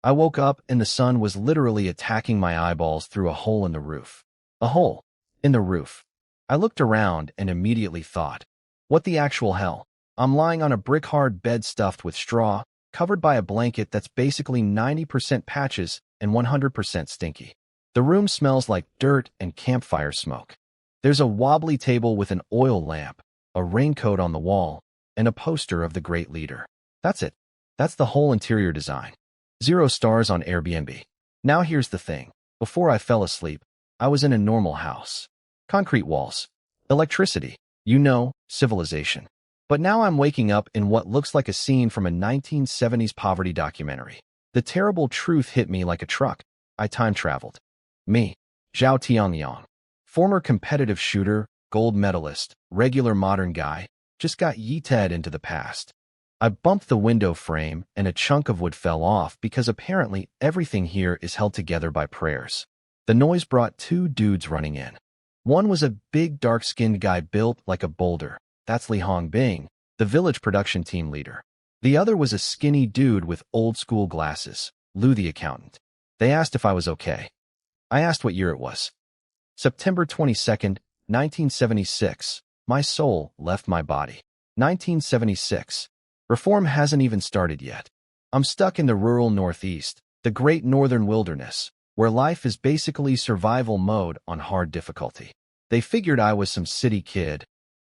I woke up and the sun was literally attacking my eyeballs through a hole in the roof. A hole in the roof. I looked around and immediately thought, what the actual hell? I'm lying on a brick-hard bed stuffed with straw, covered by a blanket that's basically 90% patches and 100% stinky. The room smells like dirt and campfire smoke. There's a wobbly table with an oil lamp, a raincoat on the wall, and a poster of the great leader. That's it. That's the whole interior design. 0 stars on Airbnb. Now here's the thing. Before I fell asleep, I was in a normal house. Concrete walls. Electricity. Civilization. But now I'm waking up in what looks like a scene from a 1970s poverty documentary. The terrible truth hit me like a truck. I time traveled. Me, Zhao Tianliang, former competitive shooter, gold medalist, regular modern guy, just got yeeted into the past. I bumped the window frame and a chunk of wood fell off because apparently everything here is held together by prayers. The noise brought 2 dudes running in. One was a big dark-skinned guy built like a boulder. That's Li Hongbing, the village production team leader. The other was a skinny dude with old-school glasses, Lou the accountant. They asked if I was okay. I asked what year it was. September 22nd, 1976. My soul left my body. 1976. Reform hasn't even started yet. I'm stuck in the rural Northeast, the great northern wilderness, where life is basically survival mode on hard difficulty. They figured I was some city kid,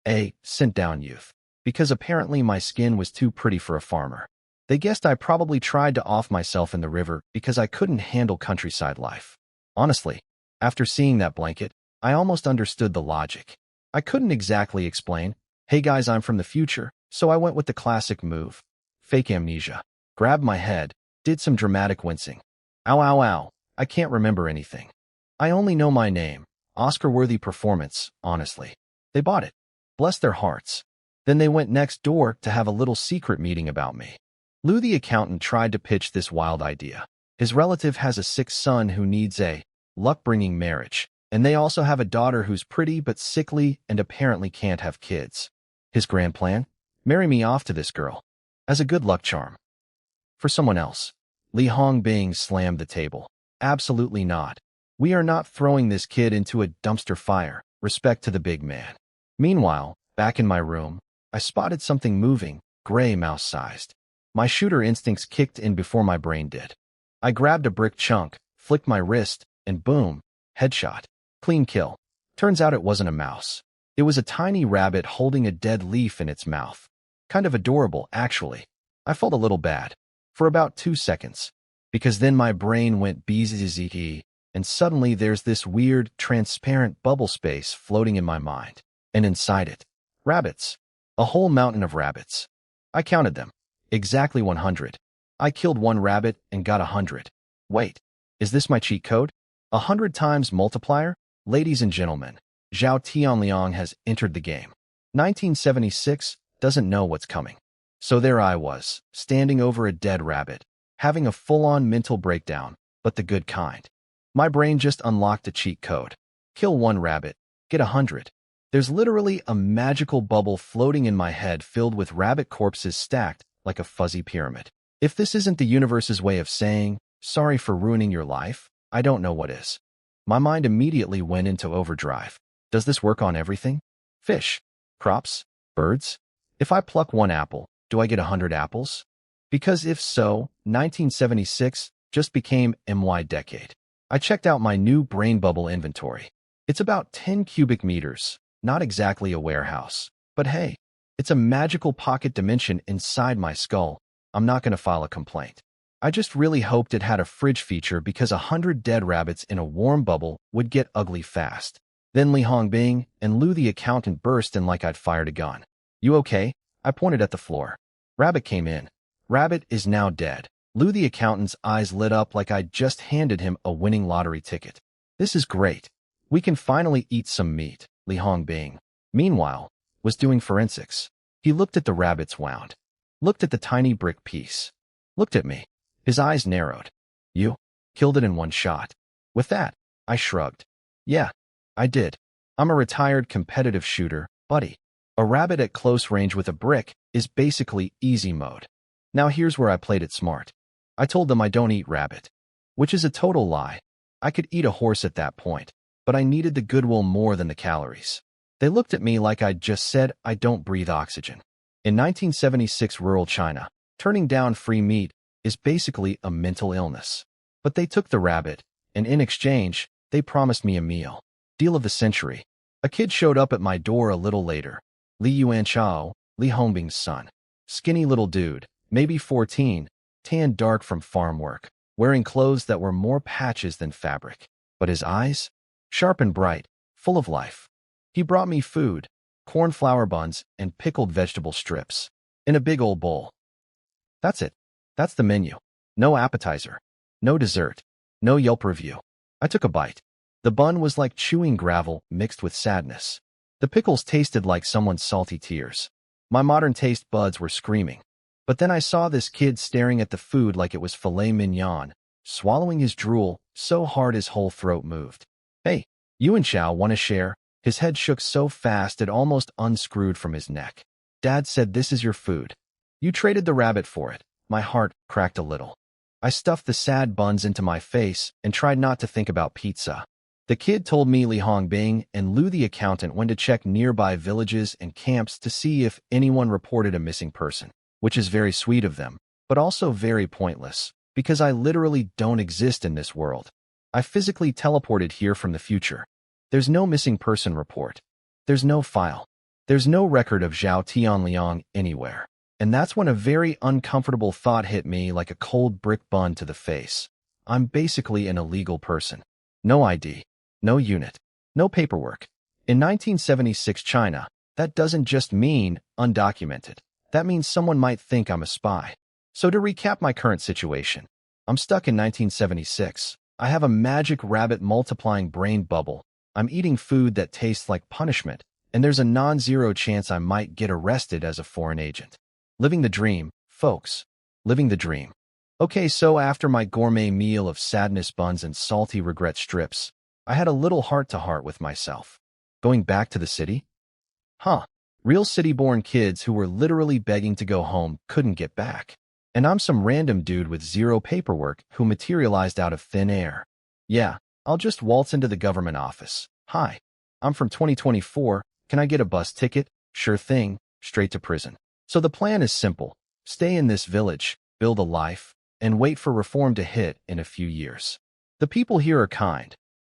a sent-down youth, because apparently my skin was too pretty for a farmer. They guessed I probably tried to off myself in the river because I couldn't handle countryside life. Honestly, after seeing that blanket, I almost understood the logic. I couldn't exactly explain, hey guys, I'm from the future, so I went with the classic move. Fake amnesia. Grabbed my head, did some dramatic wincing. Ow, ow, ow. I can't remember anything. I only know my name. Oscar-worthy performance, honestly. They bought it. Bless their hearts. Then they went next door to have a little secret meeting about me. Lou the accountant tried to pitch this wild idea. His relative has a sick son who needs a luck-bringing marriage, and they also have a daughter who's pretty but sickly and apparently can't have kids. His grand plan? Marry me off to this girl. As a good luck charm. For someone else. Li Hongbing slammed the table. Absolutely not. We are not throwing this kid into a dumpster fire. Respect to the big man. Meanwhile, back in my room, I spotted something moving, gray mouse-sized. My shooter instincts kicked in before my brain did. I grabbed a brick chunk, flicked my wrist, and boom, headshot. Clean kill. Turns out it wasn't a mouse. It was a tiny rabbit holding a dead leaf in its mouth. Kind of adorable, actually. I felt a little bad. For about 2 seconds. Because then my brain went bzzzt, and suddenly there's this weird, transparent bubble space floating in my mind. And inside it, rabbits. A whole mountain of rabbits. I counted them. Exactly 100. I killed 1 rabbit and got 100. Wait, is this my cheat code? 100 times multiplier? Ladies and gentlemen, Zhao Tianliang has entered the game. 1976 doesn't know what's coming. So there I was, standing over a dead rabbit, having a full-on mental breakdown, but the good kind. My brain just unlocked a cheat code. Kill 1 rabbit, get 100. There's literally a magical bubble floating in my head filled with rabbit corpses stacked like a fuzzy pyramid. If this isn't the universe's way of saying, sorry for ruining your life, I don't know what is. My mind immediately went into overdrive. Does this work on everything? Fish, crops, birds? If I pluck 1 apple, do I get 100 apples? Because if so, 1976 just became my decade. I checked out my new brain bubble inventory. It's about 10 cubic meters, not exactly a warehouse. But hey, it's a magical pocket dimension inside my skull. I'm not going to file a complaint. I just really hoped it had a fridge feature because 100 dead rabbits in a warm bubble would get ugly fast. Then Li Hongbing and Lou the accountant burst in like I'd fired a gun. You okay? I pointed at the floor. Rabbit came in. Rabbit is now dead. Lou the accountant's eyes lit up like I'd just handed him a winning lottery ticket. This is great. We can finally eat some meat, Li Hongbing, meanwhile, was doing forensics. He looked at the rabbit's wound. Looked at the tiny brick piece. Looked at me. His eyes narrowed. You killed it in 1 shot. With that, I shrugged. Yeah, I did. I'm a retired competitive shooter, buddy. A rabbit at close range with a brick is basically easy mode. Now here's where I played it smart. I told them I don't eat rabbit, which is a total lie. I could eat a horse at that point, but I needed the goodwill more than the calories. They looked at me like I'd just said I don't breathe oxygen. In 1976 rural China, turning down free meat is basically a mental illness. But they took the rabbit, and in exchange, they promised me a meal. Deal of the century. A kid showed up at my door a little later. Li Yuanchao, Li Hongbing's son. Skinny little dude, maybe 14, tan dark from farm work, wearing clothes that were more patches than fabric. But his eyes? Sharp and bright, full of life. He brought me food, cornflower buns and pickled vegetable strips, in a big old bowl. That's it. That's the menu. No appetizer. No dessert. No Yelp review. I took a bite. The bun was like chewing gravel mixed with sadness. The pickles tasted like someone's salty tears. My modern taste buds were screaming. But then I saw this kid staring at the food like it was filet mignon, swallowing his drool so hard his whole throat moved. Hey, Yuanchao, want to share? His head shook so fast it almost unscrewed from his neck. Dad said this is your food. You traded the rabbit for it. My heart cracked a little. I stuffed the sad buns into my face and tried not to think about pizza. The kid told me Li Hongbing and Lu the accountant went to check nearby villages and camps to see if anyone reported a missing person, which is very sweet of them, but also very pointless, because I literally don't exist in this world. I physically teleported here from the future. There's no missing person report. There's no file. There's no record of Zhao Tianliang anywhere. And that's when a very uncomfortable thought hit me like a cold brick bun to the face. I'm basically an illegal person. No ID. No unit. No paperwork. In 1976 China, that doesn't just mean undocumented. That means someone might think I'm a spy. So to recap my current situation, I'm stuck in 1976. I have a magic rabbit multiplying brain bubble. I'm eating food that tastes like punishment, and there's a non-zero chance I might get arrested as a foreign agent. Living the dream, folks. Living the dream. Okay, so after my gourmet meal of sadness buns and salty regret strips, I had a little heart-to-heart with myself. Going back to the city? Real city-born kids who were literally begging to go home couldn't get back. And I'm some random dude with zero paperwork who materialized out of thin air. Yeah, I'll just waltz into the government office. Hi, I'm from 2024. Can I get a bus ticket? Sure thing, straight to prison. So the plan is simple. Stay in this village, build a life, and wait for reform to hit in a few years. The people here are kind.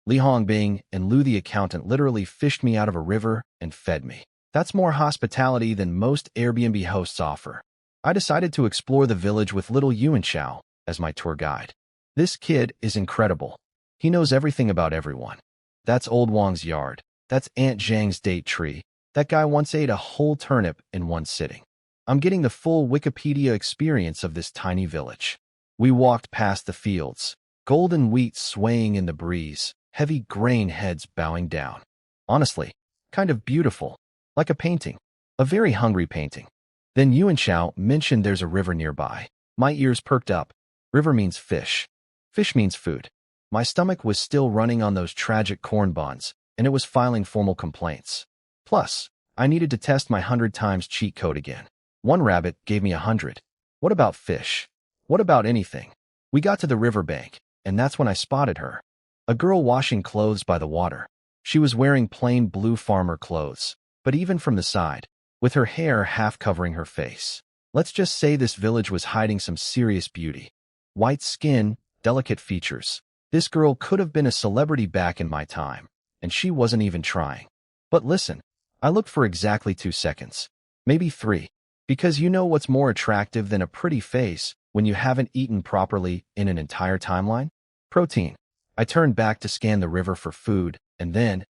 Li Hongbing and Lu the accountant literally fished me out of a river and fed me. That's more hospitality than most Airbnb hosts offer. I decided to explore the village with little Yuanchao as my tour guide. This kid is incredible. He knows everything about everyone. That's old Wang's yard. That's Aunt Zhang's date tree. That guy once ate a whole turnip in one sitting. I'm getting the full Wikipedia experience of this tiny village. We walked past the fields, golden wheat swaying in the breeze, heavy grain heads bowing down. Honestly, kind of beautiful, like a painting, a very hungry painting. Then Yuanchao mentioned there's a river nearby. My ears perked up. River means fish. Fish means food. My stomach was still running on those tragic corn buns, and it was filing formal complaints. Plus, I needed to test my 100 times cheat code again. One rabbit gave me 100. What about fish? What about anything? We got to the riverbank, and that's when I spotted her. A girl washing clothes by the water. She was wearing plain blue farmer clothes, but even from the side, with her hair half covering her face. Let's just say this village was hiding some serious beauty. White skin, delicate features. This girl could have been a celebrity back in my time, and she wasn't even trying. But listen, I looked for exactly 2 seconds, maybe 3, because you know what's more attractive than a pretty face when you haven't eaten properly in an entire timeline? Protein. I turned back to scan the river for food, and then,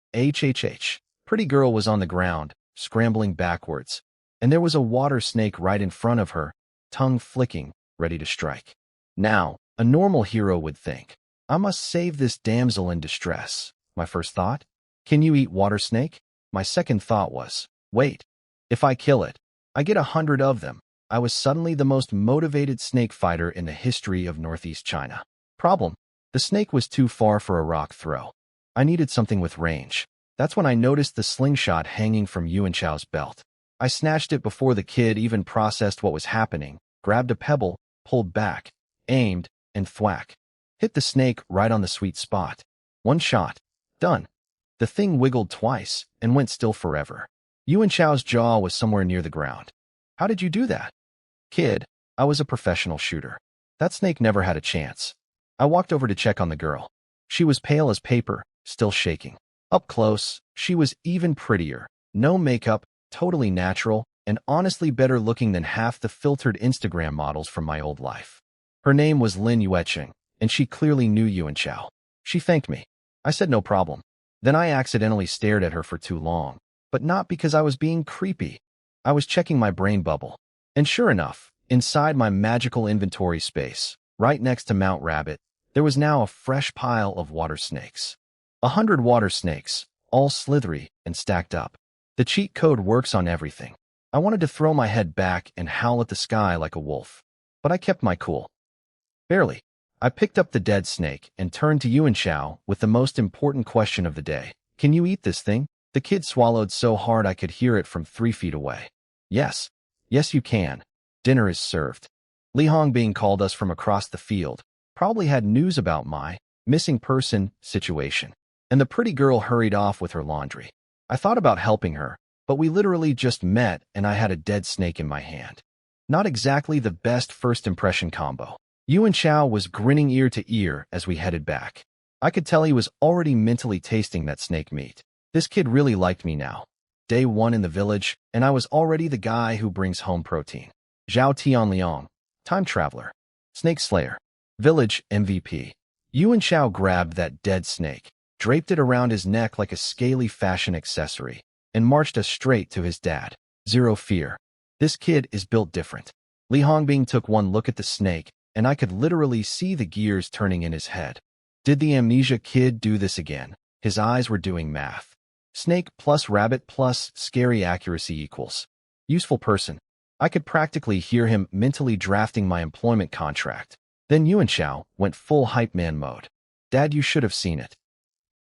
pretty girl was on the ground, scrambling backwards, and there was a water snake right in front of her, tongue flicking, ready to strike. Now, a normal hero would think, I must save this damsel in distress. My first thought? Can you eat water snake? My second thought was, wait, if I kill it, I get 100 of them. I was suddenly the most motivated snake fighter in the history of Northeast China. Problem: the snake was too far for a rock throw. I needed something with range. That's when I noticed the slingshot hanging from Yuanchao's belt. I snatched it before the kid even processed what was happening, grabbed a pebble, pulled back, aimed, and thwack. Hit the snake right on the sweet spot. One shot. Done. The thing wiggled twice and went still forever. Yuan Chao's jaw was somewhere near the ground. How did you do that? Kid, I was a professional shooter. That snake never had a chance. I walked over to check on the girl. She was pale as paper, still shaking. Up close, she was even prettier. No makeup, totally natural, and honestly better looking than half the filtered Instagram models from my old life. Her name was Lin Yueqing, and she clearly knew Yuan Chao. She thanked me. I said no problem. Then I accidentally stared at her for too long, but not because I was being creepy. I was checking my brain bubble. And sure enough, inside my magical inventory space, right next to Mount Rabbit, there was now a fresh pile of water snakes. 100 water snakes, all slithery and stacked up. The cheat code works on everything. I wanted to throw my head back and howl at the sky like a wolf, but I kept my cool. Barely. I picked up the dead snake and turned to Yuan Chao with the most important question of the day. Can you eat this thing? The kid swallowed so hard I could hear it from 3 feet away. Yes. Yes, you can. Dinner is served. Li Hongbing called us from across the field. Probably had news about my missing person situation. And the pretty girl hurried off with her laundry. I thought about helping her, but we literally just met and I had a dead snake in my hand. Not exactly the best first impression combo. Yuan Chao was grinning ear to ear as we headed back. I could tell he was already mentally tasting that snake meat. This kid really liked me now. Day 1 in the village, and I was already the guy who brings home protein. Zhao Tianliang, time traveler, snake slayer, village MVP. Yuan Chao grabbed that dead snake, draped it around his neck like a scaly fashion accessory, and marched us straight to his dad. Zero fear. This kid is built different. Li Hongbing took one look at the snake, and I could literally see the gears turning in his head. Did the amnesia kid do this again? His eyes were doing math. Snake plus rabbit plus scary accuracy equals useful person. I could practically hear him mentally drafting my employment contract. Then Yuan Chao went full hype man mode. Dad, you should have seen it.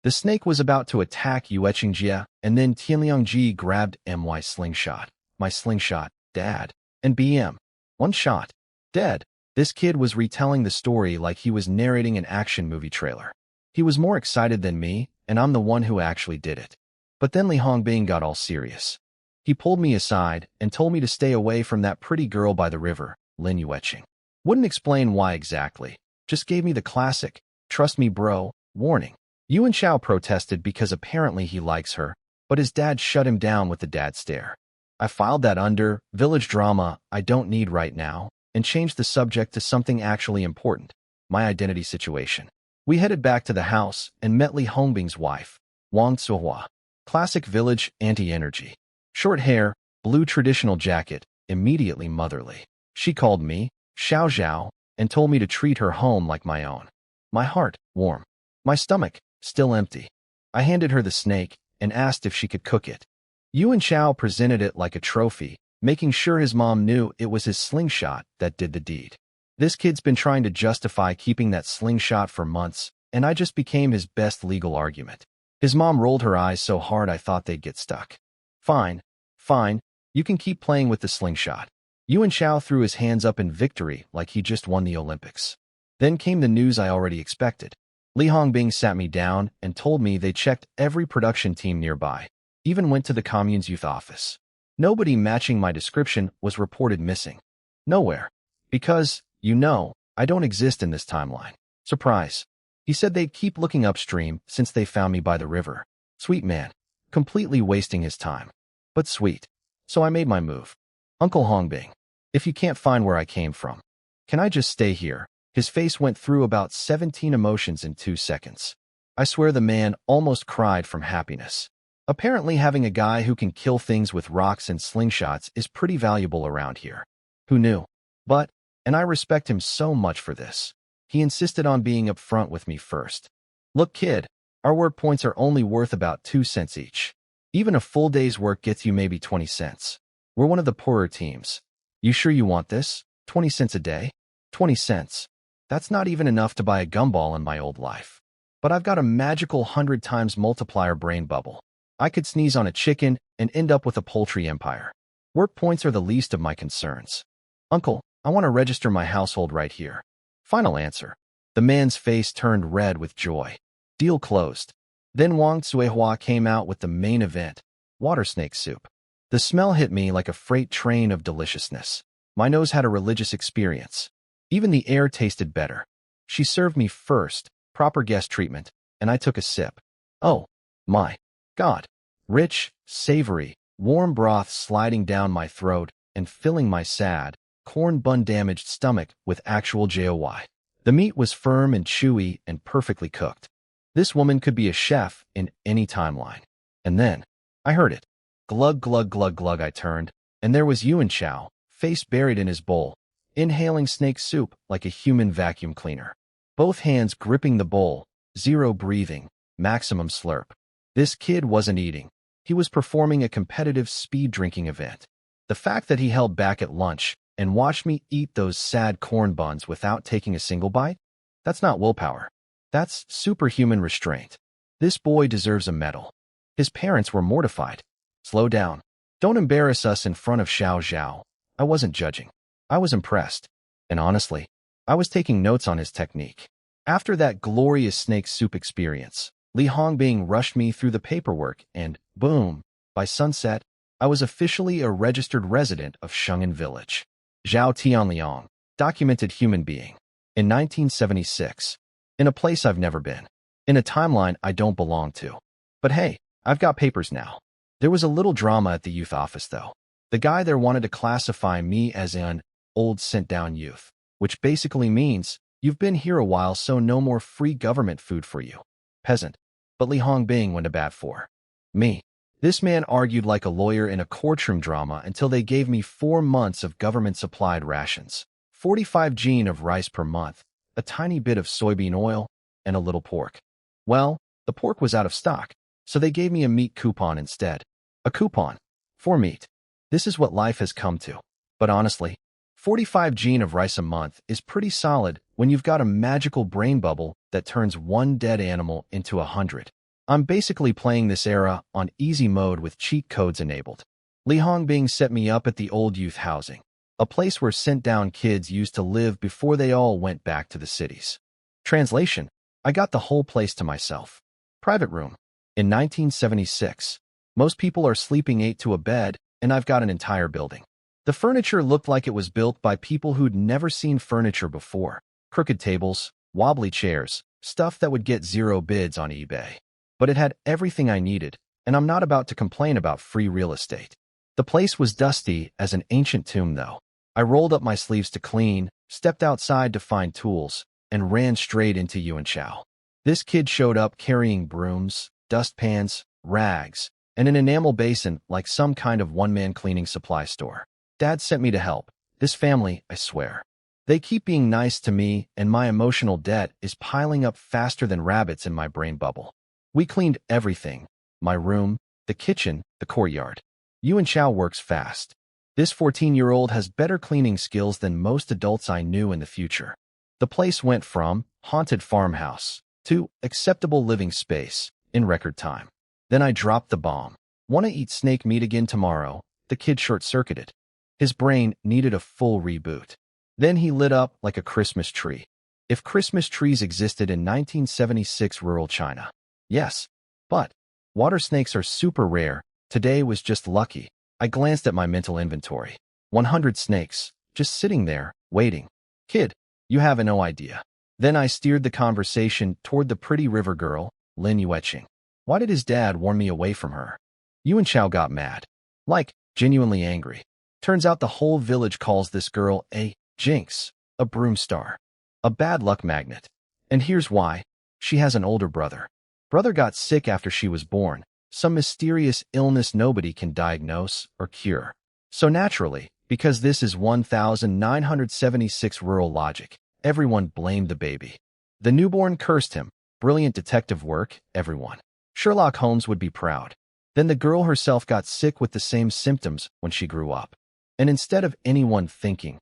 The snake was about to attack Yueqing Jia, and then Tianliang Ji grabbed my slingshot. My slingshot, Dad. And BM. One shot. Dead. This kid was retelling the story like he was narrating an action movie trailer. He was more excited than me, and I'm the one who actually did it. But then Li Hongbing got all serious. He pulled me aside and told me to stay away from that pretty girl by the river, Lin Yueqing. Wouldn't explain why exactly. Just gave me the classic, trust me bro, warning. Yuan Chao protested because apparently he likes her, but his dad shut him down with the dad stare. I filed that under village drama I don't need right now, and changed the subject to something actually important, my identity situation. We headed back to the house and met Li Hongbing's wife, Wang Zuhua. Classic village anti-energy. Short hair, blue traditional jacket, immediately motherly. She called me, Xiao Zhao, and told me to treat her home like my own. My heart, warm. My stomach, still empty. I handed her the snake and asked if she could cook it. Yuan Chao presented it like a trophy, making sure his mom knew it was his slingshot that did the deed. This kid's been trying to justify keeping that slingshot for months, and I just became his best legal argument. His mom rolled her eyes so hard I thought they'd get stuck. Fine, fine, you can keep playing with the slingshot. Yuan Chao threw his hands up in victory like he just won the Olympics. Then came the news I already expected. Li Hongbing sat me down and told me they checked every production team nearby, even went to the commune's youth office. Nobody matching my description was reported missing. Nowhere. Because, you know, I don't exist in this timeline. Surprise. He said they'd keep looking upstream since they found me by the river. Sweet man. Completely wasting his time. But sweet. So I made my move. Uncle Hongbing, if you can't find where I came from, can I just stay here? His face went through about 17 emotions in 2 seconds. I swear the man almost cried from happiness. Apparently having a guy who can kill things with rocks and slingshots is pretty valuable around here. Who knew? But, and I respect him so much for this, he insisted on being upfront with me first. Look kid, our work points are only worth about 2 cents each. Even a full day's work gets you maybe 20 cents. We're one of the poorer teams. You sure you want this? 20 cents a day? 20 cents. That's not even enough to buy a gumball in my old life. But I've got a magical 100 times multiplier brain bubble. I could sneeze on a chicken and end up with a poultry empire. Work points are the least of my concerns. Uncle, I want to register my household right here. Final answer. The man's face turned red with joy. Deal closed. Then Wang Tsuehua came out with the main event, water snake soup. The smell hit me like a freight train of deliciousness. My nose had a religious experience. Even the air tasted better. She served me first, proper guest treatment, and I took a sip. Oh, my God. Rich, savory, warm broth sliding down my throat and filling my sad, corn bun-damaged stomach with actual joy. The meat was firm and chewy and perfectly cooked. This woman could be a chef in any timeline. And then, I heard it. Glug, glug, glug, glug. I turned, and there was Yuan Chao, face buried in his bowl, inhaling snake soup like a human vacuum cleaner. Both hands gripping the bowl, zero breathing, maximum slurp. This kid wasn't eating. He was performing a competitive speed drinking event. The fact that he held back at lunch and watched me eat those sad corn buns without taking a single bite? That's not willpower. That's superhuman restraint. This boy deserves a medal. His parents were mortified. Slow down. Don't embarrass us in front of Xiao Zhao. I wasn't judging. I was impressed. And honestly, I was taking notes on his technique. After that glorious snake soup experience, Li Hongbing rushed me through the paperwork and, boom, by sunset, I was officially a registered resident of Sheng'an Village. Zhao Tianliang, documented human being. In 1976. In a place I've never been. In a timeline I don't belong to. But hey, I've got papers now. There was a little drama at the youth office, though. The guy there wanted to classify me as an old sent-down youth, which basically means you've been here a while, so no more free government food for you. Peasant. But Li Hongbing went to bat for me. This man argued like a lawyer in a courtroom drama until they gave me 4 months of government-supplied rations, 45 gene of rice per month, a tiny bit of soybean oil, and a little pork. Well, the pork was out of stock, so they gave me a meat coupon instead. A coupon. For meat. This is what life has come to. But honestly, 45 gene of rice a month is pretty solid when you've got a magical brain bubble that turns one dead animal into 100. I'm basically playing this era on easy mode with cheat codes enabled. Li Hongbing set me up at the old youth housing, a place where sent-down kids used to live before they all went back to the cities. Translation: I got the whole place to myself. Private room. In 1976, most people are sleeping 8 to a bed, and I've got an entire building. The furniture looked like it was built by people who'd never seen furniture before. Crooked tables, wobbly chairs, stuff that would get 0 bids on eBay. But it had everything I needed, and I'm not about to complain about free real estate. The place was dusty as an ancient tomb, though. I rolled up my sleeves to clean, stepped outside to find tools, and ran straight into Yuan Chao. This kid showed up carrying brooms, dustpans, rags, and an enamel basin like some kind of one-man cleaning supply store. Dad sent me to help. This family, I swear. They keep being nice to me, and my emotional debt is piling up faster than rabbits in my brain bubble. We cleaned everything. My room, the kitchen, the courtyard. Yuan Chao works fast. This 14-year-old has better cleaning skills than most adults I knew in the future. The place went from haunted farmhouse to acceptable living space in record time. Then I dropped the bomb. Wanna eat snake meat again tomorrow? The kid short-circuited. His brain needed a full reboot. Then he lit up like a Christmas tree. If Christmas trees existed in 1976 rural China. Yes. But water snakes are super rare. Today was just lucky. I glanced at my mental inventory. 100 snakes, just sitting there, waiting. Kid, you have no idea. Then I steered the conversation toward the pretty river girl, Lin Yueqing. Why did his dad warn me away from her? Yuan Chao got mad. Like, genuinely angry. Turns out the whole village calls this girl a jinx, a broom star, a bad luck magnet. And here's why. She has an older brother. Brother got sick after she was born, some mysterious illness nobody can diagnose or cure. So naturally, because this is 1976 rural logic, everyone blamed the baby. The newborn cursed him. Brilliant detective work, everyone. Sherlock Holmes would be proud. Then the girl herself got sick with the same symptoms when she grew up. And instead of anyone thinking,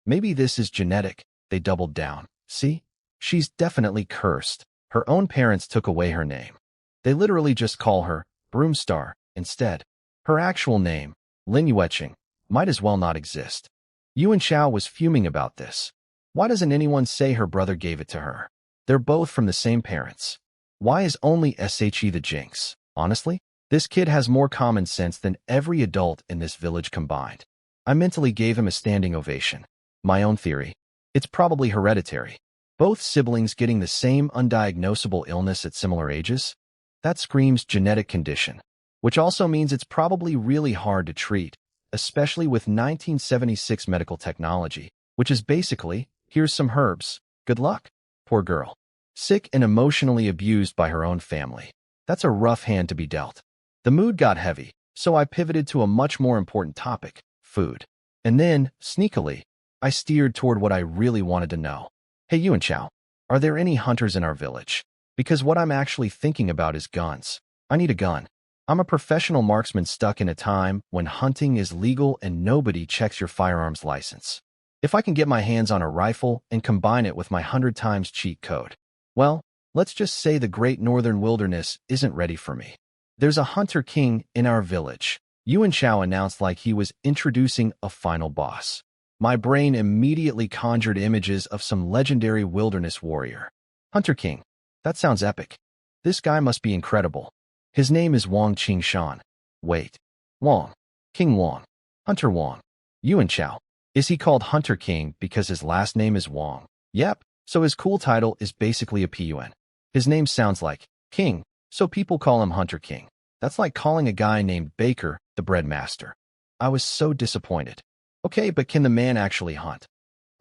maybe this is genetic, they doubled down. See? She's definitely cursed. Her own parents took away her name. They literally just call her Broomstar instead. Her actual name, Lin Yueqing, might as well not exist. Yuan Chao was fuming about this. Why doesn't anyone say her brother gave it to her? They're both from the same parents. Why is only SHE the jinx? Honestly, this kid has more common sense than every adult in this village combined. I mentally gave him a standing ovation. My own theory. It's probably hereditary. Both siblings getting the same undiagnosable illness at similar ages? That screams genetic condition, which also means it's probably really hard to treat, especially with 1976 medical technology, which is basically, here's some herbs. Good luck. Poor girl. Sick and emotionally abused by her own family. That's a rough hand to be dealt. The mood got heavy, so I pivoted to a much more important topic, food. And then, sneakily, I steered toward what I really wanted to know. Hey Yuanchao, are there any hunters in our village? Because what I'm actually thinking about is guns. I need a gun. I'm a professional marksman stuck in a time when hunting is legal and nobody checks your firearms license. If I can get my hands on a rifle and combine it with my 100 times cheat code, well, let's just say the great northern wilderness isn't ready for me. There's a hunter king in our village. Yuanchao announced like he was introducing a final boss. My brain immediately conjured images of some legendary wilderness warrior. Hunter King. That sounds epic. This guy must be incredible. His name is Wang Qingshan. Wait. Wang. King Wang. Hunter Wang. Yuanchao. Is he called Hunter King because his last name is Wang? Yep. So his cool title is basically a PUN. His name sounds like King, so people call him Hunter King. That's like calling a guy named Baker the bread master. I was so disappointed. Okay, but can the man actually hunt?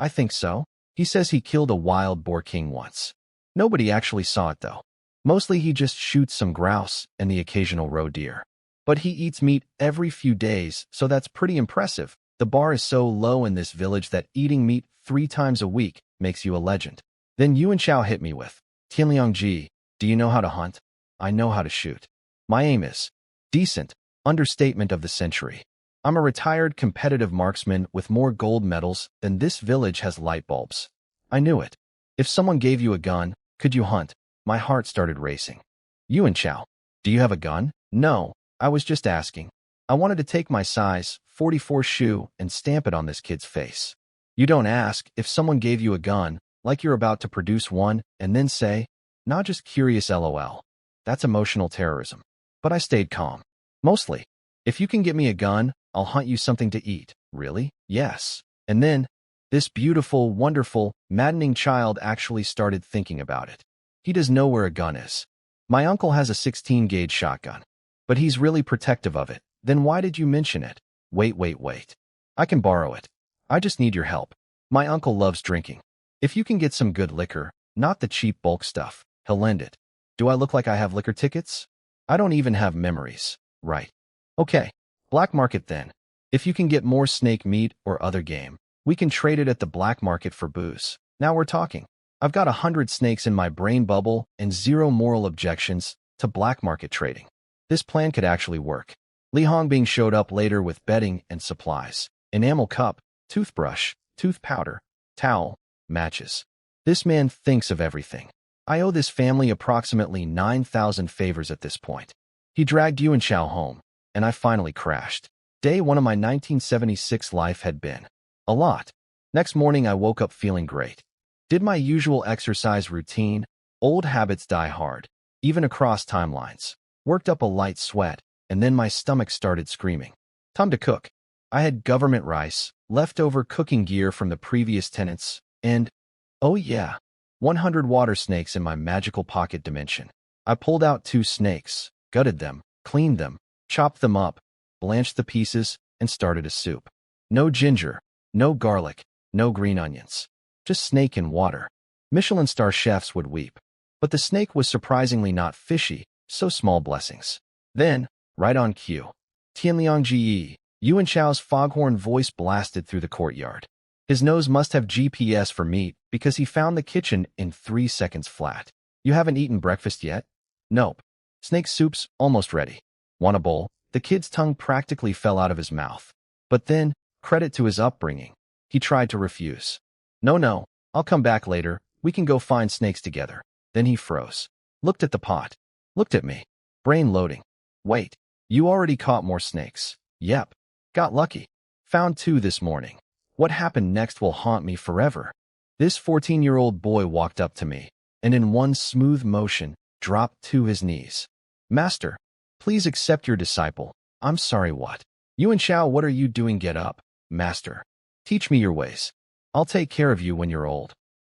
I think so. He says he killed a wild boar king once. Nobody actually saw it though. Mostly he just shoots some grouse and the occasional roe deer. But he eats meat every few days, so that's pretty impressive. The bar is so low in this village that eating meat 3 times a week makes you a legend. Then Yuanchao hit me with, Tianliangji, do you know how to hunt? I know how to shoot. My aim is decent, understatement of the century. I'm a retired competitive marksman with more gold medals than this village has light bulbs. I knew it. If someone gave you a gun, could you hunt? My heart started racing. Yuanchao, do you have a gun? No, I was just asking. I wanted to take my size 44 shoe and stamp it on this kid's face. You don't ask if someone gave you a gun like you're about to produce one and then say, not just curious LOL. That's emotional terrorism. But I stayed calm. Mostly, if you can get me a gun, I'll hunt you something to eat. Really? Yes. And then, this beautiful, wonderful, maddening child actually started thinking about it. He does know where a gun is. My uncle has a 16-gauge shotgun. But he's really protective of it. Then why did you mention it? Wait. I can borrow it. I just need your help. My uncle loves drinking. If you can get some good liquor, not the cheap bulk stuff, he'll lend it. Do I look like I have liquor tickets? I don't even have memories. Right. Okay. Black market then. If you can get more snake meat or other game, we can trade it at the black market for booze. Now we're talking. I've got 100 snakes in my brain bubble and 0 moral objections to black market trading. This plan could actually work. Li Hongbing showed up later with bedding and supplies, enamel cup, toothbrush, tooth powder, towel, matches. This man thinks of everything. I owe this family approximately 9,000 favors at this point. He dragged Yuanchao home, and I finally crashed. Day 1 of my 1976 life had been a lot. Next morning I woke up feeling great. Did my usual exercise routine, old habits die hard, even across timelines. Worked up a light sweat, and then my stomach started screaming. Time to cook. I had government rice, leftover cooking gear from the previous tenants, and, oh yeah, 100 water snakes in my magical pocket dimension. I pulled out 2 snakes, gutted them, cleaned them, chopped them up, blanched the pieces, and started a soup. No ginger, no garlic, no green onions. Just snake and water. Michelin star chefs would weep. But the snake was surprisingly not fishy, so small blessings. Then, right on cue, Tianliangji, Yuanchao's foghorn voice blasted through the courtyard. His nose must have GPS for meat because he found the kitchen in 3 seconds flat. You haven't eaten breakfast yet? Nope. Snake soup's almost ready. Want a bowl? The kid's tongue practically fell out of his mouth. But then, credit to his upbringing, he tried to refuse. No, I'll come back later. We can go find snakes together. Then he froze. Looked at the pot. Looked at me. Brain loading. Wait, you already caught more snakes. Yep. Got lucky. Found 2 this morning. What happened next will haunt me forever. This 14-year-old boy walked up to me, and in one smooth motion, dropped to his knees. Master, please accept your disciple. I'm sorry, what? Yuan Shao, what are you doing? Get up. Master, teach me your ways. I'll take care of you when you're old.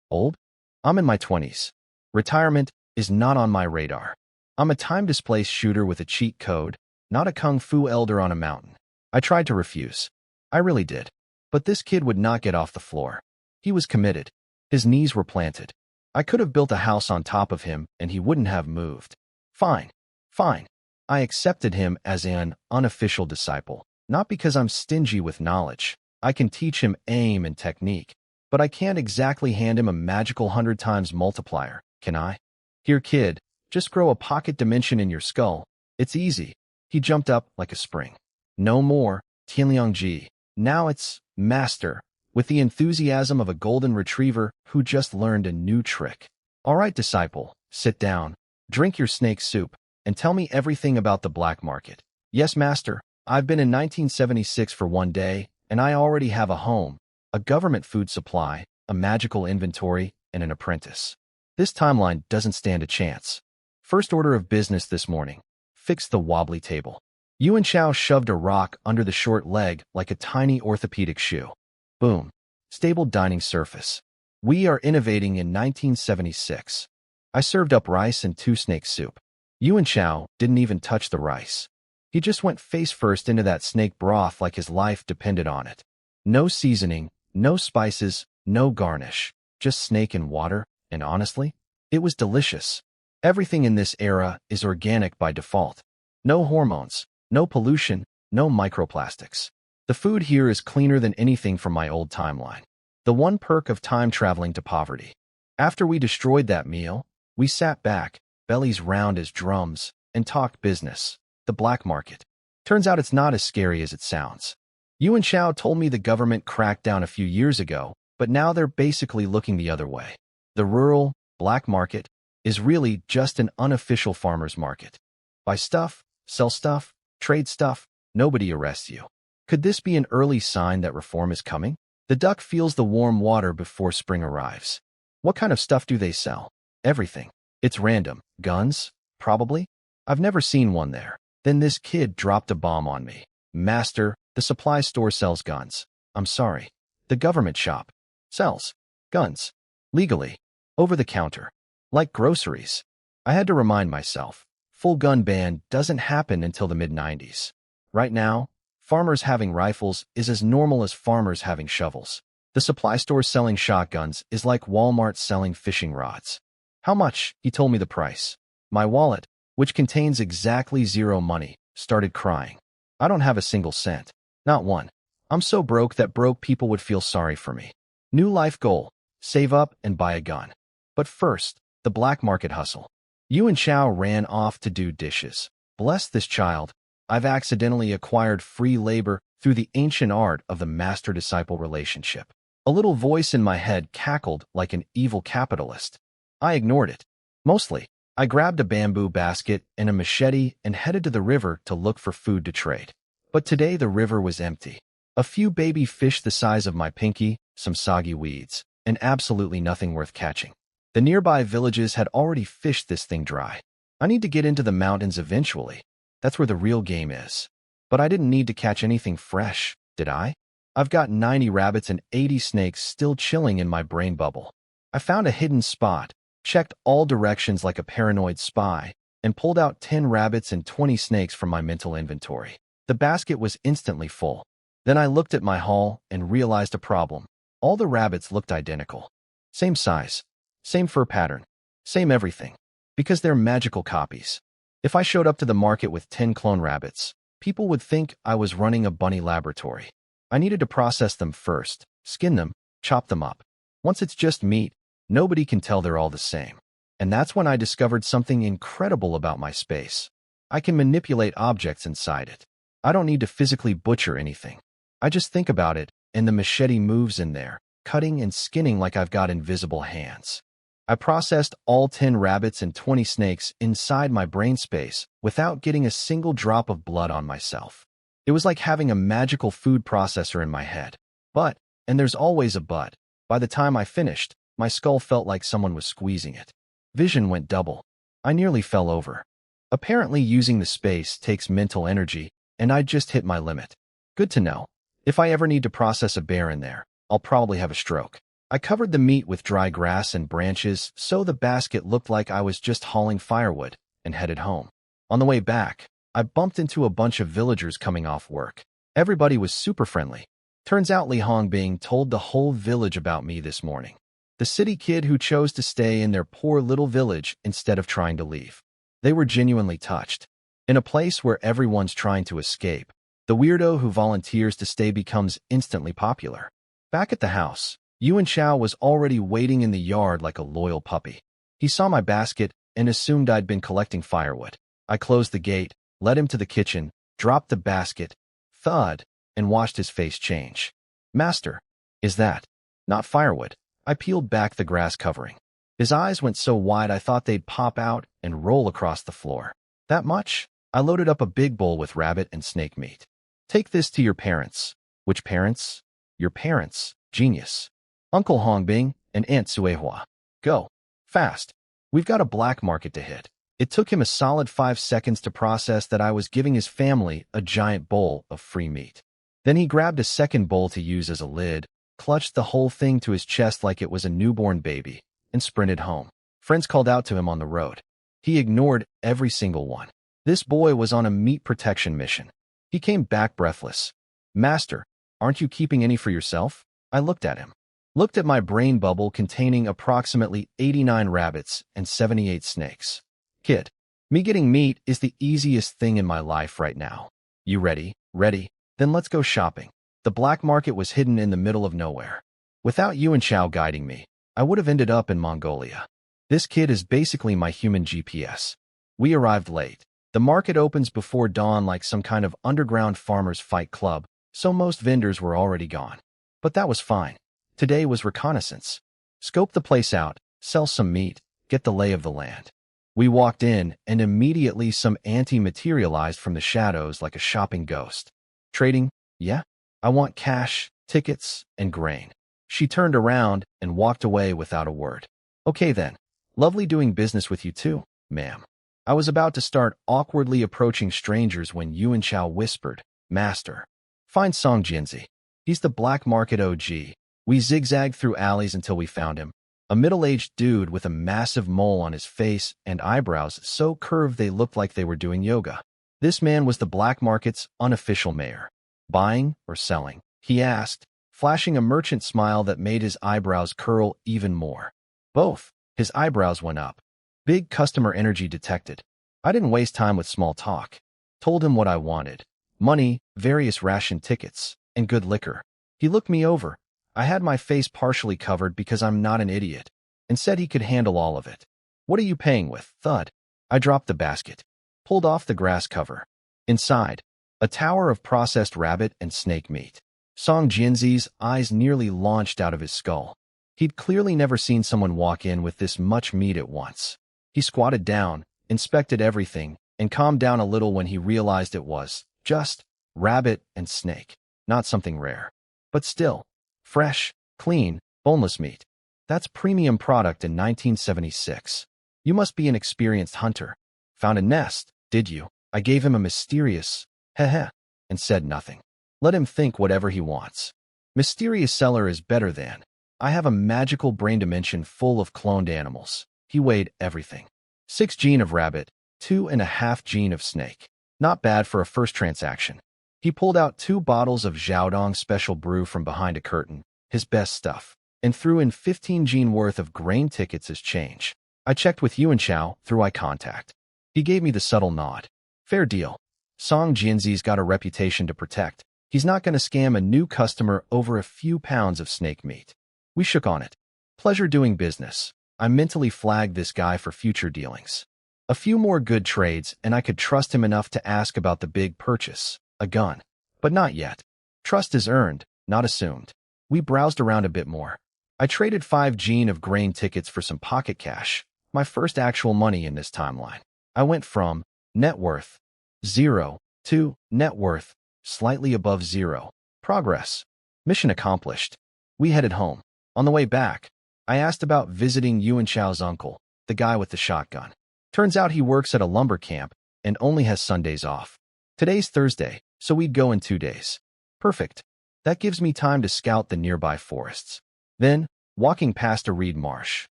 Old? I'm in my 20s. Retirement is not on my radar. I'm a time-displaced shooter with a cheat code, not a kung fu elder on a mountain. I tried to refuse. I really did. But this kid would not get off the floor. He was committed. His knees were planted. I could have built a house on top of him and he wouldn't have moved. Fine. Fine. I accepted him as an unofficial disciple, not because I'm stingy with knowledge. I can teach him aim and technique, but I can't exactly hand him a magical 100 times multiplier, can I? Here, kid, just grow a pocket dimension in your skull. It's easy. He jumped up like a spring. No more, Tianliangji. Now it's master, with the enthusiasm of a golden retriever who just learned a new trick. All right, disciple, sit down, drink your snake soup, and tell me everything about the black market. Yes, master, I've been in 1976 for 1 day, and I already have a home, a government food supply, a magical inventory, and an apprentice. This timeline doesn't stand a chance. First order of business this morning, fix the wobbly table. Yuan Shao shoved a rock under the short leg like a tiny orthopedic shoe. Boom. Stable dining surface. We are innovating in 1976. I served up rice and 2 snake soup. Yuan Shao didn't even touch the rice. He just went face first into that snake broth like his life depended on it. No seasoning, no spices, no garnish, just snake and water, and honestly, it was delicious. Everything in this era is organic by default. No hormones, no pollution, no microplastics. The food here is cleaner than anything from my old timeline. The one perk of time traveling to poverty. After we destroyed that meal, we sat back, bellies round as drums, and talked business. The black market. Turns out it's not as scary as it sounds. Yuan Shao told me the government cracked down a few years ago, but now they're basically looking the other way. The rural, black market is really just an unofficial farmer's market. Buy stuff, sell stuff, trade stuff, nobody arrests you. Could this be an early sign that reform is coming? The duck feels the warm water before spring arrives. What kind of stuff do they sell? Everything. It's random. Guns? Probably. I've never seen one there. Then this kid dropped a bomb on me. Master, the supply store sells guns. I'm sorry. The government shop sells guns. Legally. Over the counter. Like groceries. I had to remind myself. Full gun ban doesn't happen until the mid-90s. Right now, farmers having rifles is as normal as farmers having shovels. The supply store selling shotguns is like Walmart selling fishing rods. How much? He told me the price. My wallet, which contains exactly 0 money, started crying. I don't have a single cent. Not one. I'm so broke that broke people would feel sorry for me. New life goal. Save up and buy a gun. But first, the black market hustle. Yuan Shao ran off to do dishes. Bless this child. I've accidentally acquired free labor through the ancient art of the master-disciple relationship. A little voice in my head cackled like an evil capitalist. I ignored it. Mostly, I grabbed a bamboo basket and a machete and headed to the river to look for food to trade. But today the river was empty. A few baby fish the size of my pinky, some soggy weeds, and absolutely nothing worth catching. The nearby villages had already fished this thing dry. I need to get into the mountains eventually. That's where the real game is. But I didn't need to catch anything fresh, did I? I've got 90 rabbits and 80 snakes still chilling in my brain bubble. I found a hidden spot, checked all directions like a paranoid spy, and pulled out 10 rabbits and 20 snakes from my mental inventory. The basket was instantly full. Then I looked at my haul and realized a problem. All the rabbits looked identical. Same size, same fur pattern, same everything. Because they're magical copies. If I showed up to the market with 10 clone rabbits, people would think I was running a bunny laboratory. I needed to process them first, skin them, chop them up. Once it's just meat, nobody can tell they're all the same. And that's when I discovered something incredible about my space. I can manipulate objects inside it. I don't need to physically butcher anything. I just think about it, and the machete moves in there, cutting and skinning like I've got invisible hands. I processed all 10 rabbits and 20 snakes inside my brain space without getting a single drop of blood on myself. It was like having a magical food processor in my head. But, and there's always a but, By the time I finished, my skull felt like someone was squeezing it. Vision went double. I nearly fell over. Apparently using the space takes mental energy, and I'd just hit my limit. Good to know. If I ever need to process a bear in there, I'll probably have a stroke. I covered the meat with dry grass and branches so the basket looked like I was just hauling firewood, and headed home. On the way back, I bumped into a bunch of villagers coming off work. Everybody was super friendly. Turns out Li Hongbing told the whole village about me this morning. The city kid who chose to stay in their poor little village instead of trying to leave. They were genuinely touched. In a place where everyone's trying to escape, the weirdo who volunteers to stay becomes instantly popular. Back at the house, Yuan Chao was already waiting in the yard like a loyal puppy. He saw my basket and assumed I'd been collecting firewood. I closed the gate, led him to the kitchen, dropped the basket, thud, and watched his face change. Master, is that not firewood? I peeled back the grass covering. His eyes went so wide I thought they'd pop out and roll across the floor. That much? I loaded up a big bowl with rabbit and snake meat. Take this to your parents. Which parents? Your parents. Genius. Uncle Hongbing and Aunt Suehua. Go. Fast. We've got a black market to hit. It took him a solid 5 seconds to process that I was giving his family a giant bowl of free meat. Then he grabbed a second bowl to use as a lid, clutched the whole thing to his chest like it was a newborn baby, and sprinted home. Friends called out to him on the road. He ignored every single one. This boy was on a meat protection mission. He came back breathless. Master, aren't you keeping any for yourself? I looked at him. Looked at my brain bubble containing approximately 89 rabbits and 78 snakes. Kid, me getting meat is the easiest thing in my life right now. You ready? Ready? Then let's go shopping. The black market was hidden in the middle of nowhere. Without Yuan Chao guiding me, I would have ended up in Mongolia. This kid is basically my human GPS. We arrived late. The market opens before dawn like some kind of underground farmers' fight club, so most vendors were already gone. But that was fine. Today was reconnaissance. Scope the place out, sell some meat, get the lay of the land. We walked in, and immediately some auntie materialized from the shadows like a shopping ghost. Trading? Yeah? I want cash, tickets, and grain. She turned around and walked away without a word. Okay then. Lovely doing business with you too, ma'am. I was about to start awkwardly approaching strangers when Yuan Chao whispered, Master. Find Song Jianzi. He's the black market OG. We zigzagged through alleys until we found him. A middle-aged dude with a massive mole on his face and eyebrows so curved they looked like they were doing yoga. This man was the black market's unofficial mayor. Buying or selling? He asked, flashing a merchant smile that made his eyebrows curl even more. Both. His eyebrows went up. Big customer energy detected. I didn't waste time with small talk. Told him what I wanted. Money, various ration tickets, and good liquor. He looked me over. I had my face partially covered because I'm not an idiot, and said he could handle all of it. What are you paying with? Thud. I dropped the basket. Pulled off the grass cover. Inside, a tower of processed rabbit and snake meat. Song Jianzi's eyes nearly launched out of his skull. He'd clearly never seen someone walk in with this much meat at once. He squatted down, inspected everything, and calmed down a little when he realized it was just rabbit and snake, not something rare. But still, fresh, clean, boneless meat. That's premium product in 1976. You must be an experienced hunter. Found a nest, did you? I gave him a mysterious, heh, and said nothing. Let him think whatever he wants. Mysterious seller is better than. I have a magical brain dimension full of cloned animals. He weighed everything. 6 gene of rabbit, 2.5 gene of snake. Not bad for a first transaction. He pulled out 2 bottles of Xiaodong special brew from behind a curtain, his best stuff, and threw in 15 gene worth of grain tickets as change. I checked with Yuan Chao through eye contact. He gave me the subtle nod. Fair deal. Song Jianzi's got a reputation to protect. He's not going to scam a new customer over a few pounds of snake meat. We shook on it. Pleasure doing business. I mentally flagged this guy for future dealings. A few more good trades and I could trust him enough to ask about the big purchase, a gun. But not yet. Trust is earned, not assumed. We browsed around a bit more. I traded 5 gene of grain tickets for some pocket cash, my first actual money in this timeline. I went from net worth 0 to net worth slightly above 0. Progress. Mission accomplished. We headed home. On the way back, I asked about visiting Yuan Chao's uncle, the guy with the shotgun. Turns out he works at a lumber camp and only has Sundays off. Today's Thursday, so we'd go in 2 days. Perfect. That gives me time to scout the nearby forests. Then, walking past a reed marsh,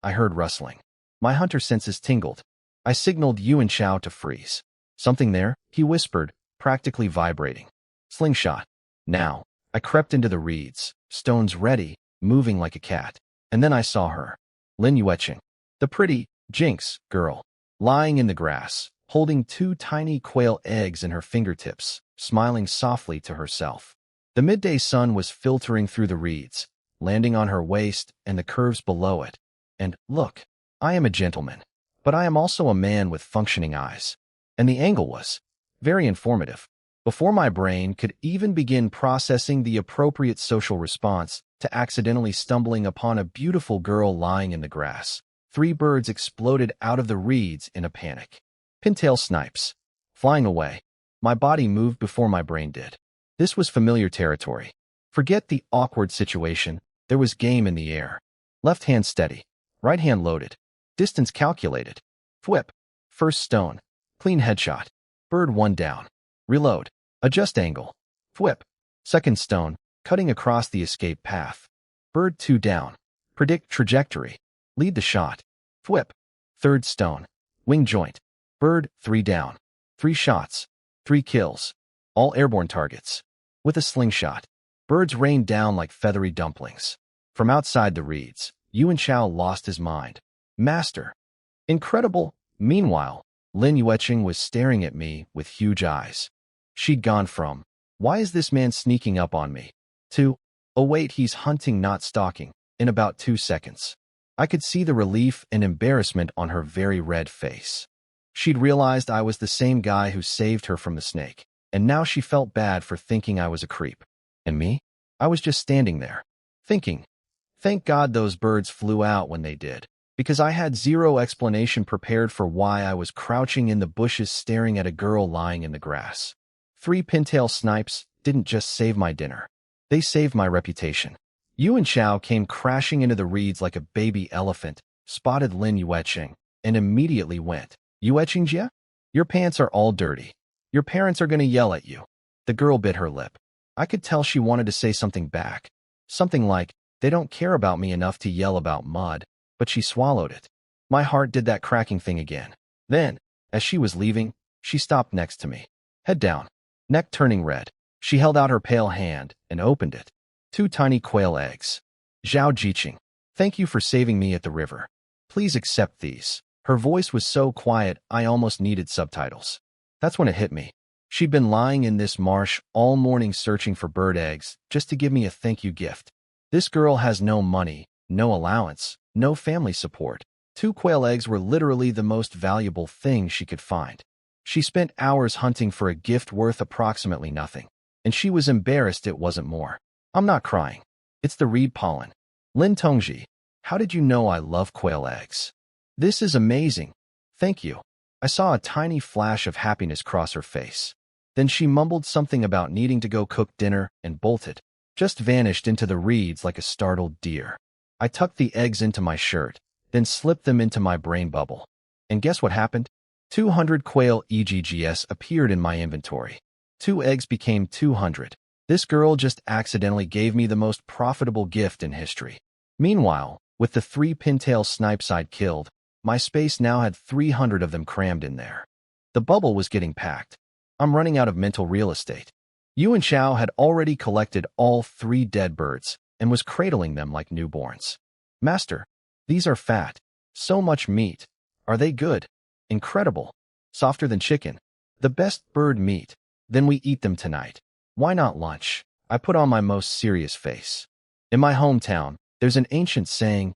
I heard rustling. My hunter senses tingled. I signaled Yuan Chao to freeze. Something there, he whispered, practically vibrating. Slingshot. Now, I crept into the reeds, stones ready, moving like a cat. And then I saw her. Lin Yueqing. The pretty, Jinx, girl. Lying in the grass, holding 2 tiny quail eggs in her fingertips, smiling softly to herself. The midday sun was filtering through the reeds, landing on her waist and the curves below it. And, look, I am a gentleman, but I am also a man with functioning eyes. And the angle was very informative. Before my brain could even begin processing the appropriate social response to accidentally stumbling upon a beautiful girl lying in the grass, 3 birds exploded out of the reeds in a panic. Pintail snipes. Flying away. My body moved before my brain did. This was familiar territory. Forget the awkward situation. There was game in the air. Left hand steady. Right hand loaded. Distance calculated. Whip. First stone. Clean headshot. Bird 1 down. Reload. Adjust angle. Whip. Second stone. Cutting across the escape path. Bird 2 down. Predict trajectory. Lead the shot. Whip. Third stone. Wing joint. Bird 3 down. 3 shots. 3 kills. All airborne targets. With a slingshot. Birds rained down like feathery dumplings. From outside the reeds, Yuan Chao lost his mind. Master. Incredible. Meanwhile, Lin Yueqing was staring at me with huge eyes. She'd gone from, why is this man sneaking up on me, to, oh wait, he's hunting not stalking, in about 2 seconds. I could see the relief and embarrassment on her very red face. She'd realized I was the same guy who saved her from the snake, and now she felt bad for thinking I was a creep. And me? I was just standing there, thinking, thank God those birds flew out when they did, because I had zero explanation prepared for why I was crouching in the bushes staring at a girl lying in the grass. 3 pintail snipes didn't just save my dinner. They saved my reputation. Yuan Chao came crashing into the reeds like a baby elephant, spotted Lin Yueqing, and immediately went, Yueqing Jia? Your pants are all dirty. Your parents are going to yell at you. The girl bit her lip. I could tell she wanted to say something back. Something like, they don't care about me enough to yell about mud, but she swallowed it. My heart did that cracking thing again. Then, as she was leaving, she stopped next to me. Head down. Neck turning red. She held out her pale hand and opened it. 2 tiny quail eggs. Zhao Jiqing. Thank you for saving me at the river. Please accept these. Her voice was so quiet I almost needed subtitles. That's when it hit me. She'd been lying in this marsh all morning searching for bird eggs just to give me a thank you gift. This girl has no money, no allowance, no family support. 2 quail eggs were literally the most valuable thing she could find. She spent hours hunting for a gift worth approximately nothing, and she was embarrassed it wasn't more. I'm not crying. It's the reed pollen. Lin Tongji, how did you know I love quail eggs? This is amazing. Thank you. I saw a tiny flash of happiness cross her face. Then she mumbled something about needing to go cook dinner and bolted, just vanished into the reeds like a startled deer. I tucked the eggs into my shirt, then slipped them into my brain bubble. And guess what happened? 200 quail eggs appeared in my inventory. 2 eggs became 200. This girl just accidentally gave me the most profitable gift in history. Meanwhile, with the 3 pintail snipes I'd killed, my space now had 300 of them crammed in there. The bubble was getting packed. I'm running out of mental real estate. Yuan Chao had already collected all 3 dead birds and was cradling them like newborns. Master, these are fat. So much meat. Are they good? Incredible. Softer than chicken. The best bird meat. Then we eat them tonight. Why not lunch? I put on my most serious face. In my hometown, there's an ancient saying,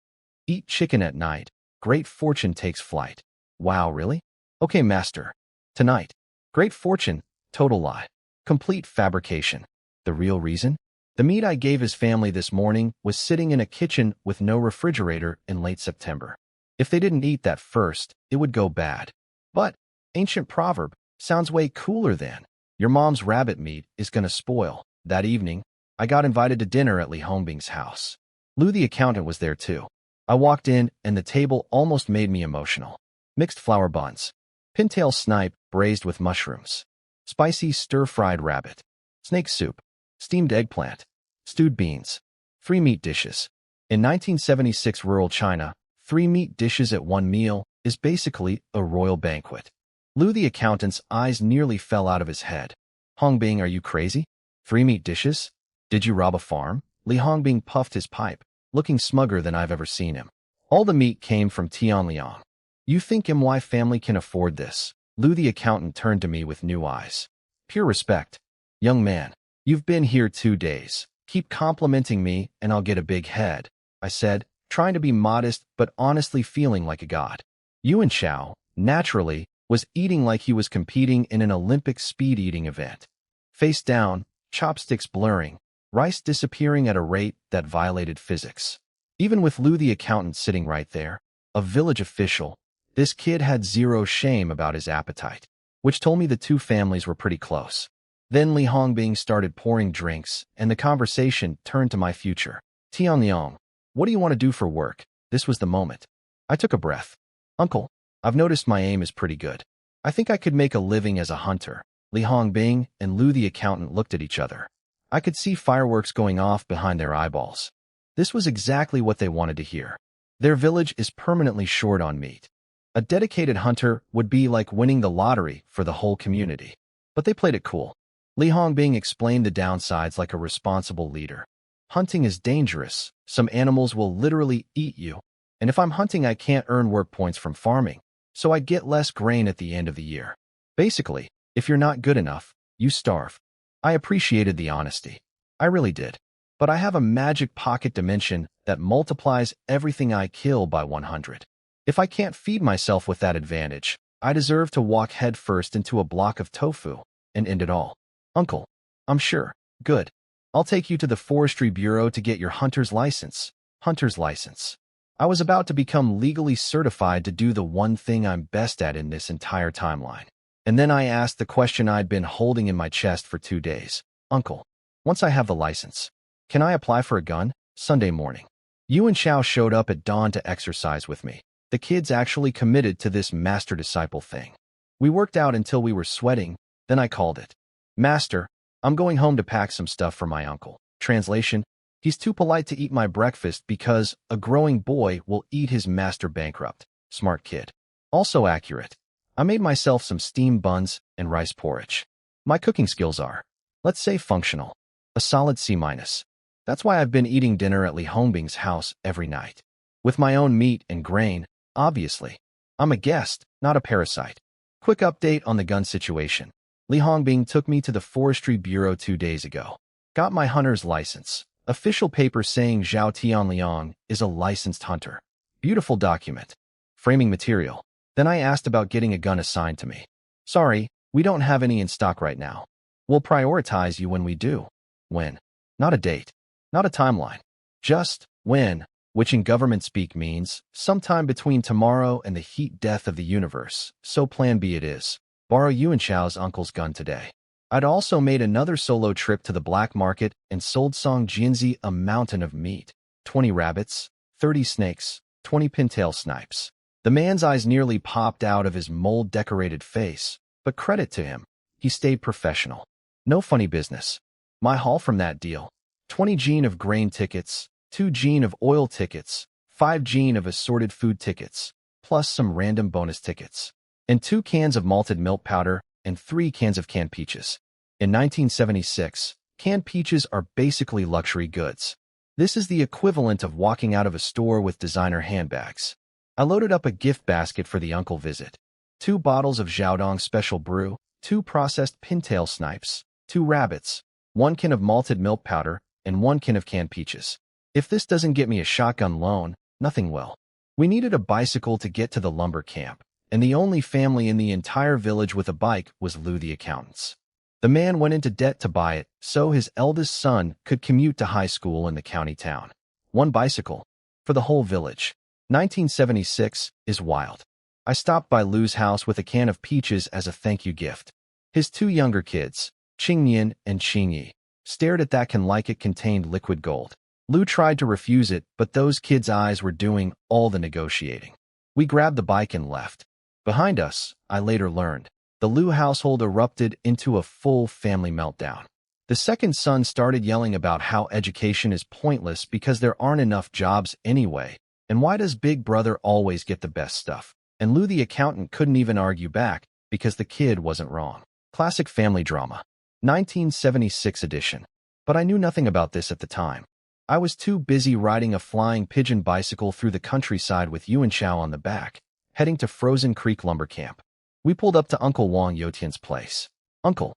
eat chicken at night, great fortune takes flight. Wow, really? Okay, master. Tonight. Great fortune, total lie. Complete fabrication. The real reason? The meat I gave his family this morning was sitting in a kitchen with no refrigerator in late September. If they didn't eat that first, it would go bad. But, ancient proverb, sounds way cooler than, your mom's rabbit meat is gonna spoil. That evening, I got invited to dinner at Li Hongbing's house. Lou the accountant was there too. I walked in, and the table almost made me emotional. Mixed flour buns, pintail snipe braised with mushrooms, spicy stir-fried rabbit, snake soup, steamed eggplant, stewed beans, 3 meat dishes. In 1976 rural China, 3 meat dishes at one meal is basically a royal banquet. Lou the accountant's eyes nearly fell out of his head. Hongbing, are you crazy? 3 meat dishes? Did you rob a farm? Li Hongbing puffed his pipe, looking smugger than I've ever seen him. All the meat came from Tianliang. You think MY family can afford this? Lou the accountant turned to me with new eyes. Pure respect. Young man, you've been here 2 days. Keep complimenting me and I'll get a big head, I said, trying to be modest but honestly feeling like a god. Yuan Shao, naturally, was eating like he was competing in an Olympic speed-eating event. Face down, chopsticks blurring, rice disappearing at a rate that violated physics. Even with Lou the accountant sitting right there, a village official, this kid had zero shame about his appetite, which told me the two families were pretty close. Then Li Hongbing started pouring drinks, and the conversation turned to my future. Tianliang, what do you want to do for work? This was the moment. I took a breath. Uncle, I've noticed my aim is pretty good. I think I could make a living as a hunter. Li Hongbing and Lou the accountant looked at each other. I could see fireworks going off behind their eyeballs. This was exactly what they wanted to hear. Their village is permanently short on meat. A dedicated hunter would be like winning the lottery for the whole community. But they played it cool. Li Hongbing explained the downsides like a responsible leader. Hunting is dangerous. Some animals will literally eat you. And if I'm hunting, I can't earn work points from farming, so I get less grain at the end of the year. Basically, if you're not good enough, you starve. I appreciated the honesty. I really did. But I have a magic pocket dimension that multiplies everything I kill by 100. If I can't feed myself with that advantage, I deserve to walk headfirst into a block of tofu and end it all. Uncle, I'm sure. Good. I'll take you to the Forestry Bureau to get your hunter's license. Hunter's license. I was about to become legally certified to do the one thing I'm best at in this entire timeline. And then I asked the question I'd been holding in my chest for 2 days. Uncle, once I have the license, can I apply for a gun? Sunday morning. Yuan Shao showed up at dawn to exercise with me. The kids actually committed to this master-disciple thing. We worked out until we were sweating, then I called it. Master, I'm going home to pack some stuff for my uncle. Translation, he's too polite to eat my breakfast because a growing boy will eat his master bankrupt. Smart kid. Also accurate. I made myself some steamed buns and rice porridge. My cooking skills are, let's say, functional. A solid C-. That's why I've been eating dinner at Li Hongbing's house every night. With my own meat and grain, obviously. I'm a guest, not a parasite. Quick update on the gun situation. Li Hongbing took me to the Forestry Bureau 2 days ago. Got my hunter's license. Official paper saying Zhao Tianliang is a licensed hunter. Beautiful document. Framing material. Then I asked about getting a gun assigned to me. Sorry, we don't have any in stock right now. We'll prioritize you when we do. When? Not a date. Not a timeline. Just when, which in government speak means sometime between tomorrow and the heat death of the universe. So plan B it is. Borrow Yuan Shao's uncle's gun today. I'd also made another solo trip to the black market and sold Song Jianzi a mountain of meat. 20 rabbits, 30 snakes, 20 pintail snipes. The man's eyes nearly popped out of his mold-decorated face, but credit to him, he stayed professional. No funny business. My haul from that deal: 20 gene of grain tickets, 2 gene of oil tickets, 5 gene of assorted food tickets, plus some random bonus tickets, and 2 cans of malted milk powder and 3 cans of canned peaches. In 1976, canned peaches are basically luxury goods. This is the equivalent of walking out of a store with designer handbags. I loaded up a gift basket for the uncle visit. 2 bottles of Xiaodong Special Brew, 2 processed pintail snipes, 2 rabbits, 1 can of malted milk powder, and 1 can of canned peaches. If this doesn't get me a shotgun loan, nothing will. We needed a bicycle to get to the lumber camp, and the only family in the entire village with a bike was Lou the accountant's. The man went into debt to buy it, so his eldest son could commute to high school in the county town. 1 bicycle. For the whole village. 1976 is wild. I stopped by Lou's house with a can of peaches as a thank you gift. His 2 younger kids, Qingyan and Qingyi, stared at that can like it contained liquid gold. Lou tried to refuse it, but those kids' eyes were doing all the negotiating. We grabbed the bike and left. Behind us, I later learned, the Lou household erupted into a full family meltdown. The second son started yelling about how education is pointless because there aren't enough jobs anyway, and why does Big Brother always get the best stuff? And Lou the accountant couldn't even argue back because the kid wasn't wrong. Classic family drama. 1976 edition. But I knew nothing about this at the time. I was too busy riding a flying pigeon bicycle through the countryside with Yuan Shao on the back, heading to Frozen Creek Lumber Camp. We pulled up to Uncle Wang Youtian's place. Uncle,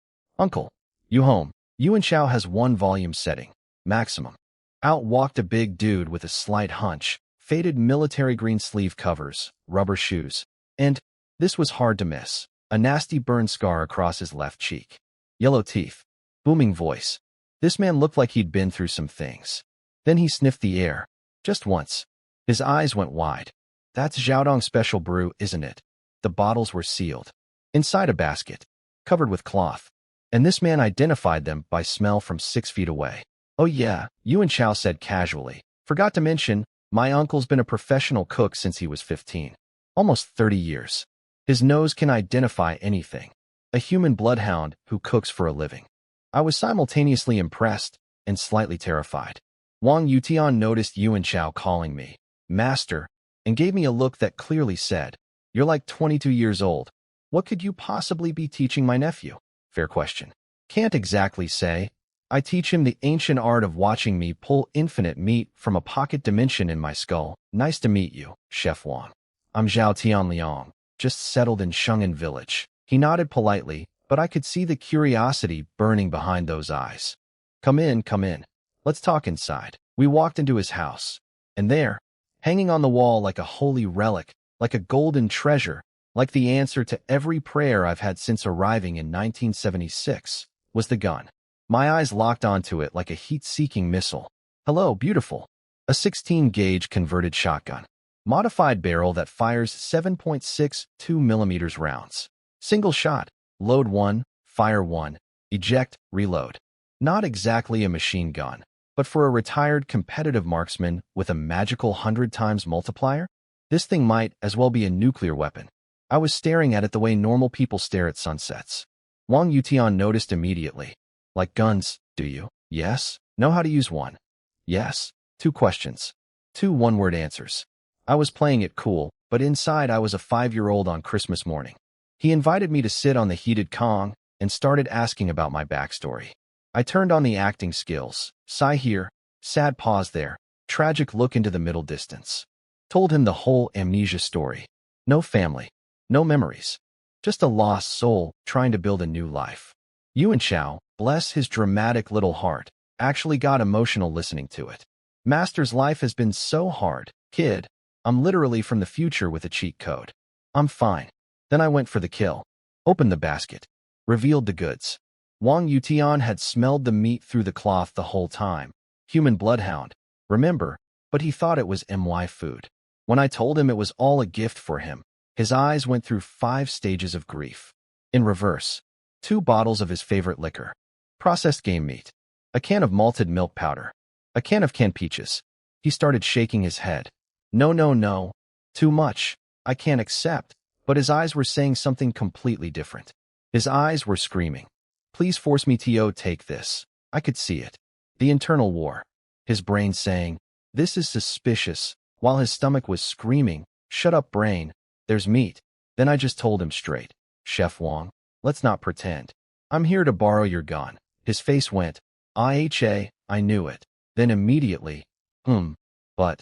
you home? Yuan Shao has 1 volume setting, maximum. Out walked a big dude with a slight hunch, faded military green sleeve covers, rubber shoes, and, this was hard to miss, a nasty burn scar across his left cheek. Yellow teeth, booming voice. This man looked like he'd been through some things. Then he sniffed the air, just once. His eyes went wide. That's Xiaodong Special Brew, isn't it? The bottles were sealed. Inside a basket, covered with cloth. And this man identified them by smell from 6 feet away. Oh yeah, Yuan Shao said casually. Forgot to mention, my uncle's been a professional cook since he was 15. Almost 30 years. His nose can identify anything. A human bloodhound who cooks for a living. I was simultaneously impressed and slightly terrified. Wang Youtian noticed Yuan Shao calling me Master and gave me a look that clearly said, "You're like 22 years old. What could you possibly be teaching my nephew?" Fair question. Can't exactly say. I teach him the ancient art of watching me pull infinite meat from a pocket dimension in my skull. Nice to meet you, Chef Wang. I'm Zhao Tianliang, just settled in Sheng'an village. He nodded politely, but I could see the curiosity burning behind those eyes. Come in, come in. Let's talk inside. We walked into his house, and there, hanging on the wall like a holy relic, like a golden treasure, like the answer to every prayer I've had since arriving in 1976, was the gun. My eyes locked onto it like a heat-seeking missile. Hello, beautiful. A 16-gauge converted shotgun. Modified barrel that fires 7.62 mm rounds. Single shot. Load 1, fire 1, eject, reload. Not exactly a machine gun, but for a retired competitive marksman with a magical 100 times multiplier, this thing might as well be a nuclear weapon. I was staring at it the way normal people stare at sunsets. Wang Youtian noticed immediately. Like guns, do you? Yes. Know how to use one? Yes. 2 questions. 2 one-word answers. I was playing it cool, but inside I was a 5-year-old on Christmas morning. He invited me to sit on the heated Kong and started asking about my backstory. I turned on the acting skills. Sigh here, sad pause there, tragic look into the middle distance. Told him the whole amnesia story. No family, no memories. Just a lost soul trying to build a new life. Yuan Shao, bless his dramatic little heart, actually got emotional listening to it. Master's life has been so hard. Kid, I'm literally from the future with a cheat code. I'm fine. Then I went for the kill. Opened the basket. Revealed the goods. Wang Youtian had smelled the meat through the cloth the whole time. Human bloodhound. Remember, but he thought it was MY food. When I told him it was all a gift for him, his eyes went through 5 stages of grief. In reverse. 2 bottles of his favorite liquor. Processed game meat. A can of malted milk powder. A can of canned peaches. He started shaking his head. No, no, no. Too much. I can't accept. But his eyes were saying something completely different. His eyes were screaming. Please force me to take this. I could see it. The internal war. His brain saying, this is suspicious, while his stomach was screaming, shut up brain, there's meat. Then I just told him straight, Chef Wang, let's not pretend. I'm here to borrow your gun. His face went, I knew it. Then immediately, but.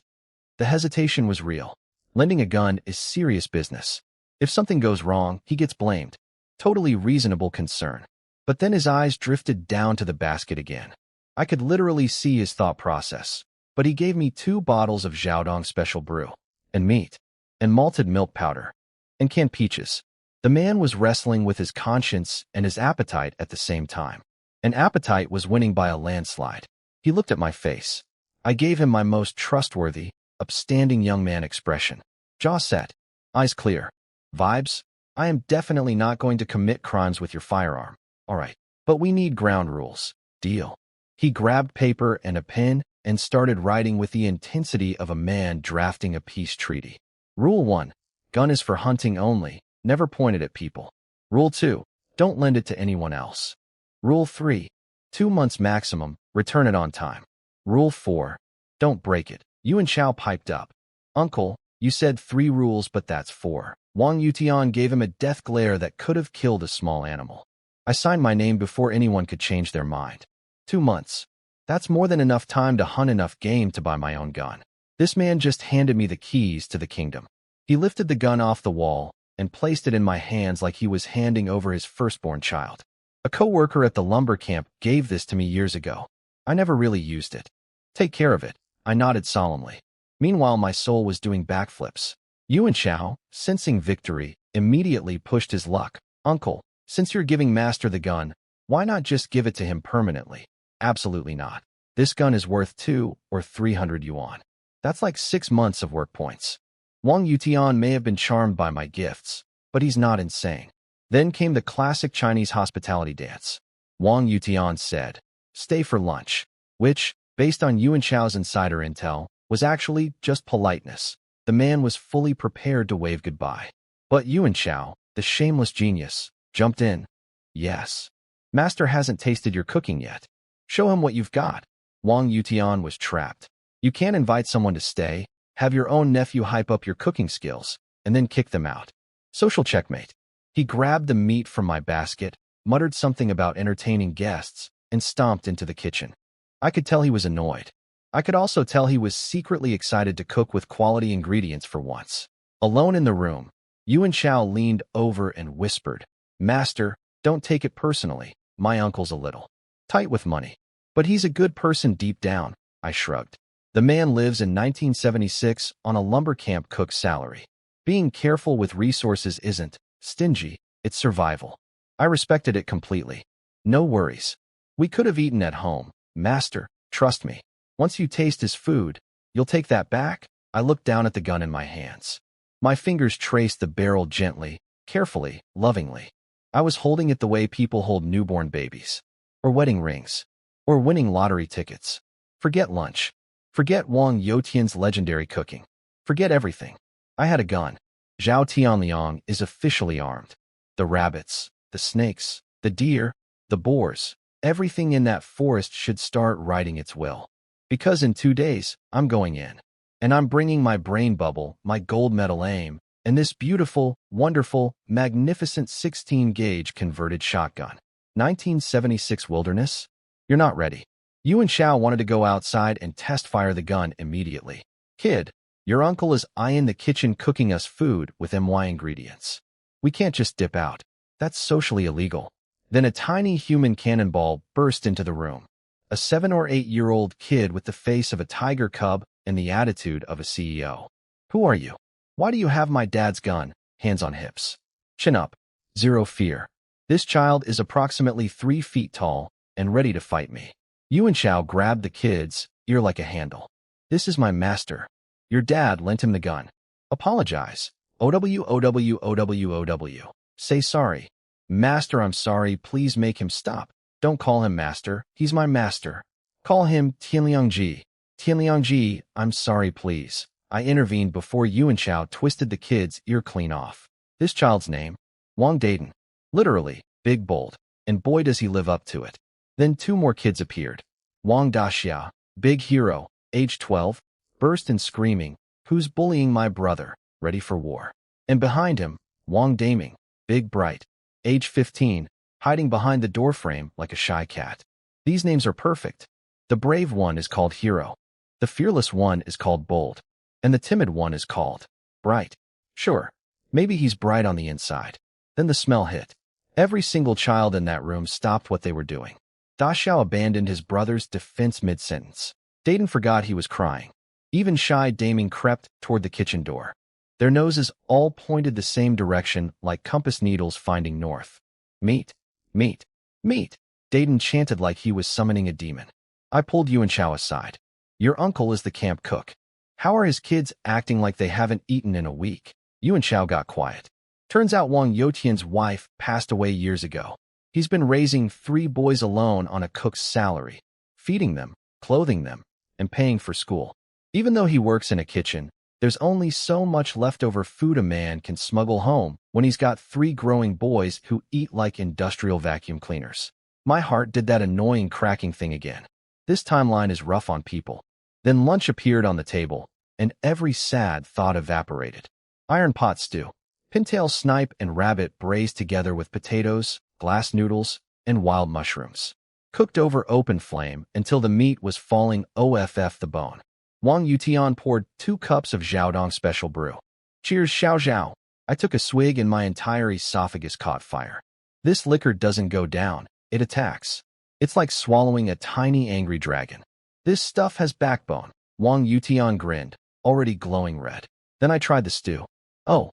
The hesitation was real. Lending a gun is serious business. If something goes wrong, he gets blamed. Totally reasonable concern. But then his eyes drifted down to the basket again. I could literally see his thought process. But he gave me 2 bottles of Xiaodong Special Brew, and meat, and malted milk powder, and canned peaches. The man was wrestling with his conscience and his appetite at the same time. And appetite was winning by a landslide. He looked at my face. I gave him my most trustworthy, upstanding young man expression. Jaw set, eyes clear. Vibes? I am definitely not going to commit crimes with your firearm. All right, but we need ground rules. Deal. He grabbed paper and a pen and started writing with the intensity of a man drafting a peace treaty. Rule 1. Gun is for hunting only, never point it at people. Rule 2. Don't lend it to anyone else. Rule 3. 2 months maximum, return it on time. Rule 4. Don't break it. Yuan Shao piped up. Uncle, you said 3 rules, but that's 4. Wang Yutian gave him a death glare that could have killed a small animal. I signed my name before anyone could change their mind. 2 months. That's more than enough time to hunt enough game to buy my own gun. This man just handed me the keys to the kingdom. He lifted the gun off the wall and placed it in my hands like he was handing over his firstborn child. A co-worker at the lumber camp gave this to me years ago. I never really used it. Take care of it, I nodded solemnly. Meanwhile, my soul was doing backflips. Yuan Shao, sensing victory, immediately pushed his luck. Uncle, since you're giving Master the gun, why not just give it to him permanently? Absolutely not. This gun is worth 2 or 300 yuan. That's like 6 months of work points. Wang Yutian may have been charmed by my gifts, but he's not insane. Then came the classic Chinese hospitality dance. Wang Yutian said, "Stay for lunch," which, based on Yuan Shao's insider intel, was actually just politeness. The man was fully prepared to wave goodbye. But Yuan Shao, the shameless genius, jumped in. "Yes. Master hasn't tasted your cooking yet. Show him what you've got." Wang Yutian was trapped. You can't invite someone to stay, have your own nephew hype up your cooking skills, and then kick them out. Social checkmate. He grabbed the meat from my basket, muttered something about entertaining guests, and stomped into the kitchen. I could tell he was annoyed. I could also tell he was secretly excited to cook with quality ingredients for once. Alone in the room, Yuan Shao leaned over and whispered, "Master, don't take it personally. My uncle's a little tight with money. But he's a good person deep down," I shrugged. The man lives in 1976 on a lumber camp cook's salary. Being careful with resources isn't stingy, it's survival. I respected it completely. No worries. We could have eaten at home. Master, trust me. Once you taste his food, you'll take that back? I looked down at the gun in my hands. My fingers traced the barrel gently, carefully, lovingly. I was holding it the way people hold newborn babies. Or wedding rings. Or winning lottery tickets. Forget lunch. Forget Wang Youtian's legendary cooking. Forget everything. I had a gun. Zhao Tianliang is officially armed. The rabbits, the snakes, the deer, the boars, everything in that forest should start writing its will. Because in 2 days, I'm going in. And I'm bringing my brain bubble, my gold medal aim, and this beautiful, wonderful, magnificent 16-gauge converted shotgun. 1976 Wilderness? You're not ready. Yuan Shao wanted to go outside and test-fire the gun immediately. Kid, your uncle is in the kitchen cooking us food with MY ingredients. We can't just dip out. That's socially illegal. Then a tiny human cannonball burst into the room. A 7 or 8-year-old kid with the face of a tiger cub and the attitude of a CEO. Who are you? Why do you have my dad's gun? Hands on hips. Chin up. Zero fear. This child is approximately 3 feet tall and ready to fight me. Yuan Shao grabbed the kid's ear like a handle. This is my master. Your dad lent him the gun. Apologize. OW. Say sorry. Master, I'm sorry. Please make him stop. Don't call him master. He's my master. Call him Tianliangji. Tianliangji, I'm sorry, please. I intervened before Yuan Shao twisted the kid's ear clean off. This child's name? Wang Dayton. Literally, big bold. And boy does he live up to it. Then 2 more kids appeared. Wang Daxia, big hero, age 12, burst in screaming, "Who's bullying my brother? Ready for war." And behind him, Wang Daming, big bright, age 15, hiding behind the doorframe like a shy cat. These names are perfect. The brave one is called Hero. The fearless one is called Bold. And the timid one is called Bright. Sure, maybe he's bright on the inside. Then the smell hit. Every single child in that room stopped what they were doing. Daxiao abandoned his brother's defense mid-sentence. Dayton forgot he was crying. Even shy Daming crept toward the kitchen door. Their noses all pointed the same direction like compass needles finding north. Meat, meat, meat. Dayton chanted like he was summoning a demon. I pulled Yuan Shao aside. Your uncle is the camp cook. How are his kids acting like they haven't eaten in a week? Yuan Shao got quiet. Turns out Wang Youtian's wife passed away years ago. He's been raising 3 boys alone on a cook's salary, feeding them, clothing them, and paying for school. Even though he works in a kitchen, there's only so much leftover food a man can smuggle home when he's got 3 growing boys who eat like industrial vacuum cleaners. My heart did that annoying cracking thing again. This timeline is rough on people. Then lunch appeared on the table, and every sad thought evaporated. Iron pot stew. Pintail snipe and rabbit braised together with potatoes, glass noodles, and wild mushrooms. Cooked over open flame until the meat was falling off the bone. Wang Yutian poured 2 cups of Xiaodong special brew. Cheers, Xiao Xiao. I took a swig and my entire esophagus caught fire. This liquor doesn't go down, it attacks. It's like swallowing a tiny angry dragon. This stuff has backbone. Wang Yutian grinned, already glowing red. Then I tried the stew. Oh.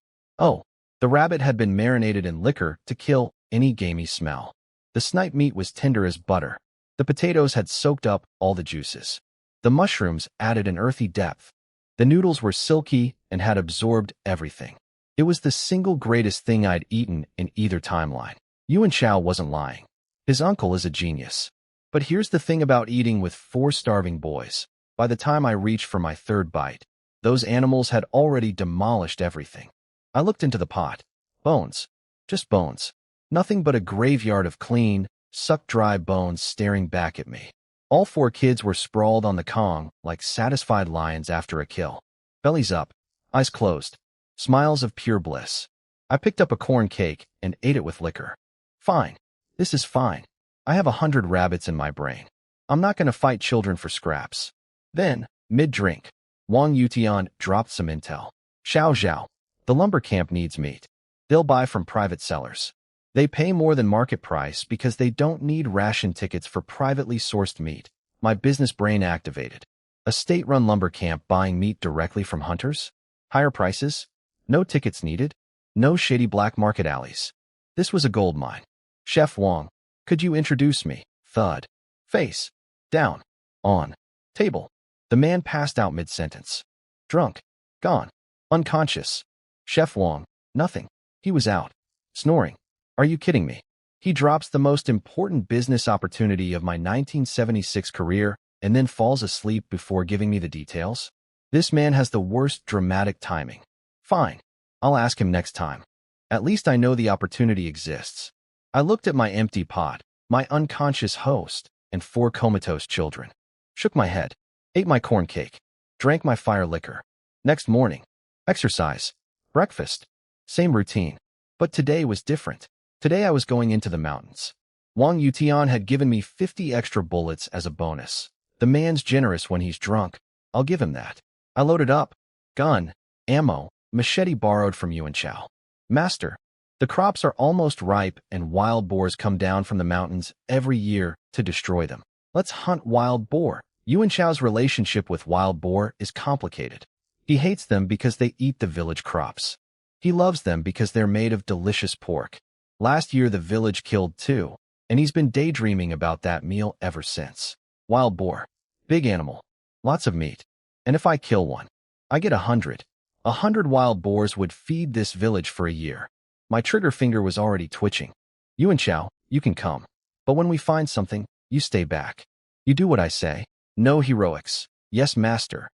The rabbit had been marinated in liquor to kill any gamey smell. The snipe meat was tender as butter. The potatoes had soaked up all the juices. The mushrooms added an earthy depth. The noodles were silky and had absorbed everything. It was the single greatest thing I'd eaten in either timeline. Yuan Shao wasn't lying. His uncle is a genius. But here's the thing about eating with 4 starving boys. By the time I reached for my 3rd bite, those animals had already demolished everything. I looked into the pot. Bones. Just bones. Nothing but a graveyard of clean, sucked-dry bones staring back at me. All 4 kids were sprawled on the Kong like satisfied lions after a kill. Bellies up, eyes closed, smiles of pure bliss. I picked up a corn cake and ate it with liquor. Fine. This is fine. I have 100 rabbits in my brain. I'm not going to fight children for scraps. Then, mid-drink, Wang Yutian dropped some intel. Xiao Xiao. The lumber camp needs meat. They'll buy from private sellers. They pay more than market price because they don't need ration tickets for privately sourced meat. My business brain activated. A state-run lumber camp buying meat directly from hunters? Higher prices? No tickets needed? No shady black market alleys. This was a gold mine. Chef Wang, could you introduce me? Thud. Face. Down. On. Table. The man passed out mid-sentence. Drunk. Gone. Unconscious. Chef Wang, nothing. He was out. Snoring. Are you kidding me? He drops the most important business opportunity of my 1976 career and then falls asleep before giving me the details? This man has the worst dramatic timing. Fine. I'll ask him next time. At least I know the opportunity exists. I looked at my empty pot, my unconscious host, and 4 comatose children. Shook my head. Ate my corn cake. Drank my fire liquor. Next morning. Exercise. Breakfast. Same routine. But today was different. Today I was going into the mountains. Wang Yutian had given me 50 extra bullets as a bonus. The man's generous when he's drunk. I'll give him that. I loaded up. Gun. Ammo. Machete borrowed from Yuan Shao. Master. The crops are almost ripe and wild boars come down from the mountains every year to destroy them. Let's hunt wild boar. Yuan Shao's relationship with wild boar is complicated. He hates them because they eat the village crops. He loves them because they're made of delicious pork. Last year the village killed 2, and he's been daydreaming about that meal ever since. Wild boar. Big animal. Lots of meat. And if I kill one, I get 100. 100 wild boars would feed this village for a year. My trigger finger was already twitching. Yuan Shao, you can come. But when we find something, you stay back. You do what I say. No heroics. Yes, master.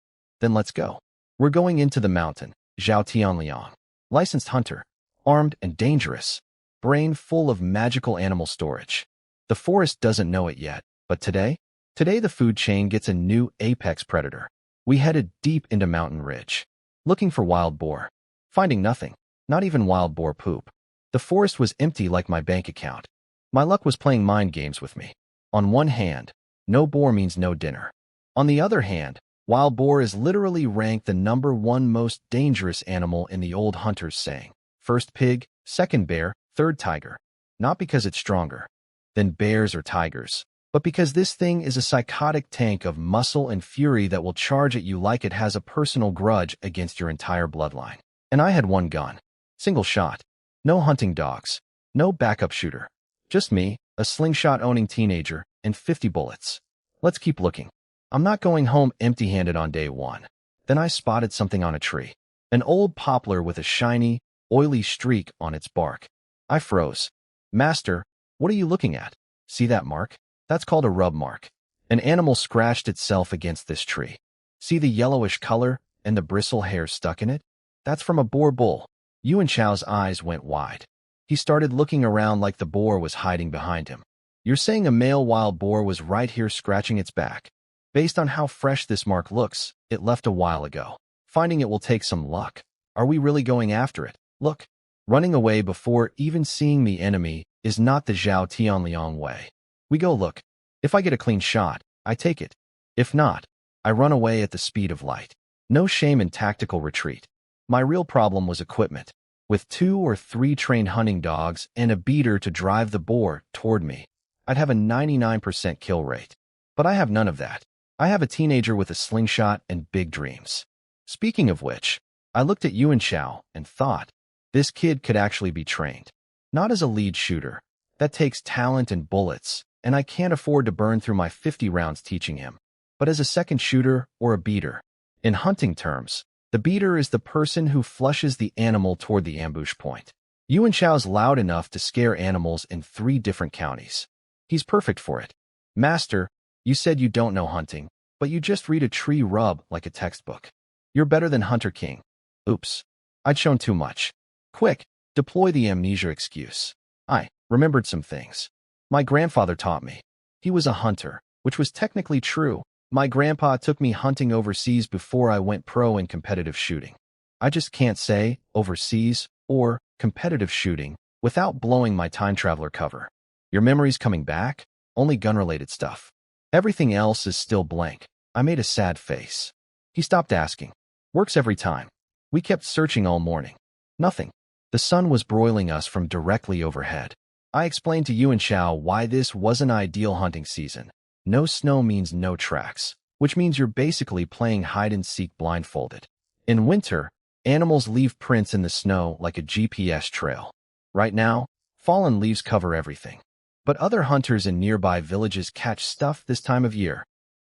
Then let's go. We're going into the mountain. Zhao Tianliang. Licensed hunter. Armed and dangerous. Brain full of magical animal storage. The forest doesn't know it yet, but today the food chain gets a new apex predator. We headed deep into Mountain Ridge. Looking for wild boar. Finding nothing. Not even wild boar poop. The forest was empty like my bank account. My luck was playing mind games with me. On one hand, no boar means no dinner. On the other hand, wild boar is literally ranked the #1 most dangerous animal in the old hunters' saying. First pig, second bear, third tiger. Not because it's stronger than bears or tigers, but because this thing is a psychotic tank of muscle and fury that will charge at you like it has a personal grudge against your entire bloodline. And I had one gun. Single shot. No hunting dogs. No backup shooter. Just me, a slingshot-owning teenager, and 50 bullets. Let's keep looking. I'm not going home empty-handed on day 1. Then I spotted something on a tree. An old poplar with a shiny, oily streak on its bark. I froze. Master, what are you looking at? See that mark? That's called a rub mark. An animal scratched itself against this tree. See the yellowish color and the bristle hair stuck in it? That's from a boar bull. Yuan Shao's eyes went wide. He started looking around like the boar was hiding behind him. You're saying a male wild boar was right here scratching its back? Based on how fresh this mark looks, it left a while ago. Finding it will take some luck. Are we really going after it? Look. Running away before even seeing the enemy is not the Zhao Tianliang way. We go look. If I get a clean shot, I take it. If not, I run away at the speed of light. No shame in tactical retreat. My real problem was equipment. With 2 or 3 trained hunting dogs and a beater to drive the boar toward me, I'd have a 99% kill rate. But I have none of that. I have a teenager with a slingshot and big dreams. Speaking of which, I looked at Yuan Shao and thought, this kid could actually be trained. Not as a lead shooter. That takes talent and bullets, and I can't afford to burn through my 50 rounds teaching him. But as a second shooter or a beater. In hunting terms, the beater is the person who flushes the animal toward the ambush point. Yuan Shao's loud enough to scare animals in 3 different counties. He's perfect for it. Master, you said you don't know hunting, but you just read a tree rub like a textbook. You're better than Hunter King. Oops. I'd shown too much. Quick, deploy the amnesia excuse. I remembered some things. My grandfather taught me. He was a hunter, which was technically true. My grandpa took me hunting overseas before I went pro in competitive shooting. I just can't say overseas or competitive shooting without blowing my time traveler cover. Your memory's coming back? Only gun-related stuff. Everything else is still blank. I made a sad face. He stopped asking. Works every time. We kept searching all morning. Nothing. The sun was broiling us from directly overhead. I explained to Yuan Shao why this wasn't ideal hunting season. No snow means no tracks, which means you're basically playing hide-and-seek blindfolded. In winter, animals leave prints in the snow like a GPS trail. Right now, fallen leaves cover everything. But other hunters in nearby villages catch stuff this time of year.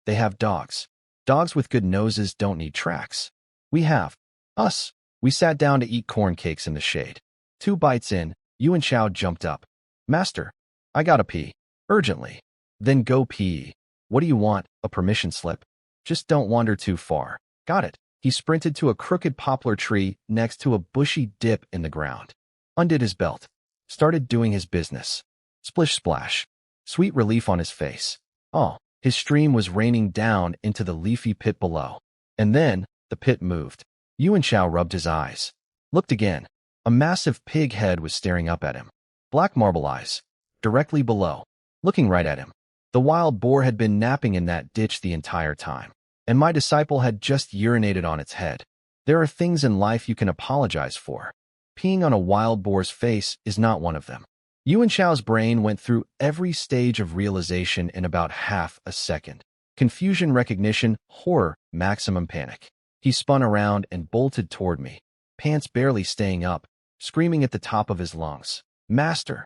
They have dogs. Dogs with good noses don't need tracks. We have. Us. We sat down to eat corn cakes in the shade. 2 bites in, Yuan Shao jumped up. Master, I gotta pee. Urgently. Then go pee. What do you want, a permission slip? Just don't wander too far. Got it. He sprinted to a crooked poplar tree next to a bushy dip in the ground. Undid his belt. Started doing his business. Splish splash. Sweet relief on his face. Oh, his stream was raining down into the leafy pit below. And then, the pit moved. Yuan Shao rubbed his eyes. Looked again. A massive pig head was staring up at him. Black marble eyes. Directly below. Looking right at him. The wild boar had been napping in that ditch the entire time. And my disciple had just urinated on its head. There are things in life you can apologize for. Peeing on a wild boar's face is not one of them. Yuan Shao's brain went through every stage of realization in about half a second. Confusion, recognition, horror, maximum panic. He spun around and bolted toward me, pants barely staying up, screaming at the top of his lungs. Master!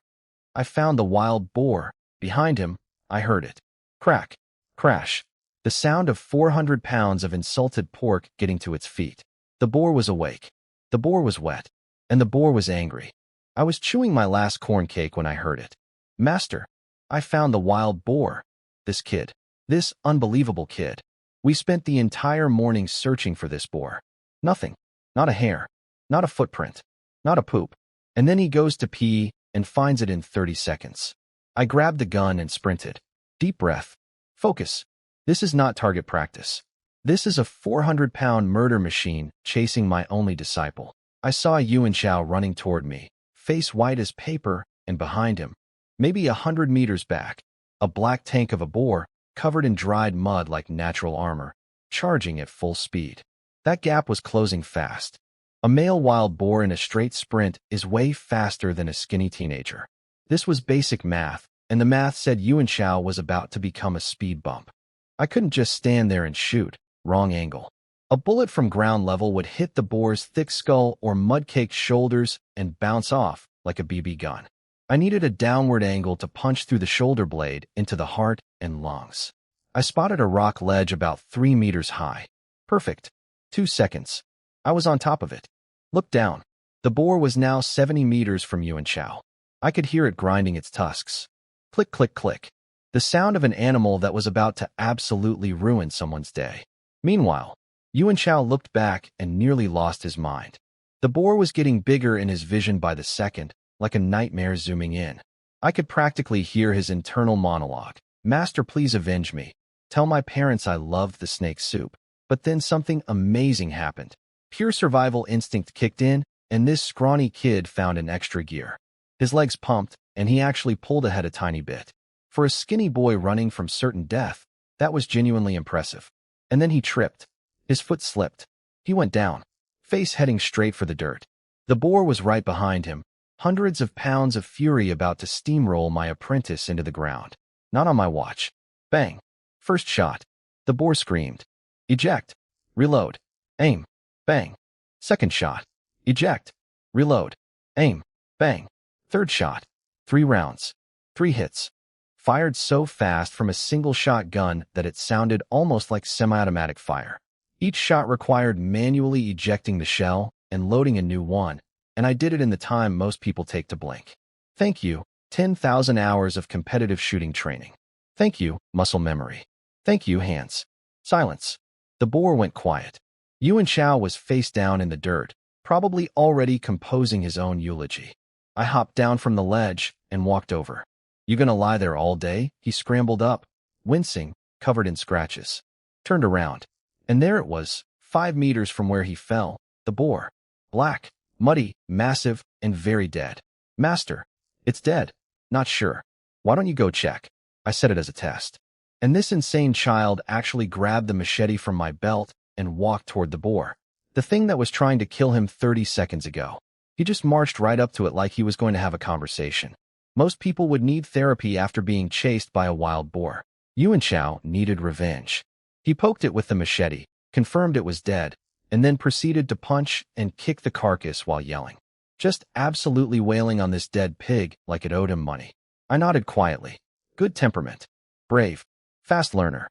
I found the wild boar. Behind him, I heard it. Crack. Crash. The sound of 400 pounds of insulted pork getting to its feet. The boar was awake. The boar was wet. And the boar was angry. I was chewing my last corn cake when I heard it. Master, I found the wild boar. This kid. This unbelievable kid. We spent the entire morning searching for this boar. Nothing. Not a hair. Not a footprint. Not a poop. And then he goes to pee and finds it in 30 seconds. I grabbed the gun and sprinted. Deep breath. Focus. This is not target practice. This is a 400-pound murder machine chasing my only disciple. I saw Yuan Shao running toward me, face white as paper, and behind him, maybe 100 meters back, a black tank of a boar, covered in dried mud like natural armor, charging at full speed. That gap was closing fast. A male wild boar in a straight sprint is way faster than a skinny teenager. This was basic math, and the math said Yuan Shao was about to become a speed bump. I couldn't just stand there and shoot. Wrong angle. A bullet from ground level would hit the boar's thick skull or mud-caked shoulders and bounce off like a BB gun. I needed a downward angle to punch through the shoulder blade into the heart and lungs. I spotted a rock ledge about 3 meters high. Perfect. 2 seconds. I was on top of it. Looked down. The boar was now 70 meters from Yuan Shao. I could hear it grinding its tusks. Click, click, click. The sound of an animal that was about to absolutely ruin someone's day. Meanwhile, Yuan Chao looked back and nearly lost his mind. The boar was getting bigger in his vision by the second, like a nightmare zooming in. I could practically hear his internal monologue. Master, please avenge me. Tell my parents I loved the snake soup. But then something amazing happened. Pure survival instinct kicked in, and this scrawny kid found an extra gear. His legs pumped, and he actually pulled ahead a tiny bit. For a skinny boy running from certain death, that was genuinely impressive. And then he tripped. His foot slipped. He went down, face heading straight for the dirt. The boar was right behind him, hundreds of pounds of fury about to steamroll my apprentice into the ground. Not on my watch. Bang. First shot. The boar screamed. Eject. Reload. Aim. Bang. Second shot. Eject. Reload. Aim. Bang. Third shot. 3 rounds. 3 hits. Fired so fast from a single shotgun that it sounded almost like semi-automatic fire. Each shot required manually ejecting the shell and loading a new one, and I did it in the time most people take to blink. Thank you, 10,000 hours of competitive shooting training. Thank you, muscle memory. Thank you, hands. Silence. The boar went quiet. Yuan Chao was face down in the dirt, probably already composing his own eulogy. I hopped down from the ledge and walked over. You gonna lie there all day? He scrambled up, wincing, covered in scratches. Turned around, and there it was, 5 meters from where he fell, the boar. Black, muddy, massive, and very dead. Master, it's dead. Not sure. Why don't you go check? I said it as a test. And this insane child actually grabbed the machete from my belt and walked toward the boar. The thing that was trying to kill him 30 seconds ago. He just marched right up to it like he was going to have a conversation. Most people would need therapy after being chased by a wild boar. Yuan Chao needed revenge. He poked it with the machete, confirmed it was dead, and then proceeded to punch and kick the carcass while yelling. Just absolutely wailing on this dead pig like it owed him money. I nodded quietly. Good temperament. Brave. Fast learner.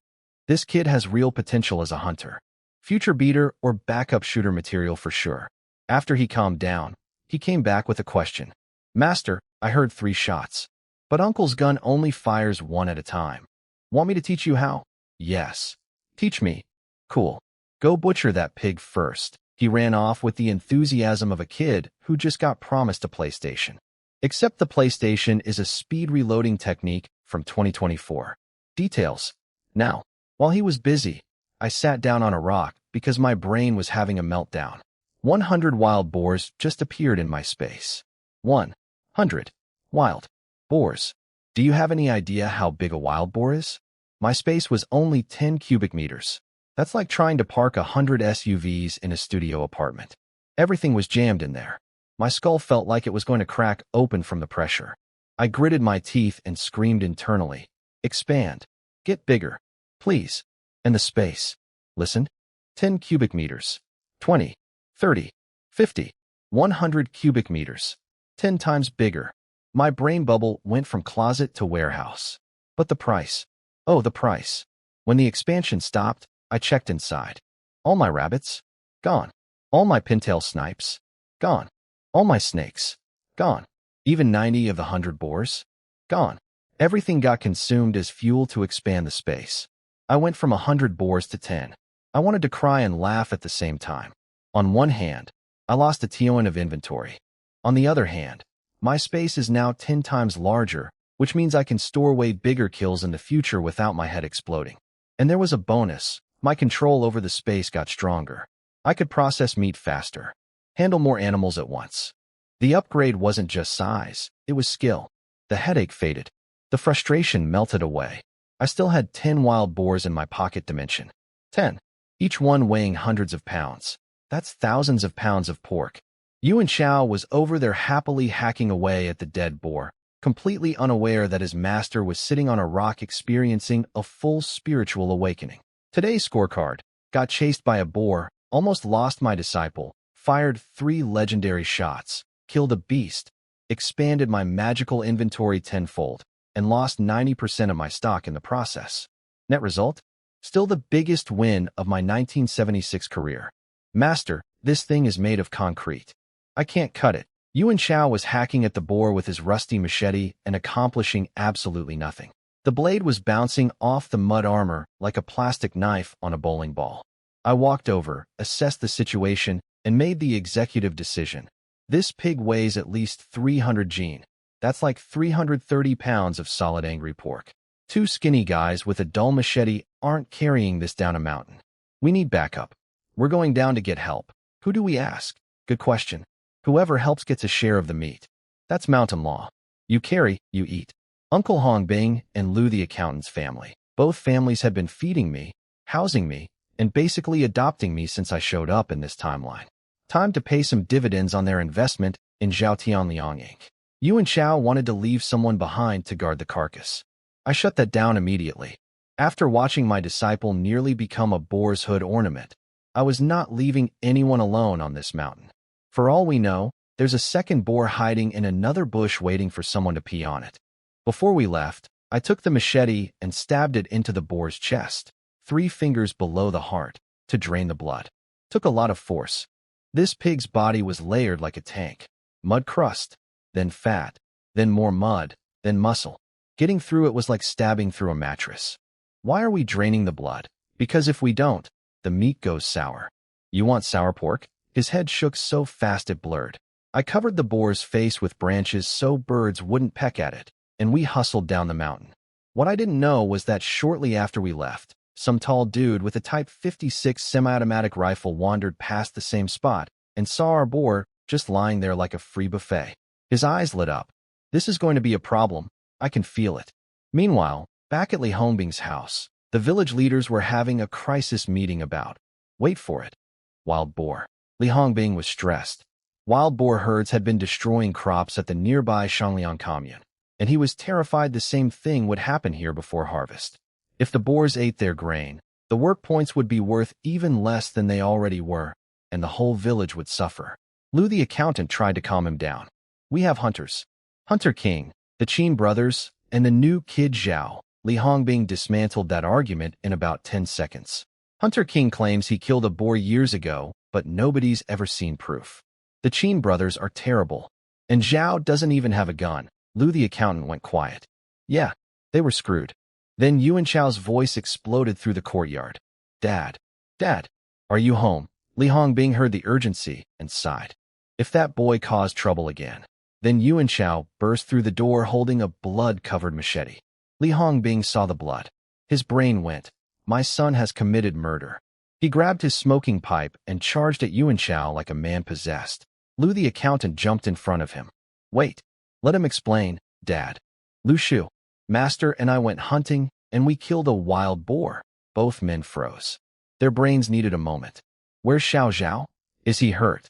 This kid has real potential as a hunter. Future beater or backup shooter material for sure. After he calmed down, he came back with a question. Master, I heard 3 shots. But Uncle's gun only fires 1 at a time. Want me to teach you how? Yes. Teach me. Cool. Go butcher that pig first. He ran off with the enthusiasm of a kid who just got promised a PlayStation. Except the PlayStation is a speed reloading technique from 2024. Details. Now, while he was busy, I sat down on a rock because my brain was having a meltdown. 100 wild boars just appeared in my space. 100 wild boars. Do you have any idea how big a wild boar is? My space was only 10 cubic meters. That's like trying to park 100 SUVs in a studio apartment. Everything was jammed in there. My skull felt like it was going to crack open from the pressure. I gritted my teeth and screamed internally. Expand. Get bigger. Please. And the space. Listen. 10 cubic meters. 20. 30. 50. 100 cubic meters. 10 times bigger. My brain bubble went from closet to warehouse. But the price. Oh, the price. When the expansion stopped, I checked inside. All my rabbits? Gone. All my pintail snipes? Gone. All my snakes? Gone. Even 90 of the 100 boars? Gone. Everything got consumed as fuel to expand the space. I went from 100 boars to 10. I wanted to cry and laugh at the same time. On one hand, I lost a tion of inventory. On the other hand, my space is now 10 times larger, which means I can store way bigger kills in the future without my head exploding. And there was a bonus. My control over the space got stronger. I could process meat faster, handle more animals at once. The upgrade wasn't just size, it was skill. The headache faded. The frustration melted away. I still had 10 wild boars in my pocket dimension. 10. Each one weighing hundreds of pounds. That's thousands of pounds of pork. Yuan Chao was over there happily hacking away at the dead boar, completely unaware that his master was sitting on a rock experiencing a full spiritual awakening. Today's scorecard: got chased by a boar, almost lost my disciple, fired 3 legendary shots, killed a beast, expanded my magical inventory tenfold, and lost 90% of my stock in the process. Net result? Still the biggest win of my 1976 career. Master, this thing is made of concrete. I can't cut it. Yuan Chao was hacking at the boar with his rusty machete and accomplishing absolutely nothing. The blade was bouncing off the mud armor like a plastic knife on a bowling ball. I walked over, assessed the situation, and made the executive decision. This pig weighs at least 300 gene. That's like 330 pounds of solid angry pork. Two skinny guys with a dull machete aren't carrying this down a mountain. We need backup. We're going down to get help. Who do we ask? Good question. Whoever helps gets a share of the meat. That's mountain law. You carry, you eat. Uncle Hong Bing and Lu the accountant's family. Both families had been feeding me, housing me, and basically adopting me since I showed up in this timeline. Time to pay some dividends on their investment in Zhao Tianliang Inc. Yuan Shao wanted to leave someone behind to guard the carcass. I shut that down immediately. After watching my disciple nearly become a boar's hood ornament, I was not leaving anyone alone on this mountain. For all we know, there's a second boar hiding in another bush waiting for someone to pee on it. Before we left, I took the machete and stabbed it into the boar's chest, 3 fingers below the heart, to drain the blood. Took a lot of force. This pig's body was layered like a tank. Mud crust, then fat, then more mud, then muscle. Getting through it was like stabbing through a mattress. Why are we draining the blood? Because if we don't, the meat goes sour. You want sour pork? His head shook so fast it blurred. I covered the boar's face with branches so birds wouldn't peck at it, and we hustled down the mountain. What I didn't know was that shortly after we left, some tall dude with a Type 56 semi-automatic rifle wandered past the same spot and saw our boar just lying there like a free buffet. His eyes lit up. This is going to be a problem. I can feel it. Meanwhile, back at Li Hongbing's house, the village leaders were having a crisis meeting about, wait for it, wild boar. Li Hongbing was stressed. Wild boar herds had been destroying crops at the nearby Shangliang commune, and he was terrified the same thing would happen here before harvest. If the boars ate their grain, the work points would be worth even less than they already were, and the whole village would suffer. Lu the accountant tried to calm him down. We have hunters. Hunter King, the Qin brothers, and the new kid Zhao. Li Hongbing dismantled that argument in about 10 seconds. Hunter King claims he killed a boar years ago, but nobody's ever seen proof. The Qin brothers are terrible, and Zhao doesn't even have a gun. Lu the accountant went quiet. Yeah, they were screwed. Then Yuan Chao's voice exploded through the courtyard. Dad, Dad, are you home? Li Hongbing heard the urgency and sighed. If that boy caused trouble again. Then Yuan Chao burst through the door holding a blood-covered machete. Li Hongbing saw the blood. His brain went, my son has committed murder. He grabbed his smoking pipe and charged at Yuan Chao like a man possessed. Lu the accountant jumped in front of him. Wait, let him explain, Dad. Lu Shu, Master and I went hunting, and we killed a wild boar. Both men froze. Their brains needed a moment. Where's Xiao Zhao? Is he hurt?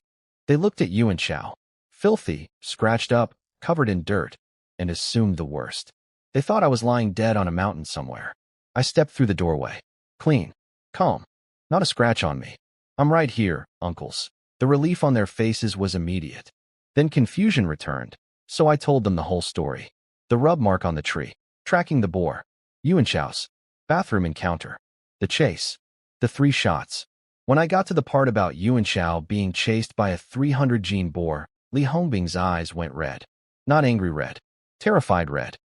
They looked at Yuan Chao. Filthy, scratched up, covered in dirt, and assumed the worst. They thought I was lying dead on a mountain somewhere. I stepped through the doorway. Clean. Calm. Not a scratch on me. I'm right here, uncles. The relief on their faces was immediate. Then confusion returned, so I told them the whole story. The rub mark on the tree, tracking the boar, Yuan Chao's bathroom encounter, the chase, the 3 shots. When I got to the part about Yuan Chao being chased by a 300-gene boar, Li Hongbing's eyes went red. Not angry red. Terrified red.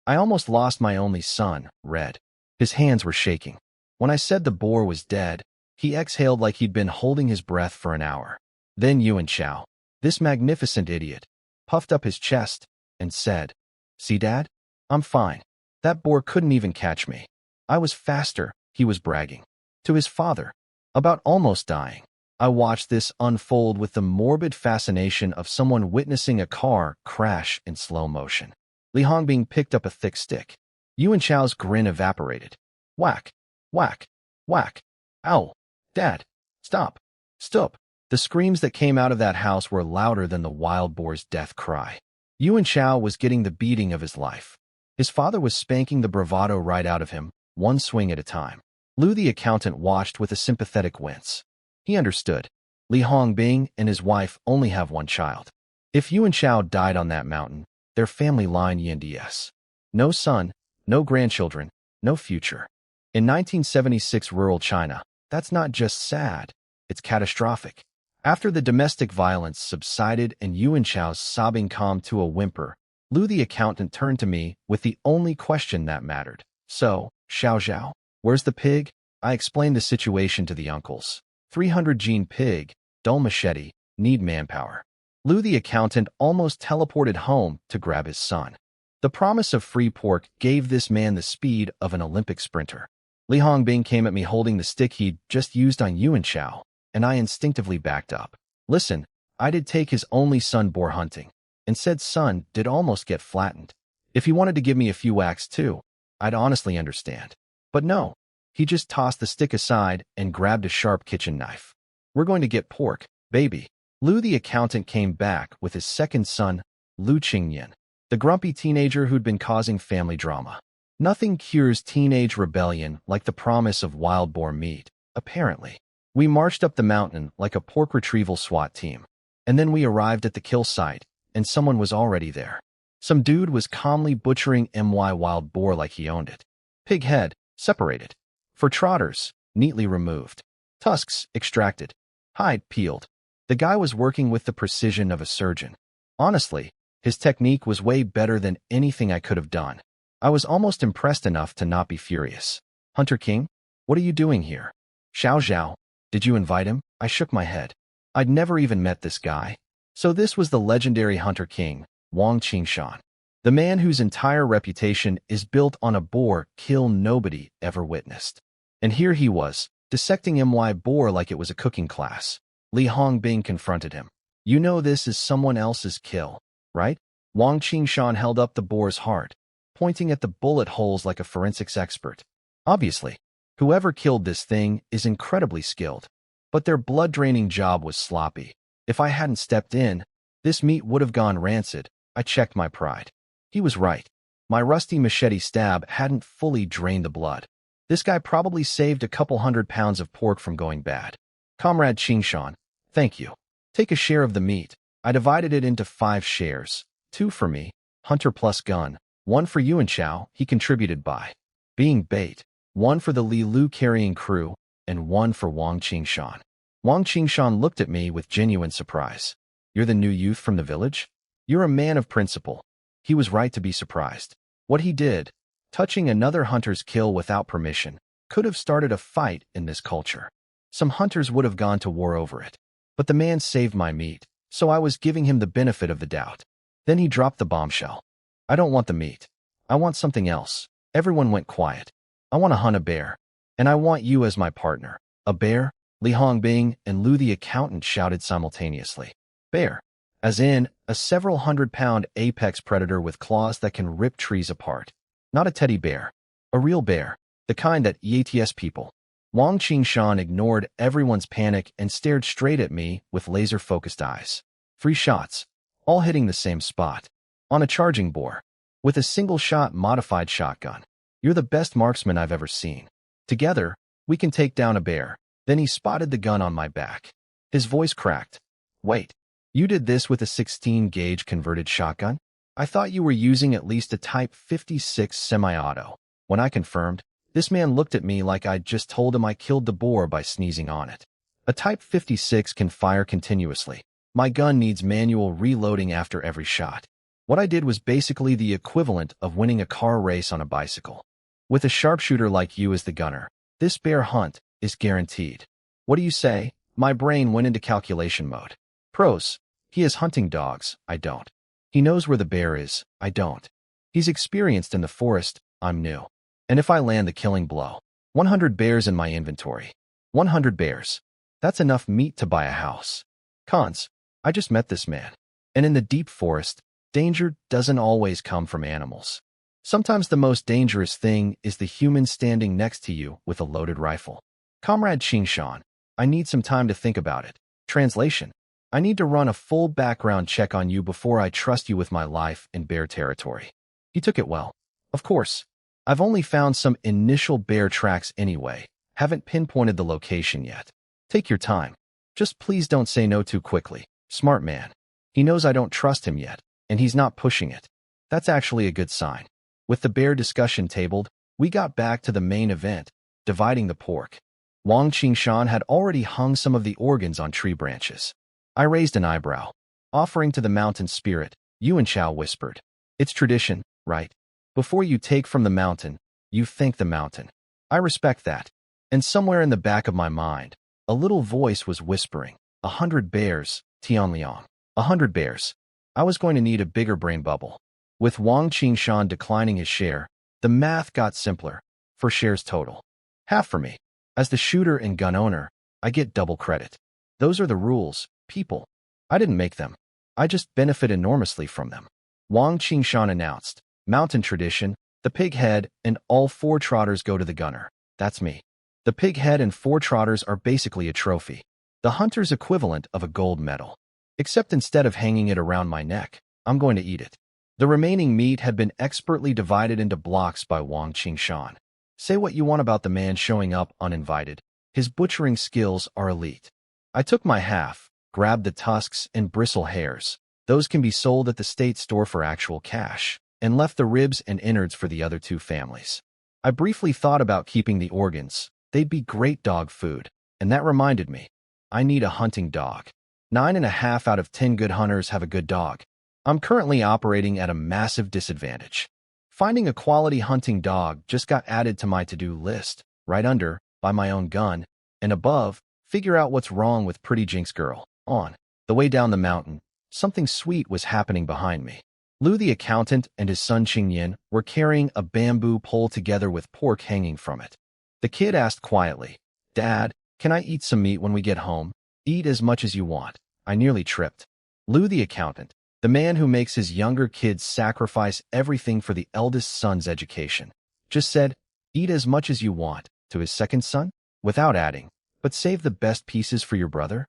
I almost lost my only son, red. His hands were shaking. When I said the boar was dead, he exhaled like he'd been holding his breath for an hour. Then Yuan Chao, this magnificent idiot, puffed up his chest and said, See, Dad? I'm fine. That boar couldn't even catch me. I was faster, he was bragging. To his father, about almost dying. I watched this unfold with the morbid fascination of someone witnessing a car crash in slow motion. Li Hongbing picked up a thick stick. Yuan Chao's grin evaporated. Whack, whack, whack. Ow. Dad, stop. Stop. The screams that came out of that house were louder than the wild boar's death cry. Yuan Chao was getting the beating of his life. His father was spanking the bravado right out of him, one swing at a time. Lu the accountant watched with a sympathetic wince. He understood. Li Hongbing and his wife only have one child. If Yuan Chao died on that mountain, their family line ends. No son, no grandchildren, no future. In 1976 rural China, that's not just sad, it's catastrophic. After the domestic violence subsided and Yuan Chao's sobbing calmed to a whimper, Lu the accountant turned to me with the only question that mattered. So, Xiao Zhao, where's the pig? I explained the situation to the uncles. 300 gene pig, dull machete, need manpower. Lu the accountant almost teleported home to grab his son. The promise of free pork gave this man the speed of an Olympic sprinter. Li Hongbing came at me holding the stick he'd just used on Yuan Chao, and I instinctively backed up. Listen, I did take his only son boar hunting, and said son did almost get flattened. If he wanted to give me a few whacks too, I'd honestly understand. But no, he just tossed the stick aside and grabbed a sharp kitchen knife. We're going to get pork, baby. Lu the accountant came back with his second son, Lu Qingyan, the grumpy teenager who'd been causing family drama. Nothing cures teenage rebellion like the promise of wild boar meat, apparently. We marched up the mountain like a pork retrieval SWAT team. And then we arrived at the kill site, and someone was already there. Some dude was calmly butchering my wild boar like he owned it. Pig head, separated. For trotters, neatly removed. Tusks, extracted. Hide, peeled. The guy was working with the precision of a surgeon. Honestly, his technique was way better than anything I could have done. I was almost impressed enough to not be furious. Hunter King? What are you doing here? Xiao Zhao, did you invite him? I shook my head. I'd never even met this guy. So this was the legendary Hunter King, Wang Qingshan. The man whose entire reputation is built on a boar kill nobody ever witnessed. And here he was, dissecting my boar like it was a cooking class. Li Hongbing confronted him. You know this is someone else's kill, right? Wang Qingshan held up the boar's heart, pointing at the bullet holes like a forensics expert. Obviously, whoever killed this thing is incredibly skilled. But their blood-draining job was sloppy. If I hadn't stepped in, this meat would have gone rancid. I checked my pride. He was right. My rusty machete stab hadn't fully drained the blood. This guy probably saved a couple 100 pounds of pork from going bad. Comrade Qingshan, thank you. Take a share of the meat. I divided it into 5 shares. 2 for me, hunter plus gun. 1 for Yuan Chao, he contributed by being bait. 1 for the Li Lu carrying crew, and 1 for Wang Qingshan. Wang Qingshan looked at me with genuine surprise. You're the new youth from the village? You're a man of principle. He was right to be surprised. What he did, touching another hunter's kill without permission, could have started a fight in this culture. Some hunters would have gone to war over it. But the man saved my meat, so I was giving him the benefit of the doubt. Then he dropped the bombshell. I don't want the meat. I want something else. Everyone went quiet. I want to hunt a bear. And I want you as my partner. A bear? Li Hongbing and Lu the accountant shouted simultaneously. Bear. As in, a several 100-pound apex predator with claws that can rip trees apart. Not a teddy bear. A real bear. The kind that eats people. Wang Qingshan ignored everyone's panic and stared straight at me with laser-focused eyes. 3 shots, all hitting the same spot. On a charging boar. With a single-shot modified shotgun. You're the best marksman I've ever seen. Together, we can take down a bear. Then he spotted the gun on my back. His voice cracked. Wait, you did this with a 16-gauge converted shotgun? I thought you were using at least a Type 56 semi-auto. When I confirmed, this man looked at me like I'd just told him I killed the boar by sneezing on it. A Type 56 can fire continuously. My gun needs manual reloading after every shot. What I did was basically the equivalent of winning a car race on a bicycle. With a sharpshooter like you as the gunner, this bear hunt is guaranteed. What do you say? My brain went into calculation mode. Pros. He has hunting dogs, I don't. He knows where the bear is, I don't. He's experienced in the forest, I'm new. And if I land the killing blow, 100 bears in my inventory. 100 bears. That's enough meat to buy a house. Cons. I just met this man. And in the deep forest, danger doesn't always come from animals. Sometimes the most dangerous thing is the human standing next to you with a loaded rifle. Comrade Qingshan, I need some time to think about it. Translation. I need to run a full background check on you before I trust you with my life in bear territory. He took it well. Of course. I've only found some initial bear tracks anyway. Haven't pinpointed the location yet. Take your time. Just please don't say no too quickly. Smart man. He knows I don't trust him yet, and he's not pushing it. That's actually a good sign. With the bear discussion tabled, we got back to the main event, dividing the pork. Wang Qingshan had already hung some of the organs on tree branches. I raised an eyebrow. Offering to the mountain spirit, Yuan Chao whispered. It's tradition, right? Before you take from the mountain, you thank the mountain. I respect that. And somewhere in the back of my mind, a little voice was whispering, 100 bears, Tianliang. 100 bears. I was going to need a bigger brain bubble. With Wang Qingshan declining his share, the math got simpler. For shares total. Half for me. As the shooter and gun owner, I get double credit. Those are the rules, people. I didn't make them. I just benefit enormously from them. Wang Qingshan announced, mountain tradition, the pig head and all 4 trotters go to the gunner. That's me. The pig head and 4 trotters are basically a trophy. The hunter's equivalent of a gold medal. Except instead of hanging it around my neck, I'm going to eat it. The remaining meat had been expertly divided into blocks by Wang Qingshan. Say what you want about the man showing up uninvited. His butchering skills are elite. I took my half, grabbed the tusks and bristle hairs. Those can be sold at the state store for actual cash, and left the ribs and innards for the other 2 families. I briefly thought about keeping the organs. They'd be great dog food. And that reminded me, I need a hunting dog. 9.5 out of 10 good hunters have a good dog. I'm currently operating at a massive disadvantage. Finding a quality hunting dog just got added to my to-do list, right under, buy my own gun, and above, figure out what's wrong with Pretty Jinx Girl. On the way down the mountain, something sweet was happening behind me. Lu the accountant and his son Qingyan were carrying a bamboo pole together with pork hanging from it. The kid asked quietly, Dad, can I eat some meat when we get home? Eat as much as you want. I nearly tripped. Lu the accountant, the man who makes his younger kids sacrifice everything for the eldest son's education, just said, eat as much as you want, to his second son, without adding, but save the best pieces for your brother.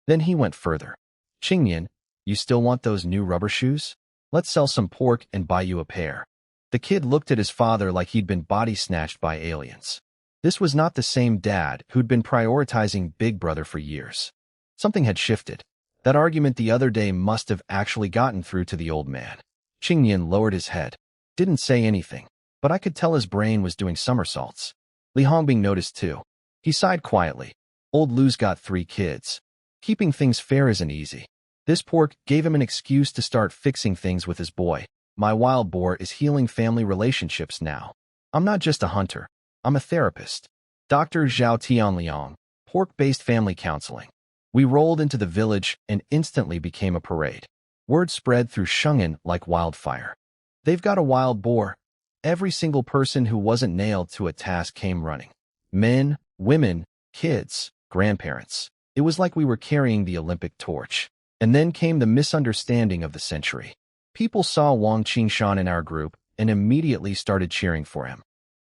Then he went further. Qingyan, you still want those new rubber shoes? Let's sell some pork and buy you a pair. The kid looked at his father like he'd been body snatched by aliens. This was not the same dad who'd been prioritizing Big Brother for years. Something had shifted. That argument the other day must have actually gotten through to the old man. Qingyan lowered his head. Didn't say anything, but I could tell his brain was doing somersaults. Li Hongbing noticed too. He sighed quietly. Old Lu's got 3 kids. Keeping things fair isn't easy. This pork gave him an excuse to start fixing things with his boy. My wild boar is healing family relationships now. I'm not just a hunter. I'm a therapist. Dr. Zhao Tianliang, pork-based family counseling. We rolled into the village and instantly became a parade. Word spread through Shungan like wildfire. They've got a wild boar. Every single person who wasn't nailed to a task came running. Men, women, kids, grandparents. It was like we were carrying the Olympic torch. And then came the misunderstanding of the century. People saw Wang Qingshan in our group and immediately started cheering for him.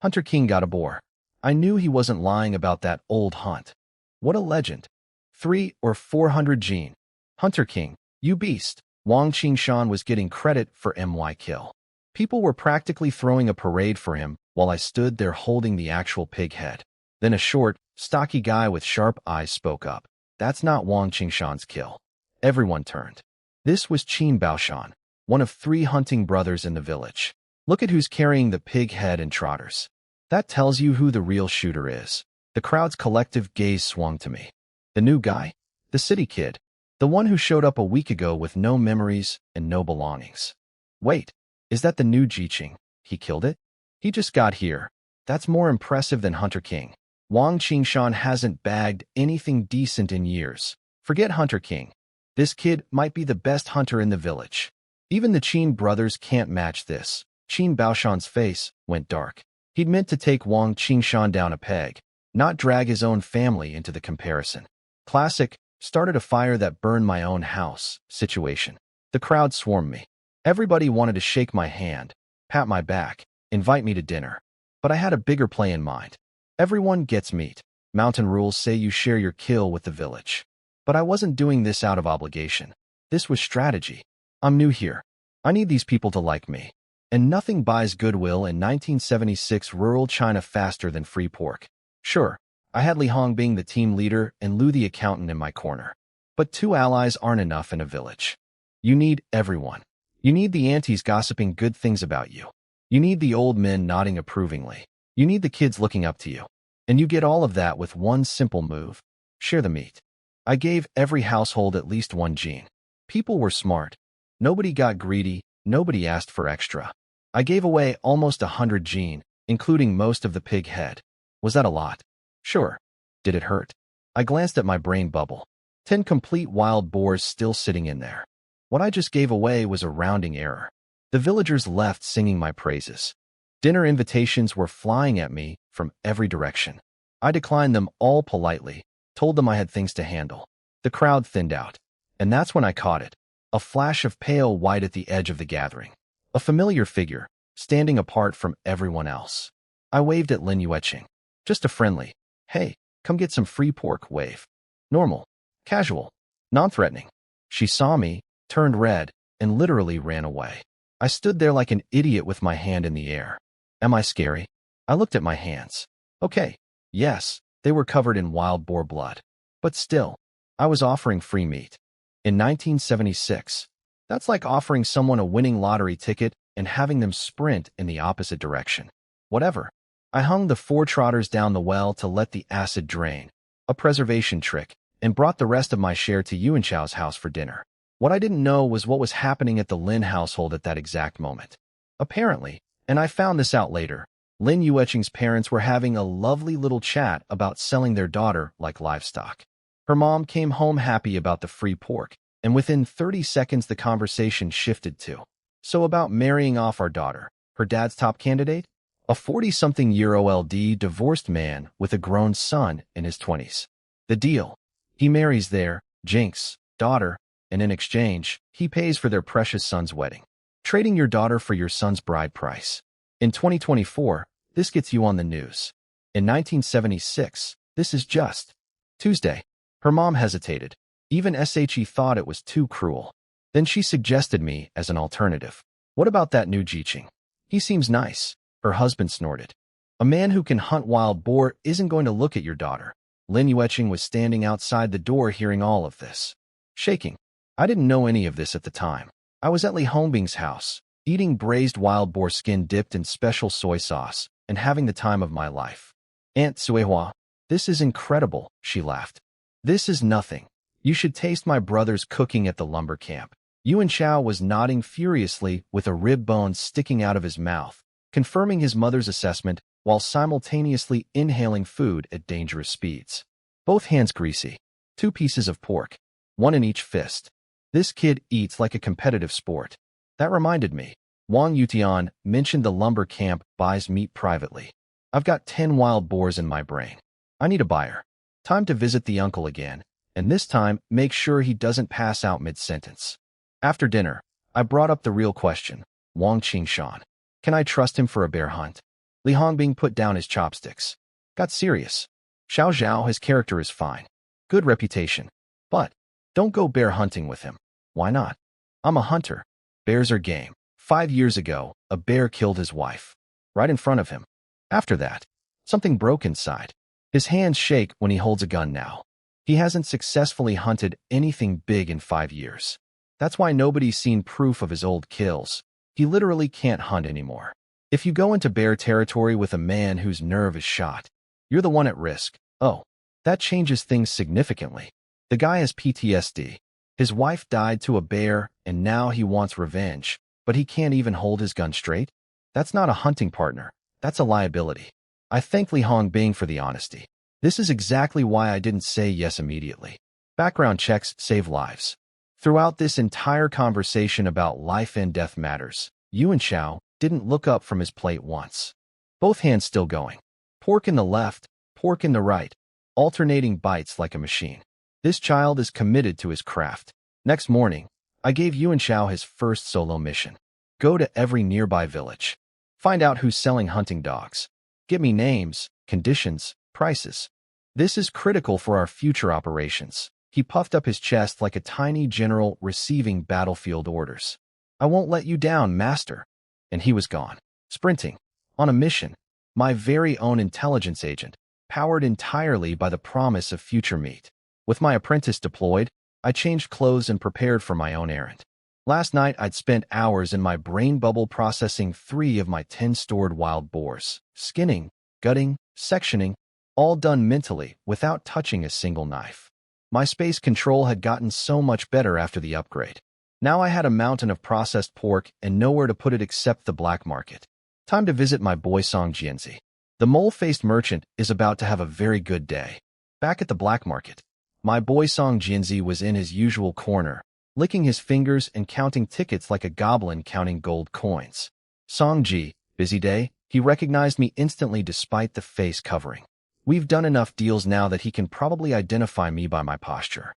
Hunter King got a boar. I knew he wasn't lying about that old hunt. What a legend. 300 or 400 gene. Hunter King, you beast. Wang Qingshan was getting credit for MY kill. People were practically throwing a parade for him while I stood there holding the actual pig head. Then a short, stocky guy with sharp eyes spoke up. That's not Wang Qingshan's kill. Everyone turned. This was Qin Baoshan, one of 3 hunting brothers in the village. Look at who's carrying the pig head and trotters. That tells you who the real shooter is. The crowd's collective gaze swung to me. The new guy? The city kid. The one who showed up a week ago with no memories and no belongings. Wait, is that the new Jiqing? He killed it? He just got here. That's more impressive than Hunter King. Wang Qingshan hasn't bagged anything decent in years. Forget Hunter King. This kid might be the best hunter in the village. Even the Qin brothers can't match this. Qin Baoshan's face went dark. He'd meant to take Wang Qingshan down a peg, not drag his own family into the comparison. Classic, started a fire that burned my own house situation. The crowd swarmed me. Everybody wanted to shake my hand, pat my back, invite me to dinner. But I had a bigger play in mind. Everyone gets meat. Mountain rules say you share your kill with the village. But I wasn't doing this out of obligation. This was strategy. I'm new here. I need these people to like me. And nothing buys goodwill in 1976 rural China faster than free pork. Sure, I had Li Hongbing the team leader and Lu the accountant in my corner. But 2 allies aren't enough in a village. You need everyone. You need the aunties gossiping good things about you. You need the old men nodding approvingly. You need the kids looking up to you. And you get all of that with one simple move. Share the meat. I gave every household at least 1 gene. People were smart. Nobody got greedy, Nobody asked for extra. I gave away almost 100 gene, including most of the pig head. Was that a lot? Sure. Did it hurt? I glanced at my brain bubble. 10 complete wild boars still sitting in there. What I just gave away was a rounding error. The villagers left singing my praises. Dinner invitations were flying at me from every direction. I declined them all politely, told them I had things to handle. The crowd thinned out. And that's when I caught it. A flash of pale white at the edge of the gathering. A familiar figure, standing apart from everyone else. I waved at Lin Yueqing. Just a friendly, hey, come get some free pork wave. Normal, casual, non-threatening. She saw me, turned red, and literally ran away. I stood there like an idiot with my hand in the air. Am I scary? I looked at my hands. Okay, yes, they were covered in wild boar blood. But still, I was offering free meat. In 1976, that's like offering someone a winning lottery ticket and having them sprint in the opposite direction. Whatever. I hung the 4 trotters down the well to let the acid drain, a preservation trick, and brought the rest of my share to Yuan Chao's house for dinner. What I didn't know was what was happening at the Lin household at that exact moment. Apparently, and I found this out later, Lin Yueqing's parents were having a lovely little chat about selling their daughter like livestock. Her mom came home happy about the free pork, and within 30 seconds the conversation shifted to, so about marrying off our daughter, her dad's top candidate? A 40-something-year-old divorced man with a grown son in his 20s. The deal. He marries their, Jinx, daughter, and in exchange, he pays for their precious son's wedding. Trading your daughter for your son's bride price. In 2024, this gets you on the news. In 1976, this is just Tuesday. Her mom hesitated. Even SHE thought it was too cruel. Then she suggested me as an alternative. What about that new Jiqing? He seems nice. Her husband snorted. A man who can hunt wild boar isn't going to look at your daughter. Lin Yueqing was standing outside the door hearing all of this. Shaking. I didn't know any of this at the time. I was at Li Hongbing's house, eating braised wild boar skin dipped in special soy sauce, and having the time of my life. Aunt Suihua, this is incredible, she laughed. This is nothing. You should taste my brother's cooking at the lumber camp. Yuan Chao was nodding furiously with a rib bone sticking out of his mouth, confirming his mother's assessment while simultaneously inhaling food at dangerous speeds. Both hands greasy. 2 pieces of pork, 1 in each fist. This kid eats like a competitive sport. That reminded me. Wang Yutian mentioned the lumber camp buys meat privately. I've got 10 wild boars in my brain. I need a buyer. Time to visit the uncle again, and this time make sure he doesn't pass out mid-sentence. After dinner, I brought up the real question. Wang Qingshan. Can I trust him for a bear hunt? Li Hongbing put down his chopsticks. Got serious. Xiao Zhao, his character is fine. Good reputation. But don't go bear hunting with him. Why not? I'm a hunter. Bears are game. 5 years ago, a bear killed his wife. Right in front of him. After that, something broke inside. His hands shake when he holds a gun now. He hasn't successfully hunted anything big in 5 years. That's why nobody's seen proof of his old kills. He literally can't hunt anymore. If you go into bear territory with a man whose nerve is shot, you're the one at risk. Oh, that changes things significantly. The guy has PTSD. His wife died to a bear, and now he wants revenge, but he can't even hold his gun straight? That's not a hunting partner. That's a liability. I thank Li Hongbing for the honesty. This is exactly why I didn't say yes immediately. Background checks save lives. Throughout this entire conversation about life and death matters, Yuan Chao didn't look up from his plate once. Both hands still going. Pork in the left, pork in the right, alternating bites like a machine. This child is committed to his craft. Next morning, I gave Yuan Chao his first solo mission. Go to every nearby village. Find out who's selling hunting dogs. Give me names, conditions, prices. This is critical for our future operations. He puffed up his chest like a tiny general receiving battlefield orders. I won't let you down, master. And he was gone. Sprinting. On a mission. My very own intelligence agent, powered entirely by the promise of future meat. With my apprentice deployed, I changed clothes and prepared for my own errand. Last night, I'd spent hours in my brain bubble processing 3 of my 10 stored wild boars. Skinning, gutting, sectioning, all done mentally without touching a single knife. My space control had gotten so much better after the upgrade. Now I had a mountain of processed pork and nowhere to put it except the black market. Time to visit my boy Song Jianzi. The mole-faced merchant is about to have a very good day. Back at the black market, my boy Song Jianzi was in his usual corner, licking his fingers and counting tickets like a goblin counting gold coins. Song Ji, busy day? He recognized me instantly despite the face covering. We've done enough deals now that he can probably identify me by my posture.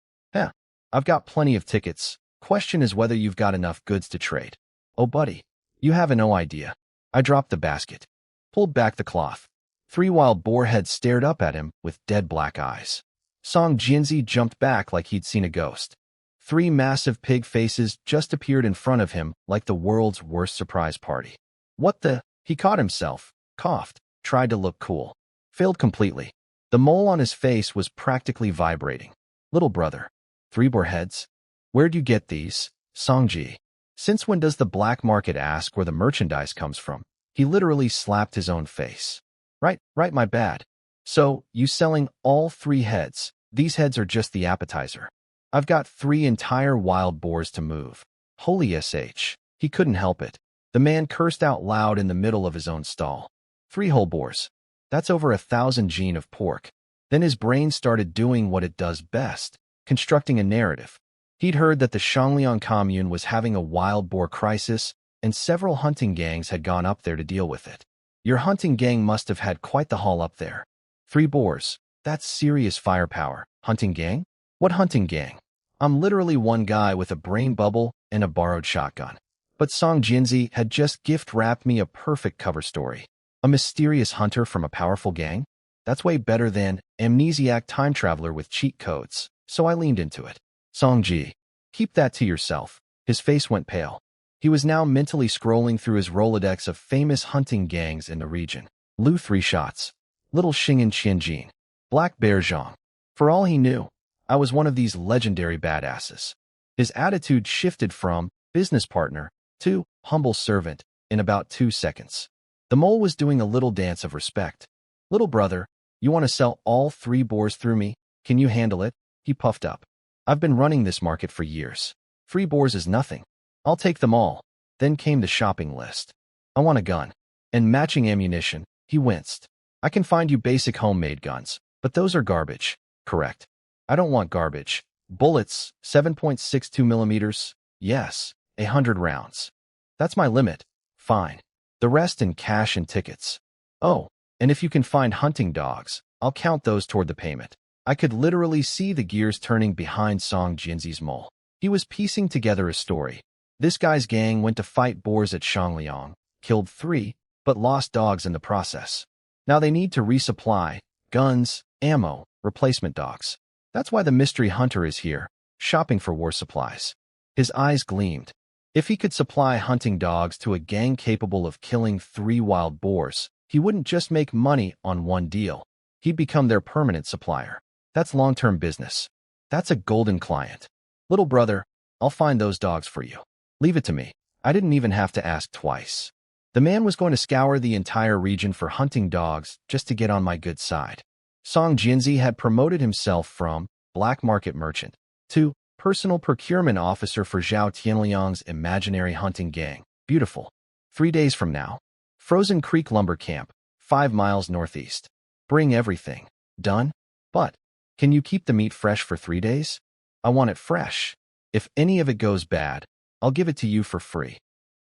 I've got plenty of tickets. Question is whether you've got enough goods to trade. Oh, buddy, you have no idea. I dropped the basket, pulled back the cloth. 3 wild boar heads stared up at him with dead black eyes. Song Jianzi jumped back like he'd seen a ghost. 3 massive pig faces just appeared in front of him like the world's worst surprise party. What the? He caught himself, coughed, tried to look cool. Failed completely. The mole on his face was practically vibrating. Little brother. 3 boar heads? Where'd you get these, Songji? Since when does the black market ask where the merchandise comes from? He literally slapped his own face. Right, my bad. So, you selling all 3 heads? These heads are just the appetizer. I've got 3 entire wild boars to move. Holy sh. He couldn't help it. The man cursed out loud in the middle of his own stall. 3 whole boars. That's over 1,000 gene of pork. Then his brain started doing what it does best, constructing a narrative. He'd heard that the Shangliang commune was having a wild boar crisis, and several hunting gangs had gone up there to deal with it. Your hunting gang must have had quite the haul up there. 3 boars. That's serious firepower. Hunting gang? What hunting gang? I'm literally one guy with a brain bubble and a borrowed shotgun. But Song Jianzi had just gift-wrapped me a perfect cover story. A mysterious hunter from a powerful gang? That's way better than amnesiac time traveler with cheat codes, so I leaned into it. Songji, keep that to yourself. His face went pale. He was now mentally scrolling through his Rolodex of famous hunting gangs in the region. Lu 3 shots. Little Xing'an Qianjin. Black Bear Zhang. For all he knew, I was one of these legendary badasses. His attitude shifted from business partner to humble servant in about 2 seconds. The mole was doing a little dance of respect. Little brother, you want to sell all 3 boars through me? Can you handle it? He puffed up. I've been running this market for years. 3 boars is nothing. I'll take them all. Then came the shopping list. I want a gun. And matching ammunition. He winced. I can find you basic homemade guns, but those are garbage. Correct. I don't want garbage. Bullets, 7.62 millimeters. Yes, 100 rounds. That's my limit. Fine. The rest in cash and tickets. Oh, and if you can find hunting dogs, I'll count those toward the payment. I could literally see the gears turning behind Song Jianzi's mole. He was piecing together a story. This guy's gang went to fight boars at Shangliang, killed 3, but lost dogs in the process. Now they need to resupply, guns, ammo, replacement dogs. That's why the mystery hunter is here, shopping for war supplies. His eyes gleamed. If he could supply hunting dogs to a gang capable of killing 3 wild boars, he wouldn't just make money on one deal. He'd become their permanent supplier. That's long-term business. That's a golden client. Little brother, I'll find those dogs for you. Leave it to me. I didn't even have to ask twice. The man was going to scour the entire region for hunting dogs just to get on my good side. Song Jianzi had promoted himself from black market merchant to personal procurement officer for Zhao Tianliang's imaginary hunting gang. Beautiful. 3 days from now. Frozen Creek Lumber Camp, 5 miles northeast. Bring everything. Done? But, can you keep the meat fresh for 3 days? I want it fresh. If any of it goes bad, I'll give it to you for free.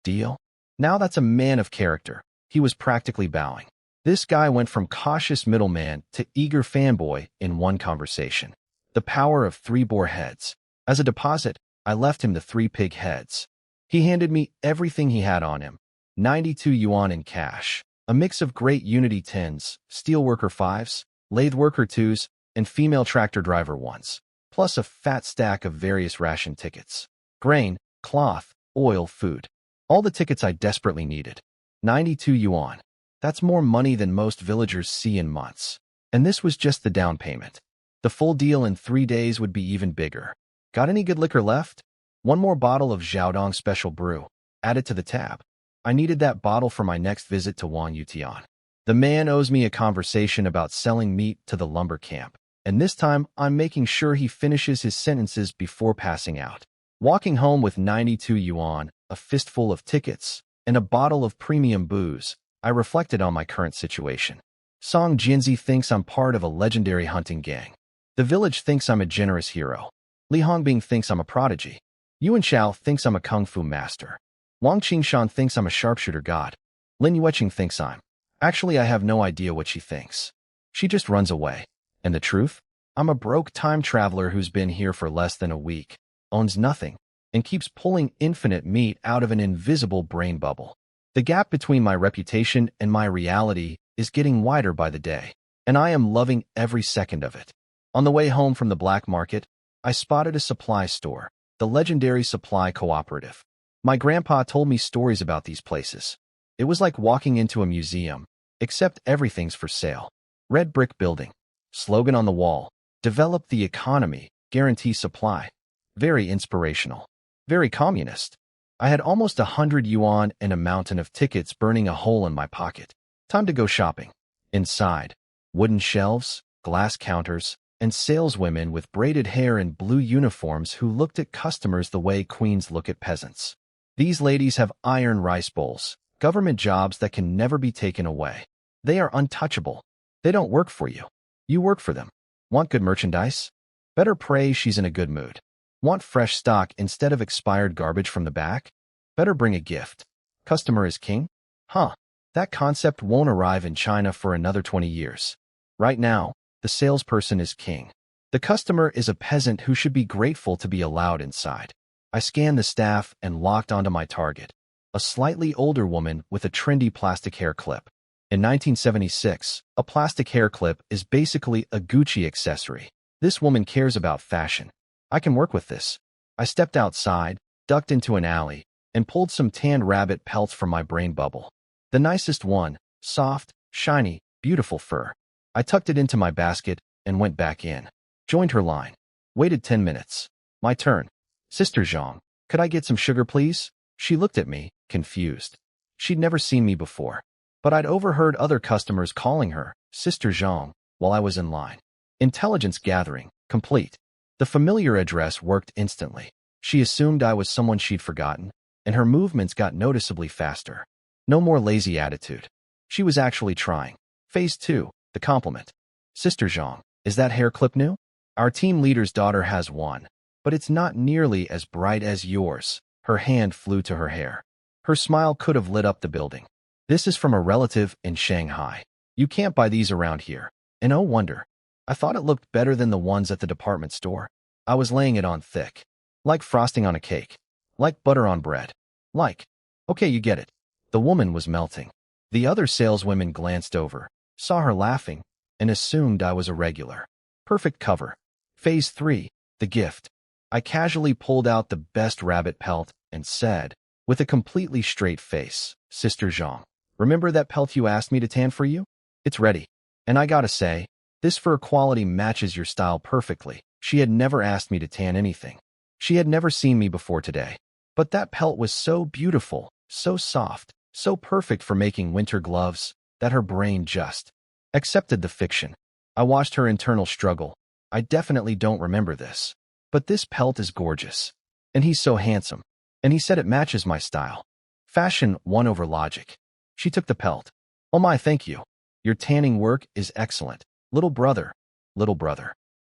Deal? Now that's a man of character. He was practically bowing. This guy went from cautious middleman to eager fanboy in one conversation. The power of 3 boar heads. As a deposit, I left him the 3 pig heads. He handed me everything he had on him. 92 yuan in cash. A mix of great Unity 10s, steelworker 5s, lathe worker 2s, and female tractor driver 1s. Plus a fat stack of various ration tickets. Grain, cloth, oil, food. All the tickets I desperately needed. 92 yuan. That's more money than most villagers see in months. And this was just the down payment. The full deal in 3 days would be even bigger. Got any good liquor left? 1 more bottle of Xiaodong Special Brew. Add it to the tab. I needed that bottle for my next visit to Wang Yutian. The man owes me a conversation about selling meat to the lumber camp. And this time, I'm making sure he finishes his sentences before passing out. Walking home with 92 yuan, a fistful of tickets, and a bottle of premium booze, I reflected on my current situation. Song Jinzi thinks I'm part of a legendary hunting gang. The village thinks I'm a generous hero. Li Hongbing thinks I'm a prodigy. Yuan Xiao thinks I'm a kung fu master. Wang Qingshan thinks I'm a sharpshooter god. Lin Yueqing thinks I'm. Actually, I have no idea what she thinks. She just runs away. And the truth? I'm a broke time traveler who's been here for less than a week, owns nothing, and keeps pulling infinite meat out of an invisible brain bubble. The gap between my reputation and my reality is getting wider by the day, and I am loving every second of it. On the way home from the black market, I spotted a supply store, the legendary Supply Cooperative. My grandpa told me stories about these places. It was like walking into a museum, except everything's for sale. Red brick building. Slogan on the wall. Develop the economy, guarantee supply. Very inspirational. Very communist. I had almost 100 yuan and a mountain of tickets burning a hole in my pocket. Time to go shopping. Inside, wooden shelves, glass counters, and saleswomen with braided hair and blue uniforms who looked at customers the way queens look at peasants. These ladies have iron rice bowls, government jobs that can never be taken away. They are untouchable. They don't work for you. You work for them. Want good merchandise? Better pray she's in a good mood. Want fresh stock instead of expired garbage from the back? Better bring a gift. Customer is king? Huh. That concept won't arrive in China for another 20 years. Right now, the salesperson is king. The customer is a peasant who should be grateful to be allowed inside. I scanned the staff and locked onto my target, a slightly older woman with a trendy plastic hair clip. In 1976, a plastic hair clip is basically a Gucci accessory. This woman cares about fashion. I can work with this. I stepped outside, ducked into an alley, and pulled some tanned rabbit pelts from my brain bubble. The nicest one, soft, shiny, beautiful fur. I tucked it into my basket and went back in. Joined her line. Waited 10 minutes. My turn. Sister Zhang, could I get some sugar, please? She looked at me, confused. She'd never seen me before, but I'd overheard other customers calling her Sister Zhang while I was in line. Intelligence gathering, complete. The familiar address worked instantly. She assumed I was someone she'd forgotten, and her movements got noticeably faster. No more lazy attitude. She was actually trying. Phase 2, the compliment. Sister Zhang, is that hair clip new? Our team leader's daughter has one, but it's not nearly as bright as yours. Her hand flew to her hair. Her smile could have lit up the building. This is from a relative in Shanghai. You can't buy these around here. And oh wonder. I thought it looked better than the ones at the department store. I was laying it on thick. Like frosting on a cake. Like butter on bread. Okay, you get it. The woman was melting. The other saleswomen glanced over, saw her laughing, and assumed I was a regular. Perfect cover. Phase 3, the gift. I casually pulled out the best rabbit pelt and said, with a completely straight face, Sister Zhang, remember that pelt you asked me to tan for you? It's ready. And I gotta say, this fur quality matches your style perfectly. She had never asked me to tan anything. She had never seen me before today. But that pelt was so beautiful, so soft, so perfect for making winter gloves, that her brain just accepted the fiction. I watched her internal struggle. I definitely don't remember this. But this pelt is gorgeous. And he's so handsome. And he said it matches my style. Fashion won over logic. She took the pelt. Oh my, thank you. Your tanning work is excellent. Little brother.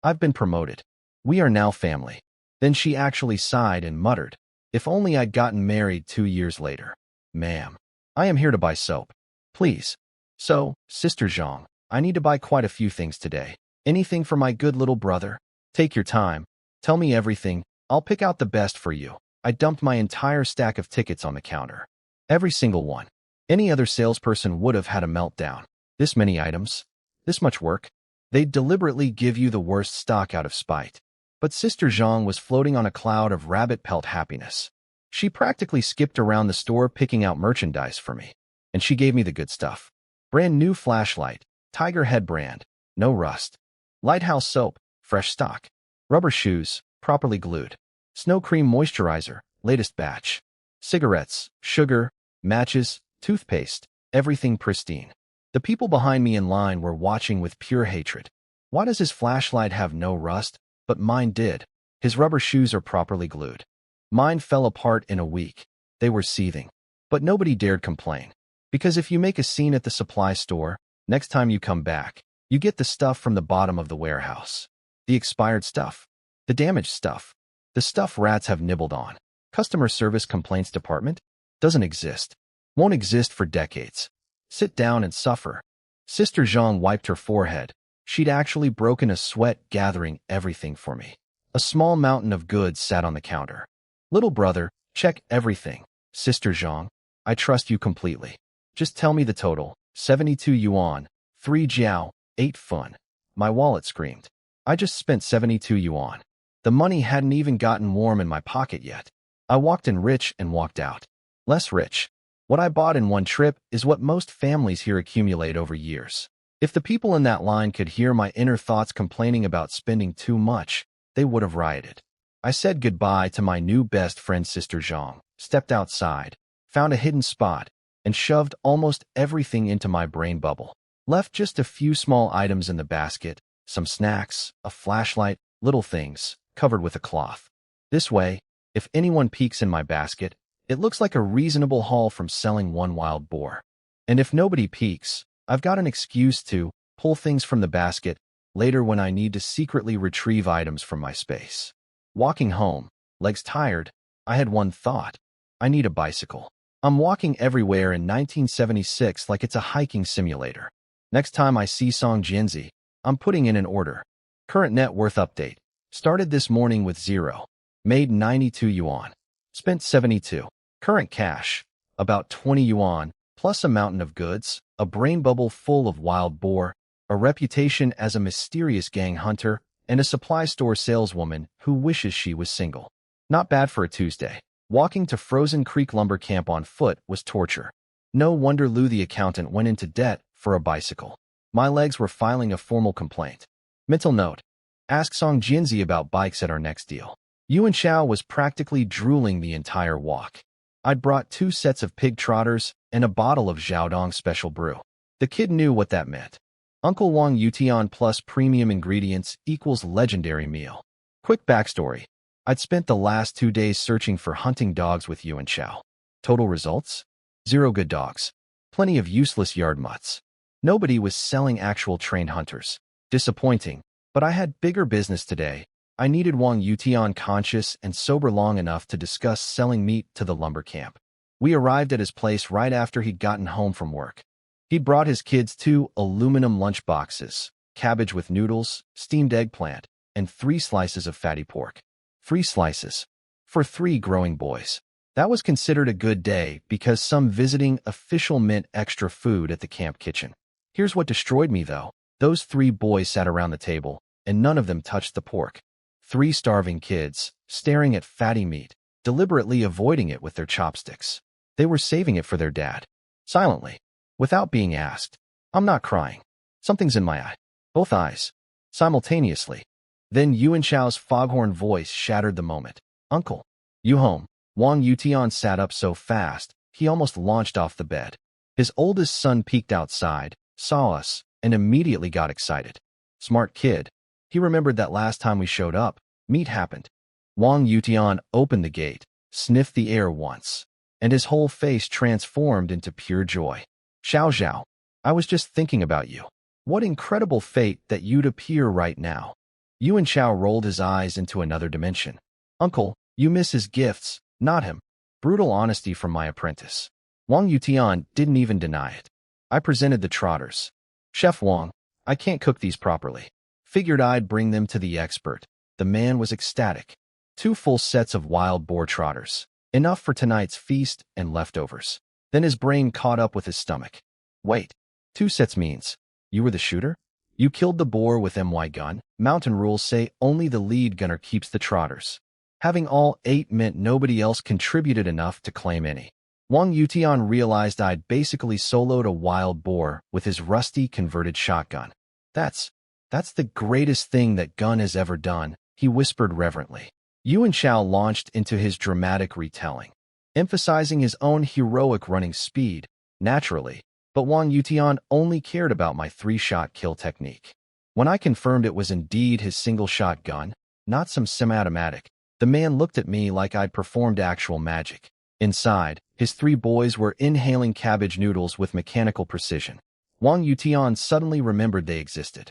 I've been promoted. We are now family. Then she actually sighed and muttered, if only I'd gotten married 2 years later. Ma'am, I am here to buy soap. Please. So, Sister Zhang, I need to buy quite a few things today. Anything for my good little brother? Take your time. Tell me everything. I'll pick out the best for you. I dumped my entire stack of tickets on the counter. Every single one. Any other salesperson would have had a meltdown. This many items? This much work? They'd deliberately give you the worst stock out of spite. But Sister Zhang was floating on a cloud of rabbit pelt happiness. She practically skipped around the store picking out merchandise for me. And she gave me the good stuff. Brand new flashlight, Tiger Head brand, no rust. Lighthouse soap, fresh stock. Rubber shoes, properly glued. Snow cream moisturizer, latest batch. Cigarettes, sugar, matches, toothpaste, everything pristine. The people behind me in line were watching with pure hatred. Why does his flashlight have no rust, but mine did? His rubber shoes are properly glued. Mine fell apart in a week. They were seething. But nobody dared complain. Because if you make a scene at the supply store, next time you come back, you get the stuff from the bottom of the warehouse. The expired stuff. The damaged stuff. The stuff rats have nibbled on. Customer service complaints department? Doesn't exist. Won't exist for decades. Sit down and suffer. Sister Zhang wiped her forehead. She'd actually broken a sweat gathering everything for me. A small mountain of goods sat on the counter. Little brother, check everything. Sister Zhang, I trust you completely. Just tell me the total. 72 yuan, 3 jiao, 8 fun. My wallet screamed. I just spent 72 yuan. The money hadn't even gotten warm in my pocket yet. I walked in rich and walked out. Less rich. What I bought in one trip is what most families here accumulate over years. If the people in that line could hear my inner thoughts complaining about spending too much, they would have rioted. I said goodbye to my new best friend Sister Zhang, stepped outside, found a hidden spot, and shoved almost everything into my brain bubble. Left just a few small items in the basket, some snacks, a flashlight, little things, covered with a cloth. This way, if anyone peeks in my basket, it looks like a reasonable haul from selling one wild boar. And if nobody peeks, I've got an excuse to pull things from the basket later when I need to secretly retrieve items from my space. Walking home, legs tired, I had one thought. I need a bicycle. I'm walking everywhere in 1976 like it's a hiking simulator. Next time I see Song Jianzi, I'm putting in an order. Current net worth update. Started this morning with 0. Made 92 yuan. Spent 72. Current cash. About 20 yuan, plus a mountain of goods, a brain bubble full of wild boar, a reputation as a mysterious gang hunter, and a supply store saleswoman who wishes she was single. Not bad for a Tuesday. Walking to Frozen Creek Lumber Camp on foot was torture. No wonder Lou the accountant went into debt for a bicycle. My legs were filing a formal complaint. Mental note. Ask Song Jianzi about bikes at our next deal. Yuan Xiao was practically drooling the entire walk. I'd brought 2 sets of pig trotters and a bottle of Xiaodong special brew. The kid knew what that meant. Uncle Wang Yutian plus premium ingredients equals legendary meal. Quick backstory. I'd spent the last 2 days searching for hunting dogs with Yuan Xiao. Total results? 0 good dogs. Plenty of useless yard mutts. Nobody was selling actual trained hunters. Disappointing, but I had bigger business today. I needed Wang Yutian conscious and sober long enough to discuss selling meat to the lumber camp. We arrived at his place right after he'd gotten home from work. He'd brought his kids 2 aluminum lunch boxes, cabbage with noodles, steamed eggplant, and 3 slices of fatty pork. 3 slices. For 3 growing boys. That was considered a good day because some visiting official meant extra food at the camp kitchen. Here's what destroyed me though. Those 3 boys sat around the table, and none of them touched the pork. 3 starving kids, staring at fatty meat, deliberately avoiding it with their chopsticks. They were saving it for their dad. Silently. Without being asked. I'm not crying. Something's in my eye. Both eyes. Simultaneously. Then Yuan Xiao's foghorn voice shattered the moment. Uncle. You home. Wang Yutian sat up so fast, he almost launched off the bed. His oldest son peeked outside, saw us, and immediately got excited. Smart kid. He remembered that last time we showed up, meet happened. Wang Yutian opened the gate, sniffed the air once, and his whole face transformed into pure joy. Xiao Xiao, I was just thinking about you. What incredible fate that you'd appear right now. Yuan Xiao rolled his eyes into another dimension. Uncle, you miss his gifts, not him. Brutal honesty from my apprentice. Wang Yutian didn't even deny it. I presented the trotters. Chef Wang, I can't cook these properly. Figured I'd bring them to the expert. The man was ecstatic. 2 full sets of wild boar trotters. Enough for tonight's feast and leftovers. Then his brain caught up with his stomach. Wait, 2 sets means, you were the shooter? You killed the boar with MY gun? Mountain rules say only the lead gunner keeps the trotters. Having all 8 meant nobody else contributed enough to claim any. Wang Yutian realized I'd basically soloed a wild boar with his rusty converted shotgun. That's the greatest thing that gun has ever done, he whispered reverently. Yuan Xiao launched into his dramatic retelling, emphasizing his own heroic running speed, naturally, but Wang Yutian only cared about my 3-shot kill technique. When I confirmed it was indeed his single-shot gun, not some semi-automatic, The man looked at me like I'd performed actual magic. Inside, his 3 boys were inhaling cabbage noodles with mechanical precision. Wang Yutian suddenly remembered they existed.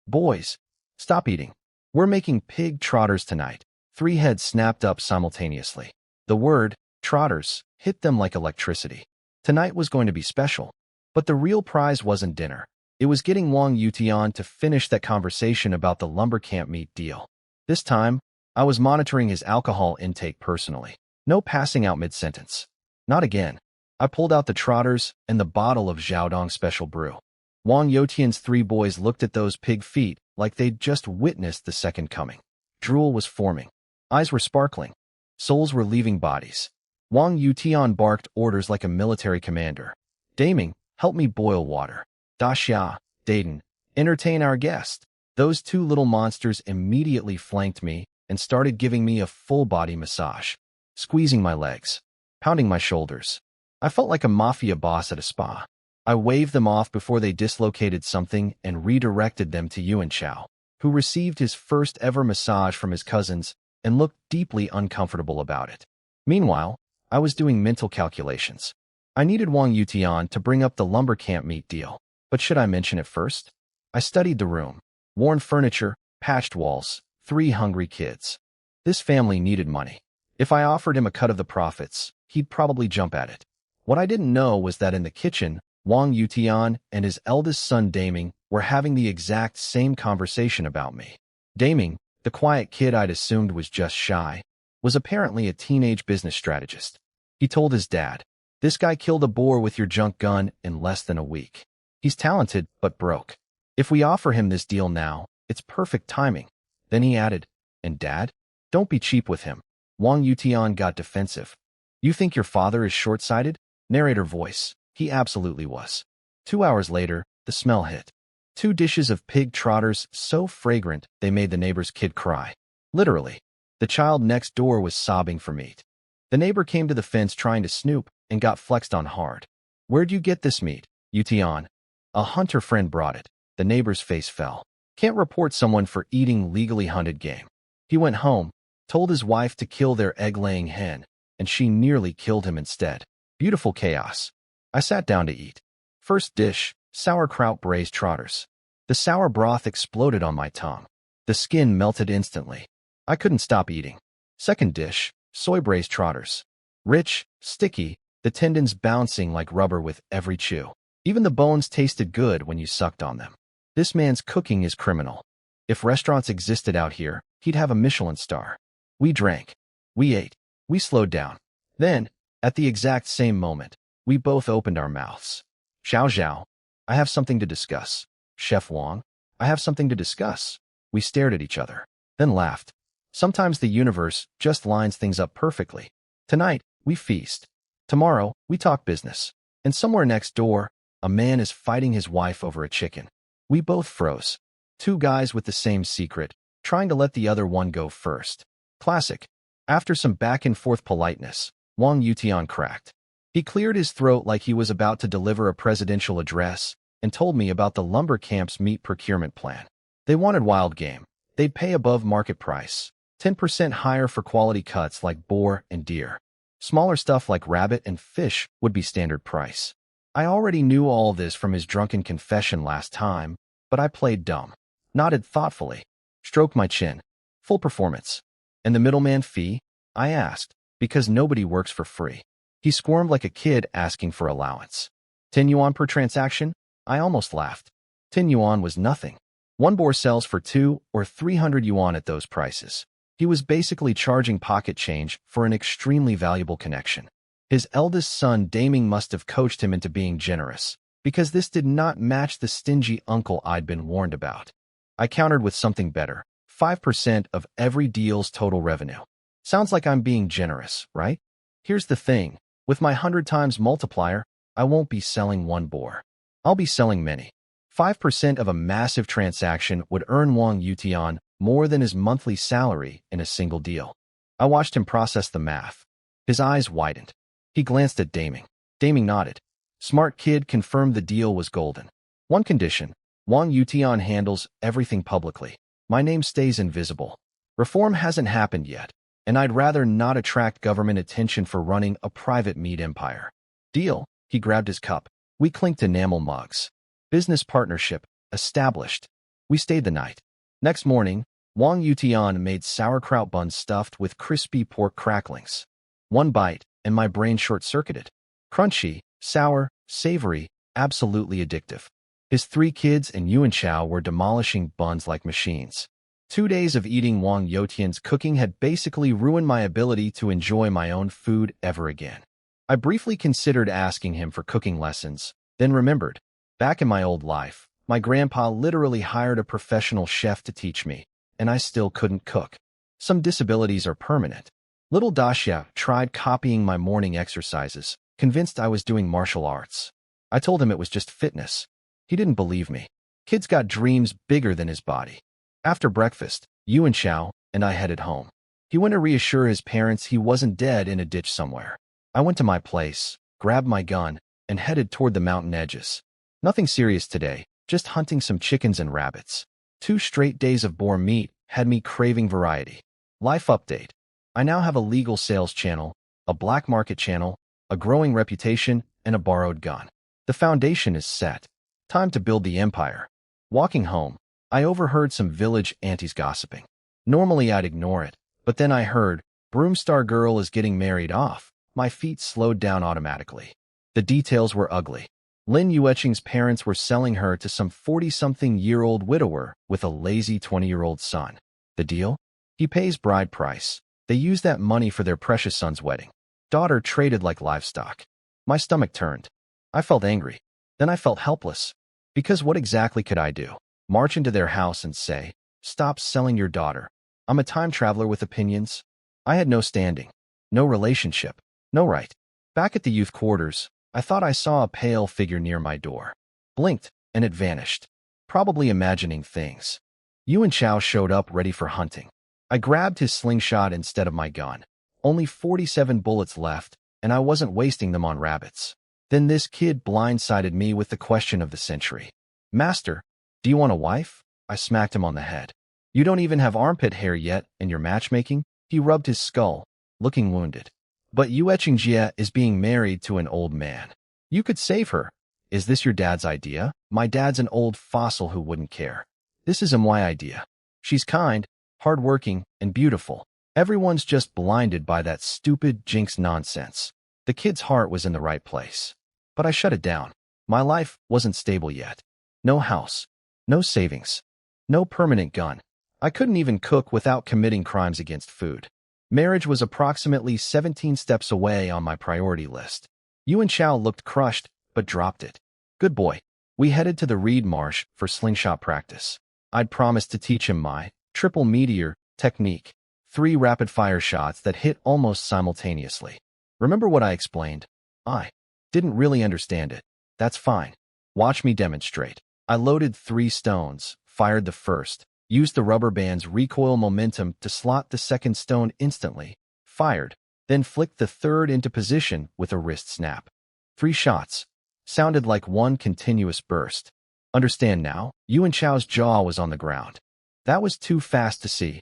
Boys, stop eating. We're making pig trotters tonight. 3 heads snapped up simultaneously. The word, trotters, hit them like electricity. Tonight was going to be special. But the real prize wasn't dinner. It was getting Wang Yutian to finish that conversation about the lumber camp meat deal. This time, I was monitoring his alcohol intake personally. No passing out mid-sentence. Not again. I pulled out the trotters and the bottle of Xiaodong special brew. Wang Youtian's 3 boys looked at those pig feet like they'd just witnessed the second coming. Drool was forming. Eyes were sparkling. Souls were leaving bodies. Wang Yutian barked orders like a military commander. Daming, help me boil water. Da Xia, Dayton, entertain our guest. Those 2 little monsters immediately flanked me and started giving me a full-body massage, squeezing my legs, pounding my shoulders. I felt like a mafia boss at a spa. I waved them off before they dislocated something and redirected them to Yuan Chao, who received his first ever massage from his cousins and looked deeply uncomfortable about it. Meanwhile, I was doing mental calculations. I needed Wang Yutian to bring up the lumber camp meat deal, but should I mention it first? I studied the room. Worn furniture, patched walls, 3 hungry kids. This family needed money. If I offered him a cut of the profits, he'd probably jump at it. What I didn't know was that in the kitchen, Wang Yutian and his eldest son Daming were having the exact same conversation about me. Daming, the quiet kid I'd assumed was just shy, was apparently a teenage business strategist. He told his dad, "This guy killed a boar with your junk gun in less than a week. He's talented, but broke. If we offer him this deal now, it's perfect timing." Then he added, "And Dad, don't be cheap with him." Wang Yutian got defensive. "You think your father is short-sighted?" Narrator voice. He absolutely was. 2 hours later, the smell hit. 2 dishes of pig trotters so fragrant they made the neighbor's kid cry. Literally. The child next door was sobbing for meat. The neighbor came to the fence trying to snoop and got flexed on hard. "Where'd you get this meat, Yutian?" "A hunter friend brought it." The neighbor's face fell. "Can't report someone for eating legally hunted game." He went home, told his wife to kill their egg-laying hen, and she nearly killed him instead. Beautiful chaos. I sat down to eat. First dish, sauerkraut braised trotters. The sour broth exploded on my tongue. The skin melted instantly. I couldn't stop eating. Second dish, soy braised trotters. Rich, sticky, the tendons bouncing like rubber with every chew. Even the bones tasted good when you sucked on them. This man's cooking is criminal. If restaurants existed out here, he'd have a Michelin star. We drank. We ate. We slowed down. Then, at the exact same moment, we both opened our mouths. Xiao Xiao, I have something to discuss. Chef Wang, I have something to discuss. We stared at each other, then laughed. Sometimes the universe just lines things up perfectly. Tonight, we feast. Tomorrow, we talk business. And somewhere next door, a man is fighting his wife over a chicken. We both froze. 2 guys with the same secret, trying to let the other one go first. Classic. After some back-and-forth politeness, Wang Yutian cracked. He cleared his throat like he was about to deliver a presidential address and told me about the lumber camp's meat procurement plan. They wanted wild game. They'd pay above market price, 10% higher for quality cuts like boar and deer. Smaller stuff like rabbit and fish would be standard price. I already knew all this from his drunken confession last time, but I played dumb. Nodded thoughtfully. Stroked my chin. Full performance. "And the middleman fee?" I asked, because nobody works for free. He squirmed like a kid asking for allowance. 10 yuan per transaction? I almost laughed. 10 yuan was nothing. One boar sells for 2 or 300 yuan at those prices. He was basically charging pocket change for an extremely valuable connection. His eldest son Daming must have coached him into being generous, because this did not match the stingy uncle I'd been warned about. I countered with something better. 5% of every deal's total revenue. Sounds like I'm being generous, right? Here's the thing. With my 100 times multiplier, I won't be selling one boar. I'll be selling many. 5% of a massive transaction would earn Wang Yutian more than his monthly salary in a single deal. I watched him process the math. His eyes widened. He glanced at Daming. Daming nodded. Smart kid confirmed the deal was golden. One condition. Wang Yutian handles everything publicly. My name stays invisible. Reform hasn't happened yet. and I'd rather not attract government attention for running a private meat empire. Deal. He grabbed his cup. We clinked enamel mugs. Business partnership established. We stayed the night. Next morning, Wang Yutian made sauerkraut buns stuffed with crispy pork cracklings. One bite, and my brain short-circuited. Crunchy, sour, savory, absolutely addictive. His 3 kids and Yuan Chao were demolishing buns like machines. 2 days of eating Wang Yotian's cooking had basically ruined my ability to enjoy my own food ever again. I briefly considered asking him for cooking lessons, then remembered, back in my old life, my grandpa literally hired a professional chef to teach me, and I still couldn't cook. Some disabilities are permanent. Little Daxia tried copying my morning exercises, convinced I was doing martial arts. I told him it was just fitness. He didn't believe me. Kid's got dreams bigger than his body. After breakfast, Yuan Chao and I headed home. He went to reassure his parents he wasn't dead in a ditch somewhere. I went to my place, grabbed my gun, and headed toward the mountain edges. Nothing serious today, just hunting some chickens and rabbits. 2 straight days of boar meat had me craving variety. Life update. I now have a legal sales channel, a black market channel, a growing reputation, and a borrowed gun. The foundation is set. Time to build the empire. Walking home, I overheard some village aunties gossiping. Normally I'd ignore it, but then I heard, Broomstar Girl is getting married off. My feet slowed down automatically. The details were ugly. Lin Yueqing's parents were selling her to some 40-something-year-old widower with a lazy 20-year-old son. The deal? He pays bride price. They use that money for their precious son's wedding. Daughter traded like livestock. My stomach turned. I felt angry. Then I felt helpless. Because what exactly could I do? March into their house and say, "Stop selling your daughter. I'm a time traveler with opinions." I had no standing, no relationship, no right. Back at the youth quarters, I thought I saw a pale figure near my door. Blinked, and it vanished. Probably imagining things. Yuan Chao showed up ready for hunting. I grabbed his slingshot instead of my gun. Only 47 bullets left, and I wasn't wasting them on rabbits. Then this kid blindsided me with the question of the century. "Master, do you want a wife?" I smacked him on the head. "You don't even have armpit hair yet, and you're matchmaking?" He rubbed his skull, looking wounded. "But Yueqing Jie is being married to an old man. You could save her. Is this your dad's idea?" "My dad's an old fossil who wouldn't care. This is my idea. She's kind, hardworking, and beautiful. Everyone's just blinded by that stupid jinx nonsense." The kid's heart was in the right place. But I shut it down. My life wasn't stable yet. No house. No savings. No permanent gun. I couldn't even cook without committing crimes against food. Marriage was approximately 17 steps away on my priority list. Yuan Chao looked crushed, but dropped it. Good boy. We headed to the reed marsh for slingshot practice. I'd promised to teach him my triple meteor technique. 3 rapid-fire shots that hit almost simultaneously. Remember what I explained? I didn't really understand it. That's fine. Watch me demonstrate. I loaded 3 stones, fired the first, used the rubber band's recoil momentum to slot the second stone instantly, fired, then flicked the third into position with a wrist snap. 3 shots. Sounded like one continuous burst. Understand now? Yuan Chao's jaw was on the ground. That was too fast to see.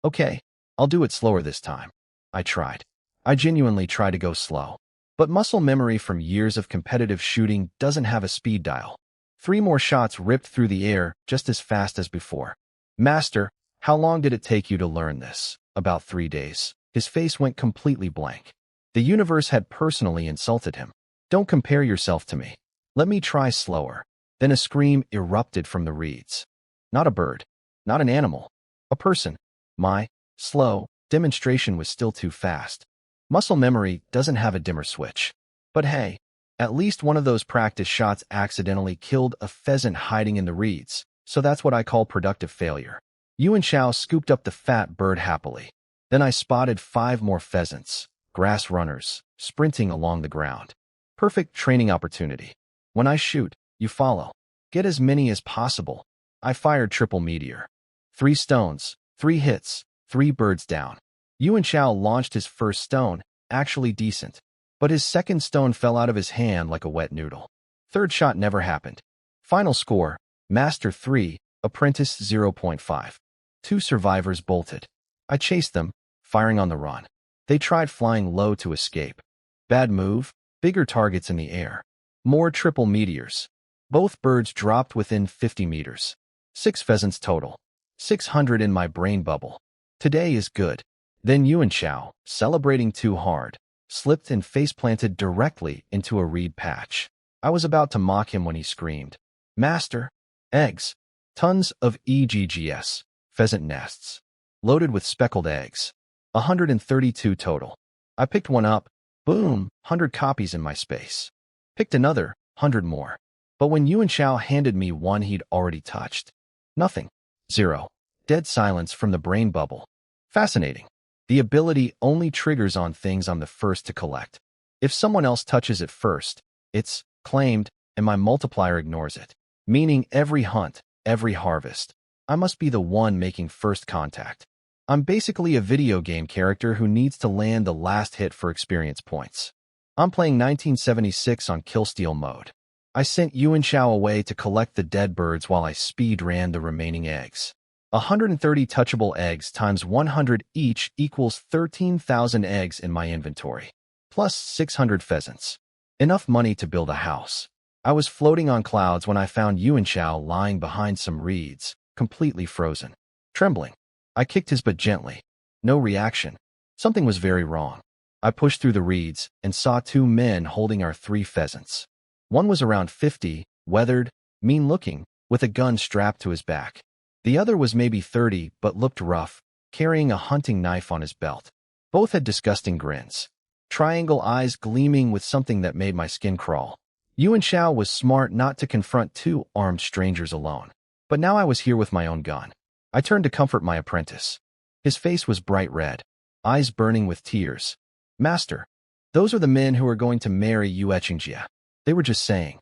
Okay, I'll do it slower this time. I tried. I genuinely try to go slow. But muscle memory from years of competitive shooting doesn't have a speed dial. 3 more shots ripped through the air just as fast as before. "Master, how long did it take you to learn this?" "About 3 days. His face went completely blank. The universe had personally insulted him. "Don't compare yourself to me. Let me try slower." Then a scream erupted from the reeds. Not a bird. Not an animal. A person. My slow demonstration was still too fast. Muscle memory doesn't have a dimmer switch. But hey, at least one of those practice shots accidentally killed a pheasant hiding in the reeds, so that's what I call productive failure. Yuan Chao scooped up the fat bird happily. Then I spotted 5 more pheasants, grass runners, sprinting along the ground. Perfect training opportunity. When I shoot, you follow. Get as many as possible. I fired triple meteor. 3 stones, 3 hits, 3 birds down. Yuan Chao launched his first stone, actually decent. But his second stone fell out of his hand like a wet noodle. Third shot never happened. Final score, Master 3, Apprentice 0.5. 2 survivors bolted. I chased them, firing on the run. They tried flying low to escape. Bad move, bigger targets in the air. More triple meteors. Both birds dropped within 50 meters. 6 pheasants total. 600 in my brain bubble. Today is good. Then Yuan Shao, celebrating too hard, slipped and face-planted directly into a reed patch. I was about to mock him when he screamed, "Master! Eggs! Tons of EGGS, pheasant nests, loaded with speckled eggs. 132 total. I picked one up. Boom, 100 copies in my space. Picked another, 100 more. But when Yuan Shao handed me one he'd already touched, nothing. 0. Dead silence from the brain bubble. Fascinating. The ability only triggers on things I'm the first to collect. If someone else touches it first, it's claimed, and my multiplier ignores it. Meaning every hunt, every harvest, I must be the one making first contact. I'm basically a video game character who needs to land the last hit for experience points. I'm playing 1976 on Killsteal mode. I sent Yuan Shao away to collect the dead birds while I speed ran the remaining eggs. 130 touchable eggs times 100 each equals 13,000 eggs in my inventory, plus 600 pheasants. Enough money to build a house. I was floating on clouds when I found Yuan Shao lying behind some reeds, completely frozen. Trembling, I kicked his butt gently. No reaction. Something was very wrong. I pushed through the reeds and saw 2 men holding our 3 pheasants. One was around 50, weathered, mean-looking, with a gun strapped to his back. The other was maybe 30 but looked rough, carrying a hunting knife on his belt. Both had disgusting grins. Triangle eyes gleaming with something that made my skin crawl. Yuan Shao was smart not to confront 2 armed strangers alone. But now I was here with my own gun. I turned to comfort my apprentice. His face was bright red, eyes burning with tears. "Master, those are the men who are going to marry Yu Echingjia." They were just saying.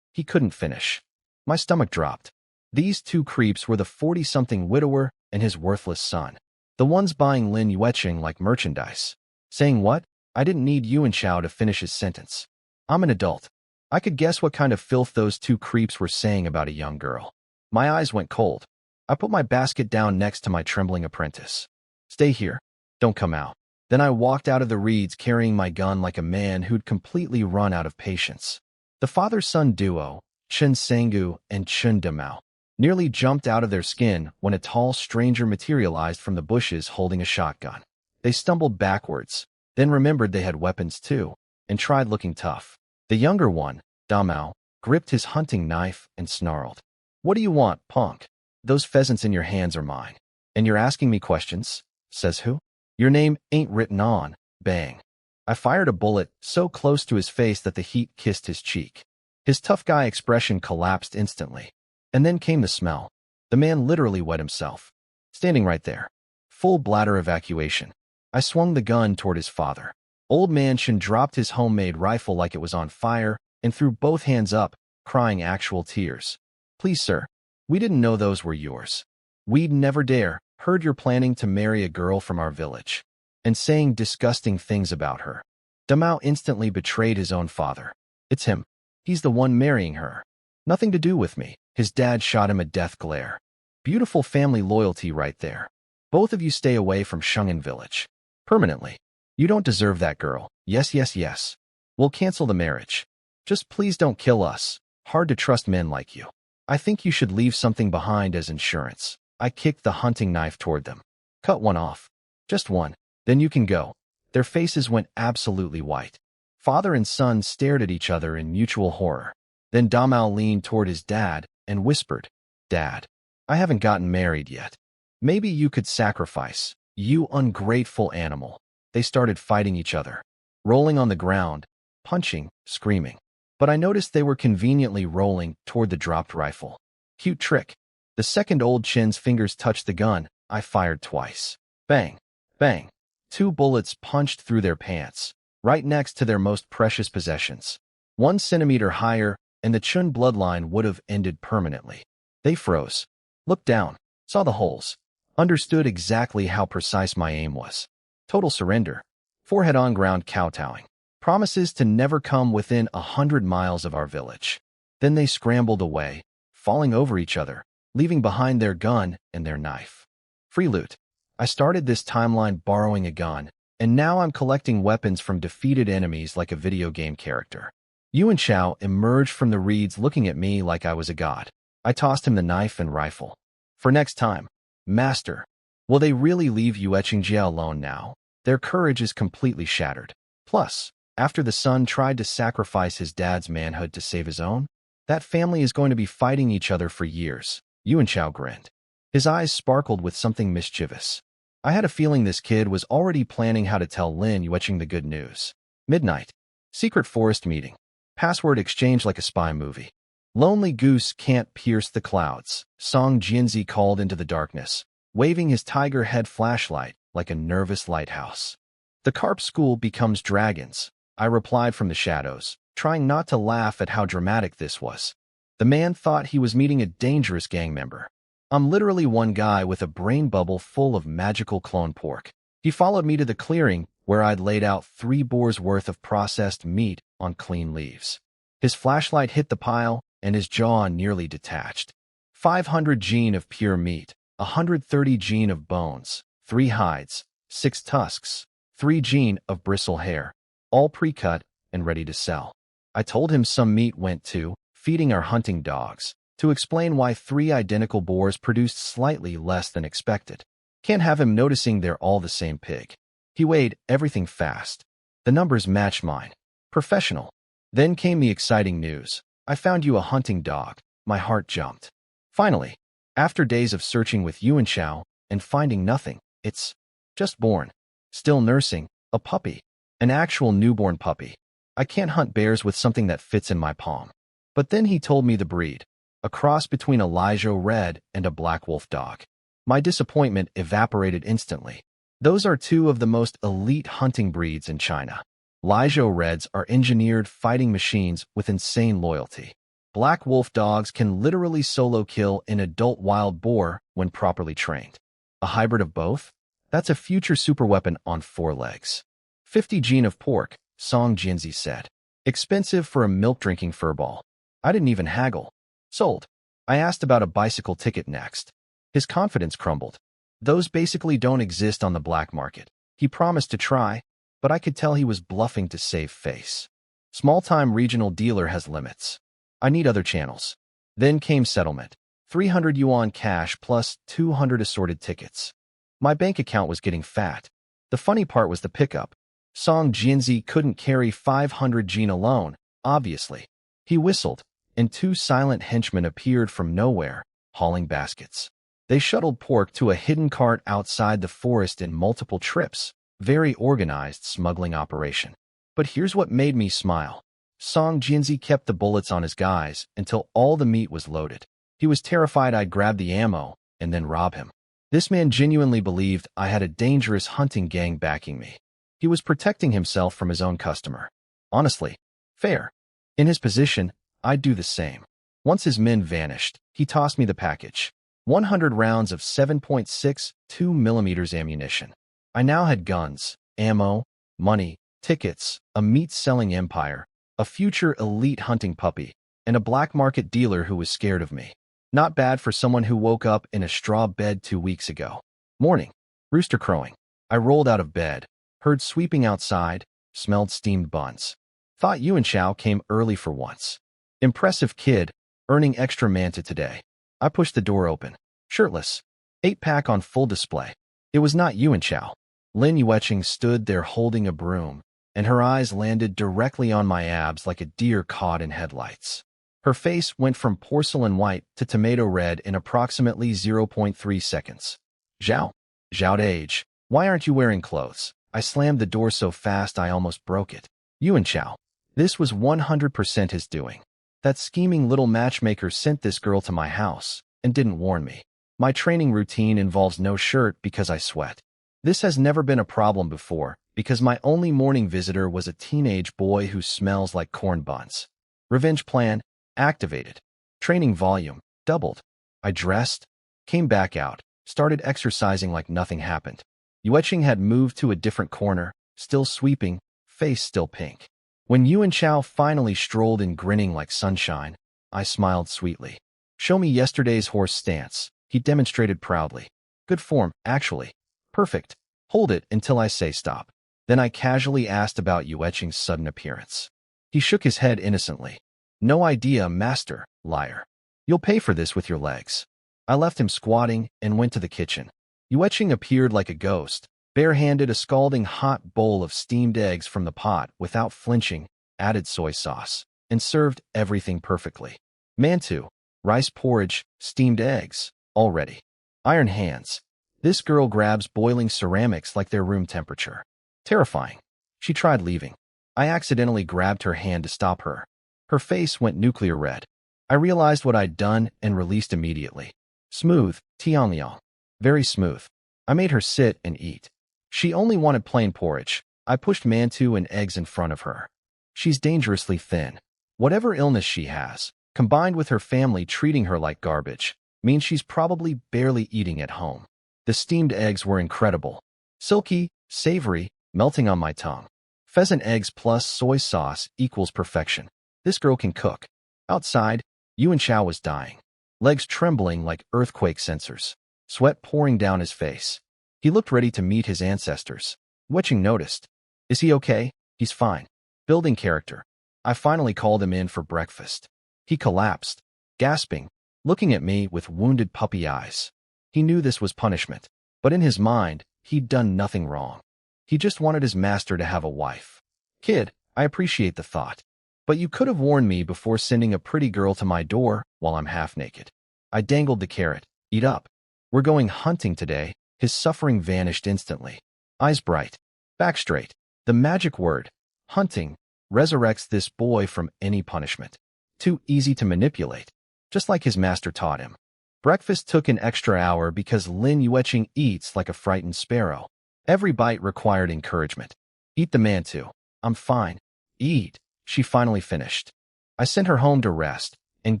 He couldn't finish. My stomach dropped. These 2 creeps were the 40-something widower and his worthless son. The ones buying Lin Yueqing like merchandise. Saying what? I didn't need Yuan Shao to finish his sentence. I'm an adult. I could guess what kind of filth those 2 creeps were saying about a young girl. My eyes went cold. I put my basket down next to my trembling apprentice. "Stay here. Don't come out." Then I walked out of the reeds carrying my gun like a man who'd completely run out of patience. The father-son duo, Chen Sanggu and Chen Damao, nearly jumped out of their skin when a tall stranger materialized from the bushes holding a shotgun. They stumbled backwards, then remembered they had weapons too, and tried looking tough. The younger one, Damao, gripped his hunting knife and snarled, "What do you want, punk? Those pheasants in your hands are mine. And you're asking me questions? Says who? Your name ain't written on." Bang. I fired a bullet so close to his face that the heat kissed his cheek. His tough guy expression collapsed instantly. And then came the smell. The man literally wet himself. Standing right there. Full bladder evacuation. I swung the gun toward his father. Old man Shen dropped his homemade rifle like it was on fire and threw both hands up, crying actual tears. "Please, sir. We didn't know those were yours. We'd never dare. Heard you're planning to marry a girl from our village." And saying disgusting things about her. Damao instantly betrayed his own father. "It's him. He's the one marrying her. Nothing to do with me." His dad shot him a death glare. Beautiful family loyalty right there. "Both of you stay away from Shung'an village. Permanently. You don't deserve that girl. Yes, yes, yes. We'll cancel the marriage. Just please don't kill us. Hard to trust men like you. I think you should leave something behind as insurance." I kicked the hunting knife toward them. "Cut one off. Just one. Then you can go." Their faces went absolutely white. Father and son stared at each other in mutual horror. Then Damao leaned toward his dad and whispered, "Dad, I haven't gotten married yet. Maybe you could sacrifice, you ungrateful animal." They started fighting each other, rolling on the ground, punching, screaming. But I noticed they were conveniently rolling toward the dropped rifle. Cute trick. The second old Chen's fingers touched the gun. I fired twice. Bang, bang. 2 bullets punched through their pants, right next to their most precious possessions. 1 centimeter higher, and the Chun bloodline would have ended permanently. They froze, looked down, saw the holes, understood exactly how precise my aim was. Total surrender. Forehead on ground kowtowing. Promises to never come within 100 miles of our village. Then they scrambled away, falling over each other, leaving behind their gun and their knife. Free loot. I started this timeline borrowing a gun, and now I'm collecting weapons from defeated enemies like a video game character. Yuan Chao emerged from the reeds looking at me like I was a god. I tossed him the knife and rifle. For next time, Master, will they really leave Yue Qingjie alone now? Their courage is completely shattered. Plus, after the son tried to sacrifice his dad's manhood to save his own, that family is going to be fighting each other for years. Yuan Chao grinned. His eyes sparkled with something mischievous. I had a feeling this kid was already planning how to tell Lin Yueqing the good news. Midnight. Secret forest meeting. Password exchange like a spy movie. Lonely goose can't pierce the clouds, Song Jianzi called into the darkness, waving his tiger head flashlight like a nervous lighthouse. The carp school becomes dragons, I replied from the shadows, trying not to laugh at how dramatic this was. The man thought he was meeting a dangerous gang member. I'm literally one guy with a brain bubble full of magical clone pork. He followed me to the clearing where I'd laid out 3 boars worth of processed meat on clean leaves. His flashlight hit the pile, and his jaw nearly detached. 500 gene of pure meat, 130 gene of bones, 3 hides, 6 tusks, 3 gene of bristle hair, all pre-cut and ready to sell. I told him some meat went to feeding our hunting dogs, to explain why 3 identical boars produced slightly less than expected. Can't have him noticing they're all the same pig. He weighed everything fast. The numbers match mine. Professional. Then came the exciting news. I found you a hunting dog. My heart jumped. Finally, after days of searching with Yuan Chao and finding nothing, it's just born. Still nursing, a puppy. An actual newborn puppy. I can't hunt bears with something that fits in my palm. But then he told me the breed. A cross between a Liezhou Red and a Black Wolf dog. My disappointment evaporated instantly. Those are 2 of the most elite hunting breeds in China. Liezhou Reds are engineered fighting machines with insane loyalty. Black Wolf dogs can literally solo kill an adult wild boar when properly trained. A hybrid of both? That's a future superweapon on 4 legs. 50 gene of pork, Song Jianzi said. Expensive for a milk-drinking furball. I didn't even haggle. Sold. I asked about a bicycle ticket next. His confidence crumbled. Those basically don't exist on the black market. He promised to try, but I could tell he was bluffing to save face. Small-time regional dealer has limits. I need other channels. Then came settlement. 300 yuan cash plus 200 assorted tickets. My bank account was getting fat. The funny part was the pickup. Song Jianzi couldn't carry 500 gene alone, obviously. He whistled, and 2 silent henchmen appeared from nowhere, hauling baskets. They shuttled pork to a hidden cart outside the forest in multiple trips. Very organized smuggling operation. But here's what made me smile. Song Jianzi kept the bullets on his guys until all the meat was loaded. He was terrified I'd grab the ammo and then rob him. This man genuinely believed I had a dangerous hunting gang backing me. He was protecting himself from his own customer. Honestly, fair. In his position, I'd do the same. Once his men vanished, he tossed me the package. 100 rounds of 7.62 mm ammunition. I now had guns, ammo, money, tickets, a meat-selling empire, a future elite hunting puppy, and a black market dealer who was scared of me. Not bad for someone who woke up in a straw bed 2 weeks ago. Morning. Rooster crowing. I rolled out of bed, heard sweeping outside, smelled steamed buns. Thought Yuan Chao came early for once. Impressive kid, earning extra manta today. I pushed the door open. Shirtless. 8-pack on full display. It was not Yuan Chao. Lin Yueqing stood there holding a broom, and her eyes landed directly on my abs like a deer caught in headlights. Her face went from porcelain white to tomato red in approximately 0.3 seconds. Zhao. Zhao age. Why aren't you wearing clothes? I slammed the door so fast I almost broke it. Yuan Chao. This was 100% his doing. That scheming little matchmaker sent this girl to my house and didn't warn me. My training routine involves no shirt because I sweat. This has never been a problem before because my only morning visitor was a teenage boy who smells like corn buns. Revenge plan activated. Training volume doubled. I dressed, came back out, started exercising like nothing happened. Yueqing had moved to a different corner, still sweeping, face still pink. When Yuan Chao finally strolled in grinning like sunshine, I smiled sweetly. Show me yesterday's horse stance, he demonstrated proudly. Good form, actually. Perfect. Hold it until I say stop. Then I casually asked about Yueching's sudden appearance. He shook his head innocently. No idea, master, liar. You'll pay for this with your legs. I left him squatting and went to the kitchen. Yueching appeared like a ghost, barehanded, a scalding hot bowl of steamed eggs from the pot without flinching, added soy sauce, and served everything perfectly. Mantu, rice porridge, steamed eggs, all ready. Iron hands. This girl grabs boiling ceramics like they're room temperature. Terrifying. She tried leaving. I accidentally grabbed her hand to stop her. Her face went nuclear red. I realized what I'd done and released immediately. Smooth, Tianliang. Very smooth. I made her sit and eat. She only wanted plain porridge. I pushed mantu and eggs in front of her. She's dangerously thin. Whatever illness she has, combined with her family treating her like garbage, means she's probably barely eating at home. The steamed eggs were incredible. Silky, savory, melting on my tongue. Pheasant eggs plus soy sauce equals perfection. This girl can cook. Outside, Yuan Shao was dying. Legs trembling like earthquake sensors. Sweat pouring down his face. He looked ready to meet his ancestors. Yueching noticed. Is he okay? He's fine. Building character. I finally called him in for breakfast. He collapsed, gasping, looking at me with wounded puppy eyes. He knew this was punishment, but in his mind, he'd done nothing wrong. He just wanted his master to have a wife. Kid, I appreciate the thought, but you could have warned me before sending a pretty girl to my door while I'm half naked. I dangled the carrot. Eat up. We're going hunting today. His suffering vanished instantly. Eyes bright. Back straight. The magic word, hunting, resurrects this boy from any punishment. Too easy to manipulate, just like his master taught him. Breakfast took an extra hour because Lin Yueching eats like a frightened sparrow. Every bite required encouragement. Eat the mantu. I'm fine. Eat. She finally finished. I sent her home to rest and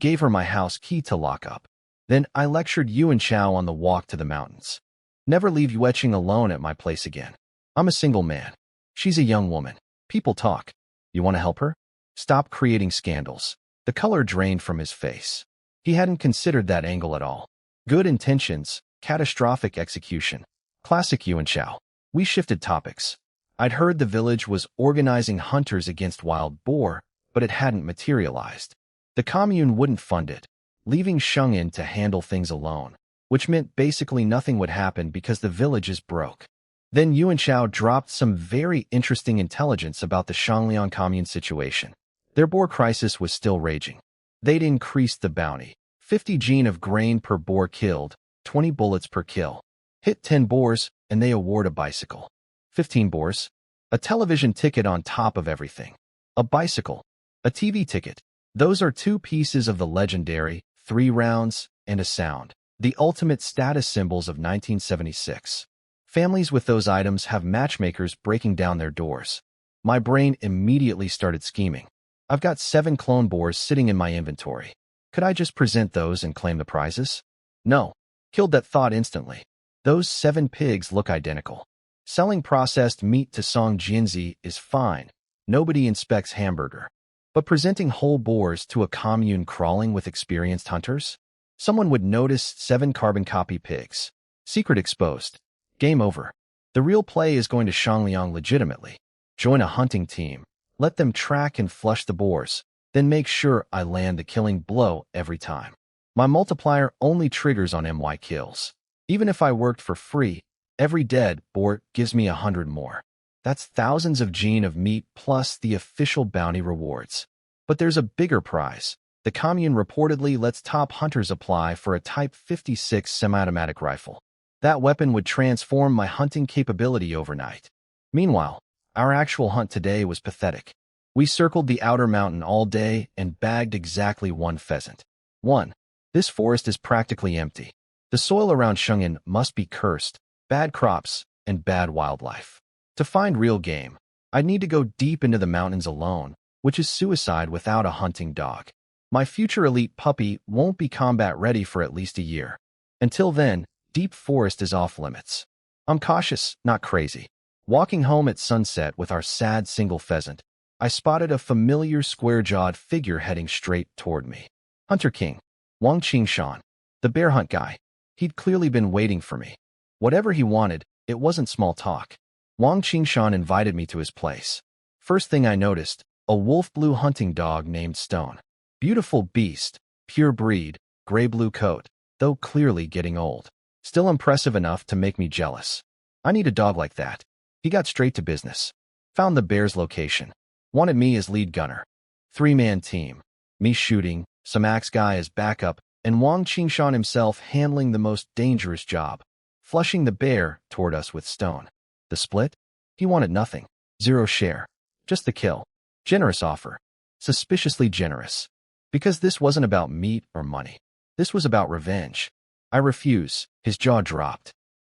gave her my house key to lock up. Then I lectured Yuan Shao on the walk to the mountains. Never leave Yueching alone at my place again. I'm a single man. She's a young woman. People talk. You want to help her? Stop creating scandals. The color drained from his face. He hadn't considered that angle at all. Good intentions, catastrophic execution. Classic Yuan Shao. We shifted topics. I'd heard the village was organizing hunters against wild boar, but it hadn't materialized. The commune wouldn't fund it, leaving Sheng'an to handle things alone, which meant basically nothing would happen because the village is broke. Then Yuan Shao dropped some very interesting intelligence about the Shangliang commune situation. Their boar crisis was still raging. They'd increased the bounty. 50 gene of grain per boar killed, 20 bullets per kill. Hit 10 boars, and they award a bicycle. 15 boars. A television ticket on top of everything. A bicycle. A TV ticket. Those are 2 pieces of the legendary 3 rounds and a sound. The ultimate status symbols of 1976. Families with those items have matchmakers breaking down their doors. My brain immediately started scheming. I've got 7 clone boars sitting in my inventory. Could I just present those and claim the prizes? No. Killed that thought instantly. Those 7 pigs look identical. Selling processed meat to Song Jianzi is fine. Nobody inspects hamburger. But presenting whole boars to a commune crawling with experienced hunters? Someone would notice 7 carbon copy pigs. Secret exposed. Game over. The real play is going to Shangliang legitimately. Join a hunting team. Let them track and flush the boars. Then make sure I land the killing blow every time. My multiplier only triggers on MY kills. Even if I worked for free, every dead boar gives me 100 more. That's thousands of gene of meat plus the official bounty rewards. But there's a bigger prize. The commune reportedly lets top hunters apply for a Type 56 semi-automatic rifle. That weapon would transform my hunting capability overnight. Meanwhile, our actual hunt today was pathetic. We circled the outer mountain all day and bagged exactly 1 pheasant. 1. This forest is practically empty. The soil around Sheng'an must be cursed, bad crops, and bad wildlife. To find real game, I'd need to go deep into the mountains alone, which is suicide without a hunting dog. My future elite puppy won't be combat ready for at least a year. Until then, deep forest is off limits. I'm cautious, not crazy. Walking home at sunset with our sad single pheasant, I spotted a familiar square-jawed figure heading straight toward me. Hunter King, Wang Qingshan, the bear hunt guy. He'd clearly been waiting for me. Whatever he wanted, It wasn't small talk. Wang Qingshan invited me to his place. First thing I noticed, a wolf blue hunting dog named Stone. Beautiful beast, pure breed, gray-blue coat, though clearly getting old. Still impressive enough to make me jealous. I need a dog like that. He got straight to business. Found the bear's location. Wanted me as lead gunner. 3-man team. Me shooting, some axe guy as backup, and Wang Qingshan himself handling the most dangerous job. Flushing the bear toward us with Stone. The split? He wanted nothing. 0 share. Just the kill. Generous offer. Suspiciously generous. Because this wasn't about meat or money. This was about revenge. I refuse. His jaw dropped.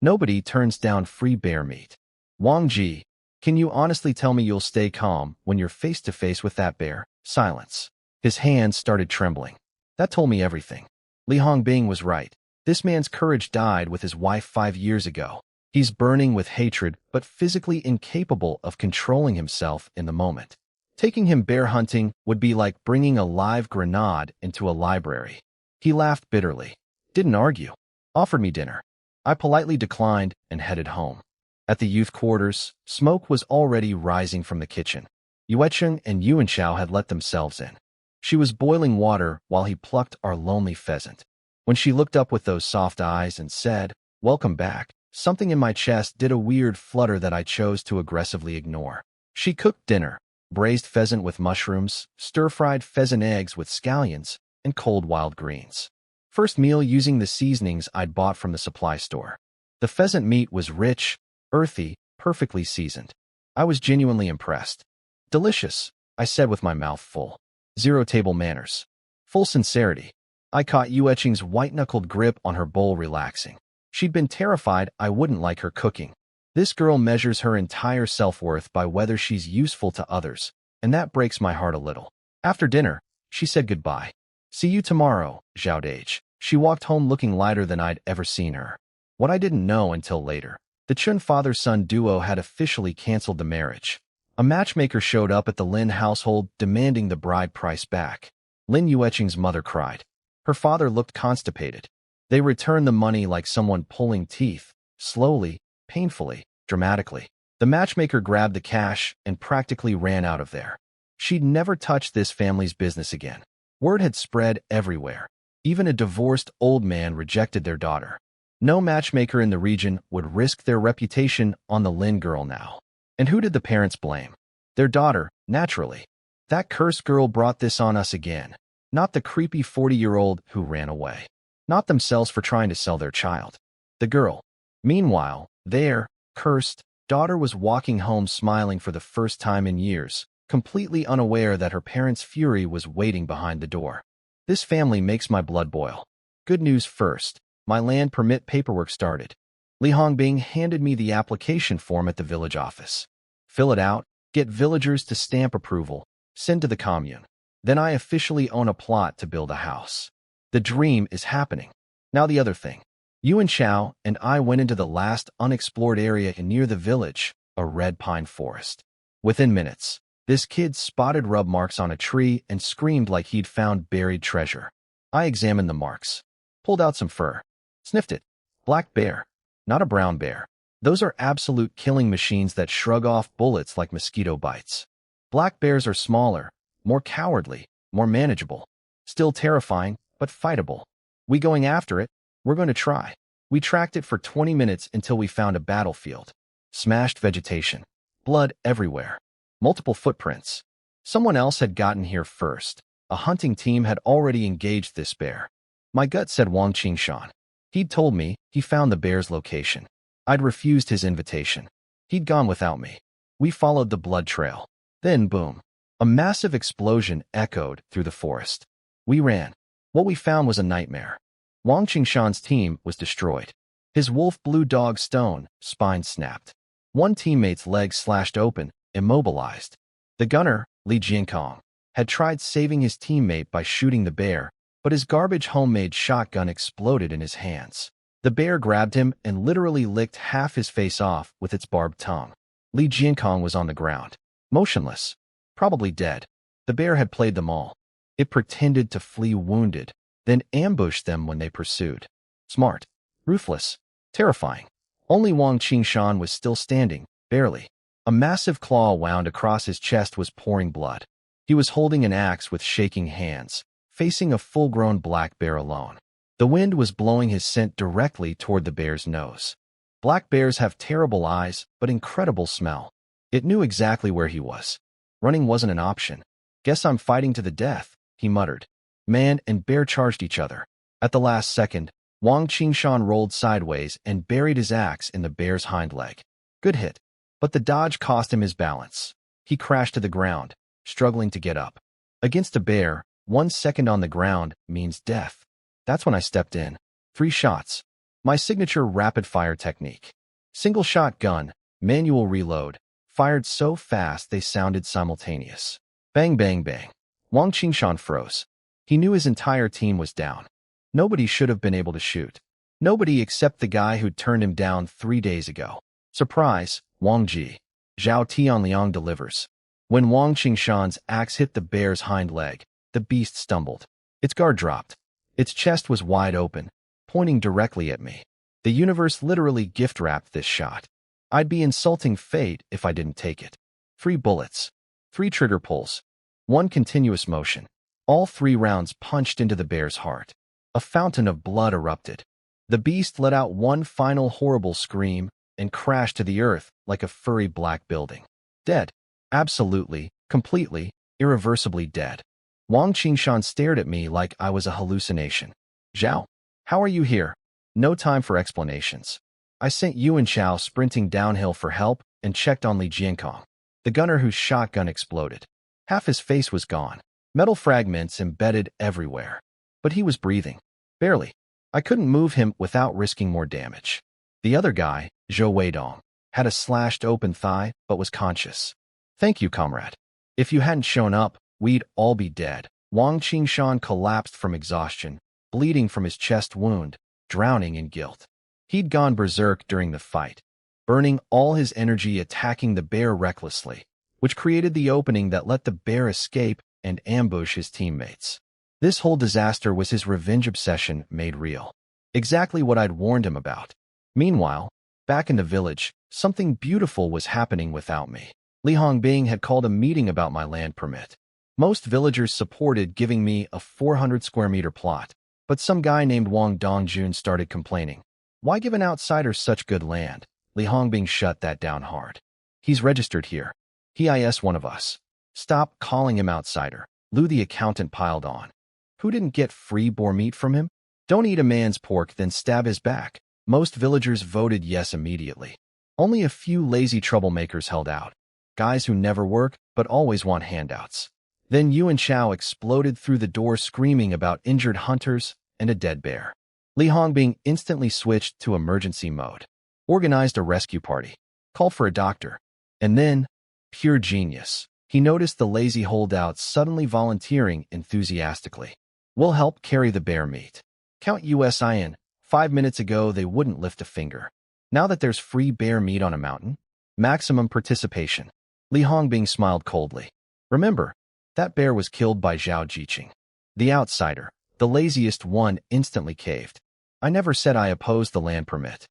Nobody turns down free bear meat. Wang Ji, can you honestly tell me you'll stay calm when you're face to face with that bear? Silence. His hands started trembling. That told me everything. Li Hongbing was right. This man's courage died with his wife 5 years ago. He's burning with hatred, but physically incapable of controlling himself in the moment. Taking him bear hunting would be like bringing a live grenade into a library. He laughed bitterly. Didn't argue. Offered me dinner. I politely declined and headed home. At the youth quarters, smoke was already rising from the kitchen. Yuecheng and Yuanshao had let themselves in. She was boiling water while he plucked our lonely pheasant. When she looked up with those soft eyes and said, "Welcome back," something in my chest did a weird flutter that I chose to aggressively ignore. She cooked dinner, braised pheasant with mushrooms, stir-fried pheasant eggs with scallions, and cold wild greens. First meal using the seasonings I'd bought from the supply store. The pheasant meat was rich, earthy, perfectly seasoned. I was genuinely impressed. Delicious, I said with my mouth full. 0 table manners. Full sincerity. I caught Yuecheng's white-knuckled grip on her bowl relaxing. She'd been terrified I wouldn't like her cooking. This girl measures her entire self-worth by whether she's useful to others, and that breaks my heart a little. After dinner, she said goodbye. See you tomorrow, Zhao Dage. She walked home looking lighter than I'd ever seen her. What I didn't know until later, the Chun father-son duo had officially canceled the marriage. A matchmaker showed up at the Lin household demanding the bride price back. Lin Yuecheng's mother cried. Her father looked constipated. They returned the money like someone pulling teeth, slowly, painfully, dramatically. The matchmaker grabbed the cash and practically ran out of there. She'd never touch this family's business again. Word had spread everywhere. Even a divorced old man rejected their daughter. No matchmaker in the region would risk their reputation on the Lin girl now. And who did the parents blame? Their daughter, naturally. That cursed girl brought this on us again. Not the creepy 40-year-old who ran away. Not themselves for trying to sell their child. The girl. Meanwhile, their cursed daughter was walking home smiling for the first time in years, completely unaware that her parents' fury was waiting behind the door. This family makes my blood boil. Good news first. My land permit paperwork started. Li Hongbing handed me the application form at the village office. Fill it out, get villagers to stamp approval, send to the commune. Then I officially own a plot to build a house. The dream is happening. Now the other thing. Yuanshao and I went into the last unexplored area near the village, a red pine forest. Within minutes, this kid spotted rub marks on a tree and screamed like he'd found buried treasure. I examined the marks. Pulled out some fur. Sniffed it. Black bear. Not a brown bear. Those are absolute killing machines that shrug off bullets like mosquito bites. Black bears are smaller, more cowardly, more manageable. Still terrifying, but fightable. We going after it? We're going to try. We tracked it for 20 minutes until we found a battlefield. Smashed vegetation. Blood everywhere. Multiple footprints. Someone else had gotten here first. A hunting team had already engaged this bear. My gut said Wang Qingshan. He'd told me he found the bear's location. I'd refused his invitation. He'd gone without me. We followed the blood trail. Then, boom. A massive explosion echoed through the forest. We ran. What we found was a nightmare. Wang Qingshan's team was destroyed. His wolf blue dog Stone, spine snapped. One teammate's leg slashed open, immobilized. The gunner, Li Jiankong, had tried saving his teammate by shooting the bear, but his garbage homemade shotgun exploded in his hands. The bear grabbed him and literally licked half his face off with its barbed tongue. Li Jiankong was on the ground, motionless, probably dead. The bear had played them all. It pretended to flee wounded, then ambushed them when they pursued. Smart, ruthless, terrifying, Only Wang Qingshan was still standing, barely. A massive claw wound across his chest was pouring blood. He was holding an axe with shaking hands, facing a full-grown black bear alone. The wind was blowing his scent directly toward the bear's nose. Black bears have terrible eyes, but incredible smell. It knew exactly where he was. Running wasn't an option. Guess I'm fighting to the death, he muttered. Man and bear charged each other. At the last second, Wang Qingshan rolled sideways and buried his axe in the bear's hind leg. Good hit. But the dodge cost him his balance. He crashed to the ground, struggling to get up. Against a bear, 1 second on the ground means death. That's when I stepped in. 3 shots. My signature rapid-fire technique. Single shotgun, manual reload, fired so fast they sounded simultaneous. Bang, bang, bang. Wang Qingshan froze. He knew his entire team was down. Nobody should have been able to shoot. Nobody except the guy who'd turned him down 3 days ago. Surprise, Wang Ji. Zhao Tianliang delivers. When Wang Qingshan's axe hit the bear's hind leg, the beast stumbled. Its guard dropped. Its chest was wide open, pointing directly at me. The universe literally gift-wrapped this shot. I'd be insulting fate if I didn't take it. 3 bullets. 3 trigger pulls. 1 continuous motion. All 3 rounds punched into the bear's heart. A fountain of blood erupted. The beast let out one final horrible scream and crashed to the earth like a furry black building. Dead. Absolutely, completely, irreversibly dead. Wang Qingshan stared at me like I was a hallucination. Zhao, how are you here? No time for explanations. I sent Yuan Chao sprinting downhill for help and checked on Li Jiankong, the gunner whose shotgun exploded. Half his face was gone, metal fragments embedded everywhere. But he was breathing. Barely. I couldn't move him without risking more damage. The other guy, Zhou Weidong, had a slashed open thigh but was conscious. Thank you, comrade. If you hadn't shown up, we'd all be dead. Wang Qingshan collapsed from exhaustion, bleeding from his chest wound, drowning in guilt. He'd gone berserk during the fight, burning all his energy attacking the bear recklessly, which created the opening that let the bear escape and ambush his teammates. This whole disaster was his revenge obsession made real. Exactly what I'd warned him about. Meanwhile, back in the village, something beautiful was happening without me. Li Hongbing had called a meeting about my land permit. Most villagers supported giving me a 400-square-meter plot, but some guy named Wang Dongjun started complaining. Why give an outsider such good land? Li Hongbing shut that down hard. He's registered here. He is one of us. Stop calling him outsider. Lu the accountant piled on. Who didn't get free boar meat from him? Don't eat a man's pork, then stab his back. Most villagers voted yes immediately. Only a few lazy troublemakers held out. Guys who never work, but always want handouts. Then Yuan Chao exploded through the door screaming about injured hunters and a dead bear. Li Hongbing instantly switched to emergency mode. Organized a rescue party. Called for a doctor. And then, pure genius, he noticed the lazy holdouts suddenly volunteering enthusiastically. We'll help carry the bear meat. Count us in. 5 minutes ago, they wouldn't lift a finger. Now that there's free bear meat on a mountain, maximum participation. Li Hongbing smiled coldly. Remember, that bear was killed by Zhao Jiqing. The outsider, the laziest one, instantly caved. I never said I opposed the land permit.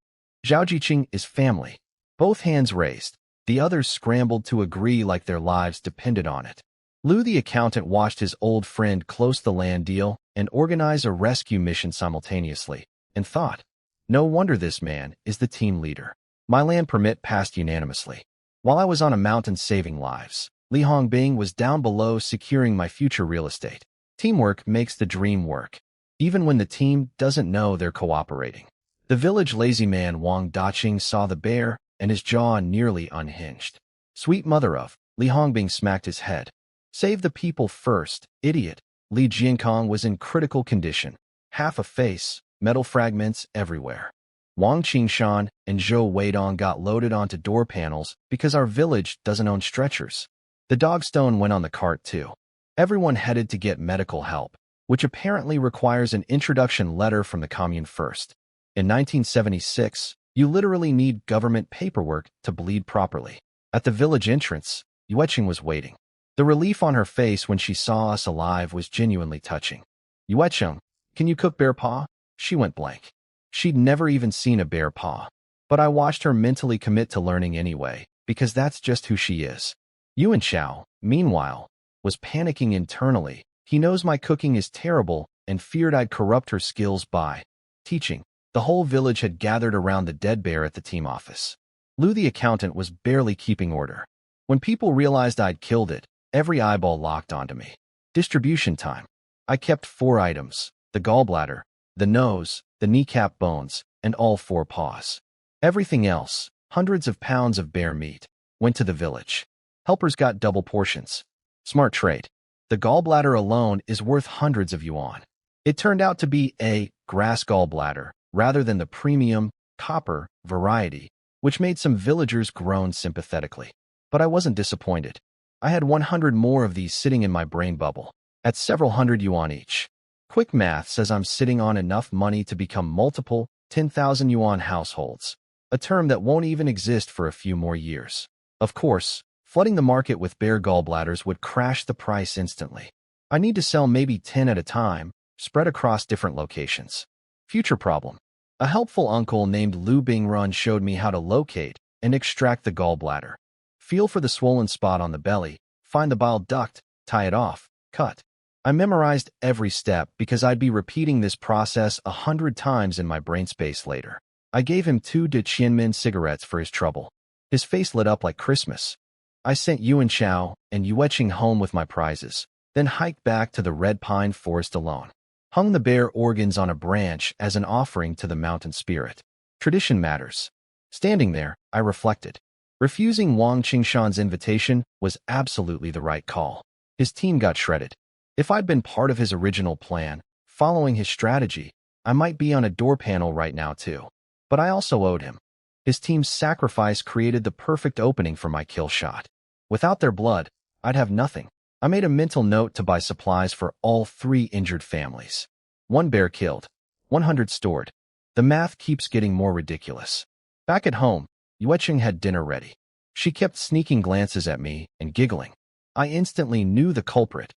Zhao Jiqing is family. Both hands raised. The others scrambled to agree like their lives depended on it. Lu the accountant watched his old friend close the land deal and organize a rescue mission simultaneously, and thought, no wonder this man is the team leader. My land permit passed unanimously. While I was on a mountain saving lives, Li Hongbing was down below securing my future real estate. Teamwork makes the dream work, even when the team doesn't know they're cooperating. The village lazy man Wang Daqing saw the bear, and his jaw nearly unhinged. Sweet mother of, Li Hongbing smacked his head. Save the people first, idiot. Li Jiankong was in critical condition. Half a face, metal fragments everywhere. Wang Qingshan and Zhou Weidong got loaded onto door panels because our village doesn't own stretchers. The Dogstone went on the cart too. Everyone headed to get medical help, which apparently requires an introduction letter from the commune first. In 1976, you literally need government paperwork to bleed properly. At the village entrance, Yueqing was waiting. The relief on her face when she saw us alive was genuinely touching. Yueqing, can you cook bear paw? She went blank. She'd never even seen a bear paw. But I watched her mentally commit to learning anyway, because that's just who she is. Yuan Shao, meanwhile, was panicking internally. He knows my cooking is terrible and feared I'd corrupt her skills by teaching. The whole village had gathered around the dead bear at the team office. Lu the accountant was barely keeping order. When people realized I'd killed it, every eyeball locked onto me. Distribution time. I kept 4 items: the gallbladder, the nose, the kneecap bones, and all 4 paws. Everything else, hundreds of pounds of bear meat, went to the village. Helpers got double portions. Smart trade. The gallbladder alone is worth hundreds of yuan. It turned out to be a grass gallbladder rather than the premium copper variety, which made some villagers groan sympathetically. But I wasn't disappointed. I had 100 more of these sitting in my brain bubble, at several hundred yuan each. Quick math says I'm sitting on enough money to become multiple 10,000 yuan households, a term that won't even exist for a few more years. Of course, flooding the market with bear gallbladders would crash the price instantly. I need to sell maybe 10 at a time, spread across different locations. Future problem. A helpful uncle named Lu Bingrun showed me how to locate and extract the gallbladder. Feel for the swollen spot on the belly, find the bile duct, tie it off, cut. I memorized every step because I'd be repeating this process 100 times in my brain space later. I gave him 2 De Qianmin cigarettes for his trouble. His face lit up like Christmas. I sent Yuan Shao and Yueqing home with my prizes, then hiked back to the red pine forest alone. Hung the bear organs on a branch as an offering to the mountain spirit. Tradition matters. Standing there, I reflected. Refusing Wang Qingshan's invitation was absolutely the right call. His team got shredded. If I'd been part of his original plan, following his strategy, I might be on a door panel right now too. But I also owed him. His team's sacrifice created the perfect opening for my kill shot. Without their blood, I'd have nothing. I made a mental note to buy supplies for all 3 injured families. 1 bear killed, 100 stored. The math keeps getting more ridiculous. Back at home, Yueqing had dinner ready. She kept sneaking glances at me and giggling. I instantly knew the culprit.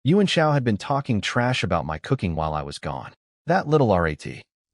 Yuan Shao had been talking trash about my cooking while I was gone. That little rat.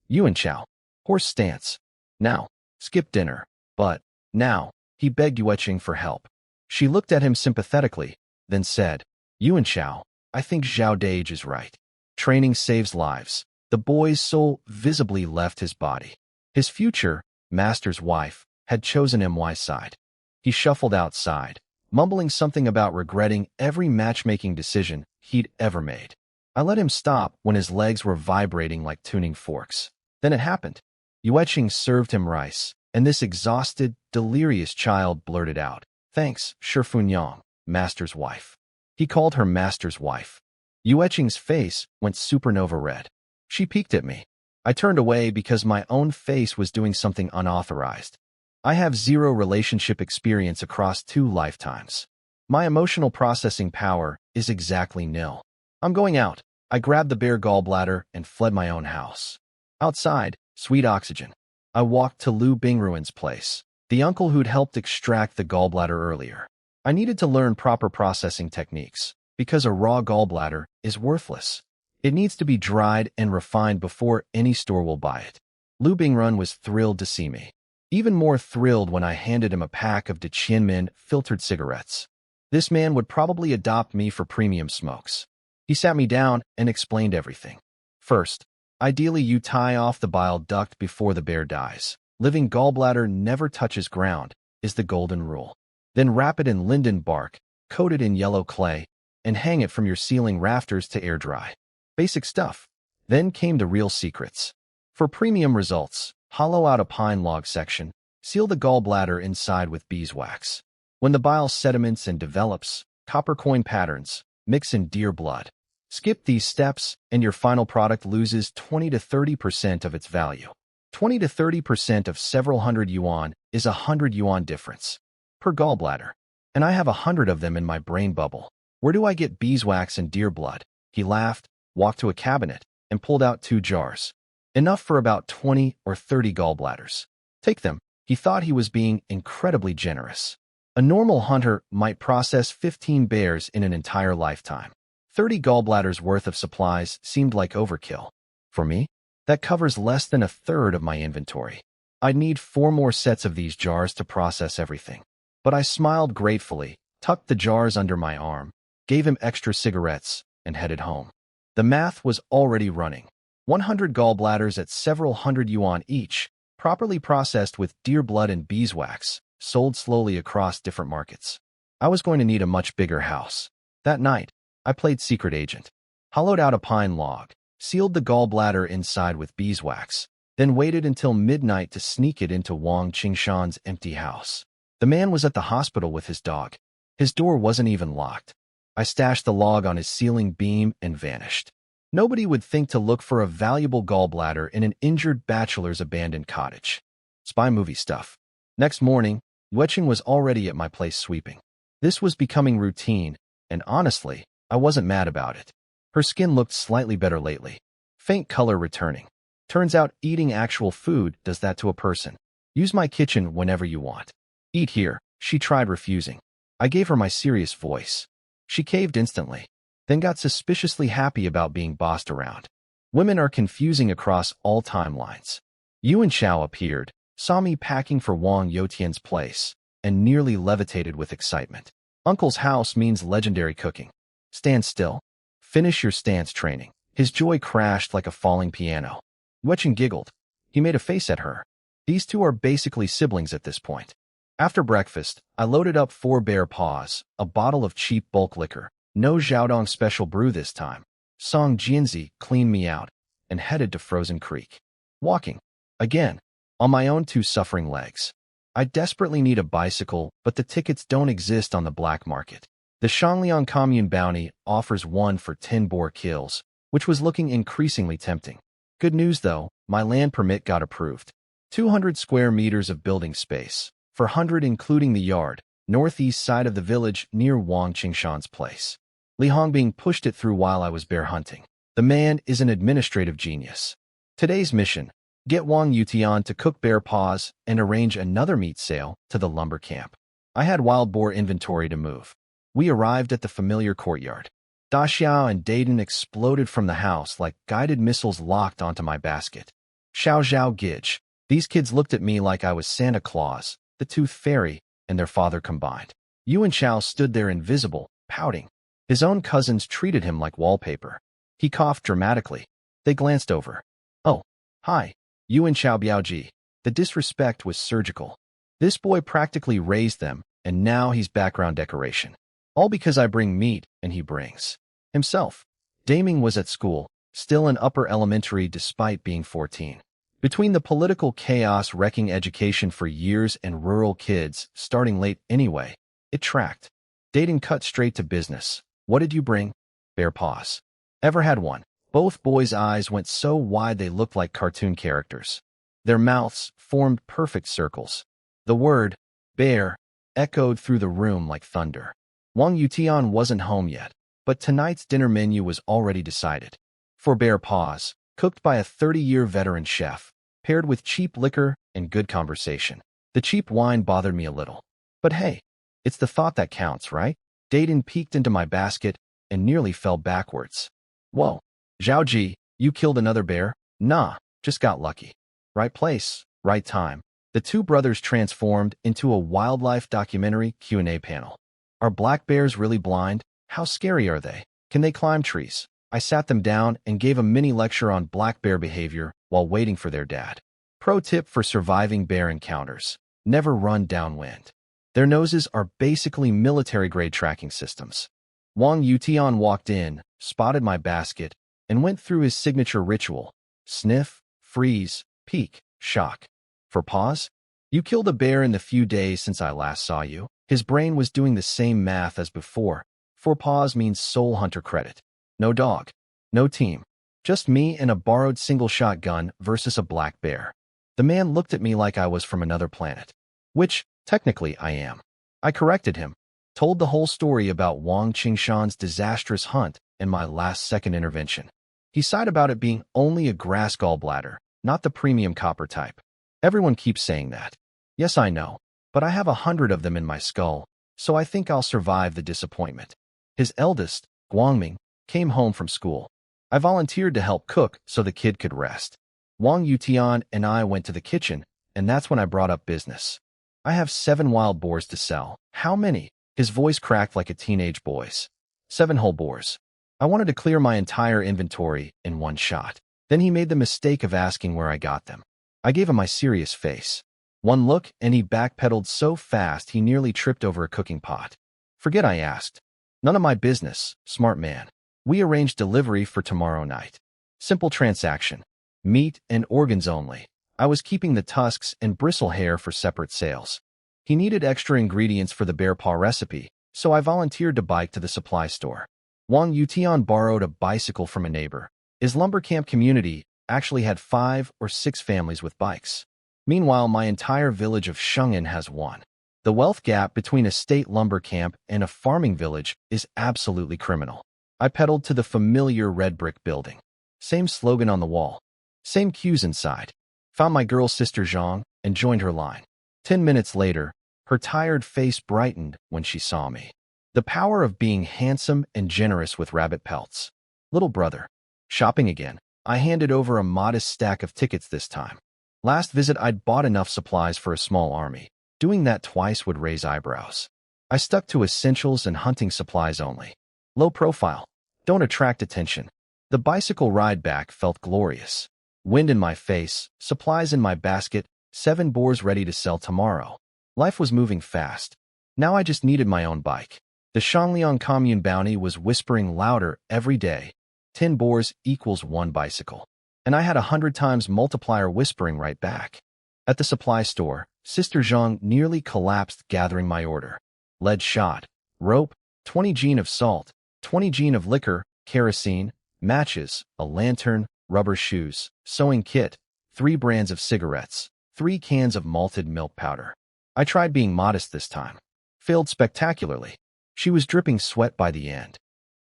Yuan Shao. Horse stance. Now, skip dinner. But, now, he begged Yueqing for help. She looked at him sympathetically, then said, Yuan Shao, I think Zhao Dage is right. Training saves lives. The boy's soul visibly left his body. His future, master's wife, had chosen MY's side. He shuffled outside, mumbling something about regretting every matchmaking decision he'd ever made. I let him stop when his legs were vibrating like tuning forks. Then it happened. Yueqing served him rice, and this exhausted, delirious child blurted out, Thanks, Shifunyang, master's wife. He called her master's wife. Yueqing's face went supernova red. She peeked at me. I turned away because my own face was doing something unauthorized. I have 0 relationship experience across 2 lifetimes. My emotional processing power is exactly nil. I'm going out. I grabbed the bear gallbladder and fled my own house. Outside, sweet oxygen. I walked to Lu Bingruan's place, the uncle who'd helped extract the gallbladder earlier. I needed to learn proper processing techniques, because a raw gallbladder is worthless. It needs to be dried and refined before any store will buy it. Lu Bingrun was thrilled to see me. Even more thrilled when I handed him a pack of De Qianmin filtered cigarettes. This man would probably adopt me for premium smokes. He sat me down and explained everything. First, ideally you tie off the bile duct before the bear dies. Living gallbladder never touches ground, is the golden rule. Then wrap it in linden bark, coat it in yellow clay, and hang it from your ceiling rafters to air dry. Basic stuff. Then came the real secrets. For premium results, hollow out a pine log section, seal the gallbladder inside with beeswax. When the bile sediments and develops, copper coin patterns, mix in deer blood. Skip these steps, and your final product loses 20 to 30% of its value. 20 to 30% of several hundred yuan is 100 yuan difference per gallbladder. And I have 100 of them in my brain bubble. Where do I get beeswax and deer blood? He laughed, walked to a cabinet, and pulled out 2 jars. Enough for about 20 or 30 gallbladders. Take them. He thought he was being incredibly generous. A normal hunter might process 15 bears in an entire lifetime. 30 gallbladders worth of supplies seemed like overkill. For me, that covers less than a third of my inventory. I'd need 4 more sets of these jars to process everything. But I smiled gratefully, tucked the jars under my arm, gave him extra cigarettes, and headed home. The math was already running. 100 gallbladders at several hundred yuan each, properly processed with deer blood and beeswax, sold slowly across different markets. I was going to need a much bigger house. That night, I played secret agent. Hollowed out a pine log, sealed the gallbladder inside with beeswax, then waited until midnight to sneak it into Wang Qingshan's empty house. The man was at the hospital with his dog. His door wasn't even locked. I stashed the log on his ceiling beam and vanished. Nobody would think to look for a valuable gallbladder in an injured bachelor's abandoned cottage. Spy movie stuff. Next morning, Yueqing was already at my place sweeping. This was becoming routine, and honestly, I wasn't mad about it. Her skin looked slightly better lately. Faint color returning. Turns out eating actual food does that to a person. Use my kitchen whenever you want. Eat here. She tried refusing. I gave her my serious voice. She caved instantly, then got suspiciously happy about being bossed around. Women are confusing across all timelines. Yuan Shao appeared, saw me packing for Wang Youtian's place, and nearly levitated with excitement. Uncle's house means legendary cooking. Stand still. Finish your stance training. His joy crashed like a falling piano. Yueqing giggled. He made a face at her. These two are basically siblings at this point. After breakfast, I loaded up 4 bear paws, a bottle of cheap bulk liquor, no Xiaodong special brew this time. Song Jianzi cleaned me out, and headed to Frozen Creek. Walking. Again. On my own 2 suffering legs. I desperately need a bicycle, but the tickets don't exist on the black market. The Shangliang Commune bounty offers 1 for 10 boar kills, which was looking increasingly tempting. Good news though, my land permit got approved. 200 square meters of building space, for 100 including the yard, northeast side of the village near Wang Qingshan's place. Li Hongbing pushed it through while I was bear hunting. The man is an administrative genius. Today's mission: get Wang Youtian to cook bear paws and arrange another meat sale to the lumber camp. I had wild boar inventory to move. We arrived at the familiar courtyard. Da Xiao and Dayton exploded from the house like guided missiles locked onto my basket. Xiao Zhao Gidge. These kids looked at me like I was Santa Claus, the Tooth Fairy, and their father combined. Yuan Shao stood there invisible, pouting. His own cousins treated him like wallpaper. He coughed dramatically. They glanced over. Oh, hi, Yuan Shao Biaoji. The disrespect was surgical. This boy practically raised them, and now he's background decoration. All because I bring meat, and he brings himself. Daming was at school, still in upper elementary despite being 14. Between the political chaos wrecking education for years and rural kids starting late anyway, it tracked. Dayton cut straight to business. What did you bring? Bear paws. Ever had one? Both boys' eyes went so wide they looked like cartoon characters. Their mouths formed perfect circles. The word, bear, echoed through the room like thunder. Wang Youtian wasn't home yet, but tonight's dinner menu was already decided. For bear paws, cooked by a 30-year veteran chef, paired with cheap liquor and good conversation. The cheap wine bothered me a little. But hey, it's the thought that counts, right? Dayton peeked into my basket and nearly fell backwards. Whoa, Zhaoji, you killed another bear? Nah, just got lucky. Right place, right time. The two brothers transformed into a wildlife documentary Q&A panel. Are black bears really blind? How scary are they? Can they climb trees? I sat them down and gave a mini lecture on black bear behavior while waiting for their dad. Pro tip for surviving bear encounters: never run downwind. Their noses are basically military-grade tracking systems. Wang Youtian walked in, spotted my basket, and went through his signature ritual: sniff, freeze, peek, shock. For paws? You killed a bear in the few days since I last saw you. His brain was doing the same math as before. 4 paws means soul hunter credit. No dog. No team. Just me and a borrowed single shotgun versus a black bear. The man looked at me like I was from another planet. Which, technically, I am. I corrected him. Told the whole story about Wang Qingshan's disastrous hunt and my last-second intervention. He sighed about it being only a grass gallbladder, not the premium copper type. Everyone keeps saying that. Yes, I know. But I have 100 of them in my skull, so I think I'll survive the disappointment. His eldest, Guangming, came home from school. I volunteered to help cook so the kid could rest. Wang Youtian and I went to the kitchen, and that's when I brought up business. I have 7 wild boars to sell. How many? His voice cracked like a teenage boy's. 7 whole boars. I wanted to clear my entire inventory in one shot. Then he made the mistake of asking where I got them. I gave him my serious face. One look, and he backpedaled so fast he nearly tripped over a cooking pot. Forget I asked. None of my business, smart man. We arranged delivery for tomorrow night. Simple transaction. Meat and organs only. I was keeping the tusks and bristle hair for separate sales. He needed extra ingredients for the bear paw recipe, so I volunteered to bike to the supply store. Wang Yutian borrowed a bicycle from a neighbor. His lumber camp community actually had 5 or 6 families with bikes. Meanwhile, my entire village of Sheng'an has one. The wealth gap between a state lumber camp and a farming village is absolutely criminal. I pedaled to the familiar red brick building. Same slogan on the wall. Same cues inside. Found my girl sister Zhang and joined her line. 10 minutes later, her tired face brightened when she saw me. The power of being handsome and generous with rabbit pelts. Little brother. Shopping again. I handed over a modest stack of tickets this time. Last visit I'd bought enough supplies for a small army. Doing that twice would raise eyebrows. I stuck to essentials and hunting supplies only. Low profile. Don't attract attention. The bicycle ride back felt glorious. Wind in my face, supplies in my basket, 7 boars ready to sell tomorrow. Life was moving fast. Now I just needed my own bike. The Shangliang commune bounty was whispering louder every day. 10 boars equals 1 bicycle. And I had 100 times multiplier whispering right back. At the supply store, Sister Zhang nearly collapsed gathering my order. Lead shot, rope, 20 gene of salt, 20 gene of liquor, kerosene, matches, a lantern, rubber shoes, sewing kit, 3 brands of cigarettes, 3 cans of malted milk powder. I tried being modest this time. Failed spectacularly. She was dripping sweat by the end.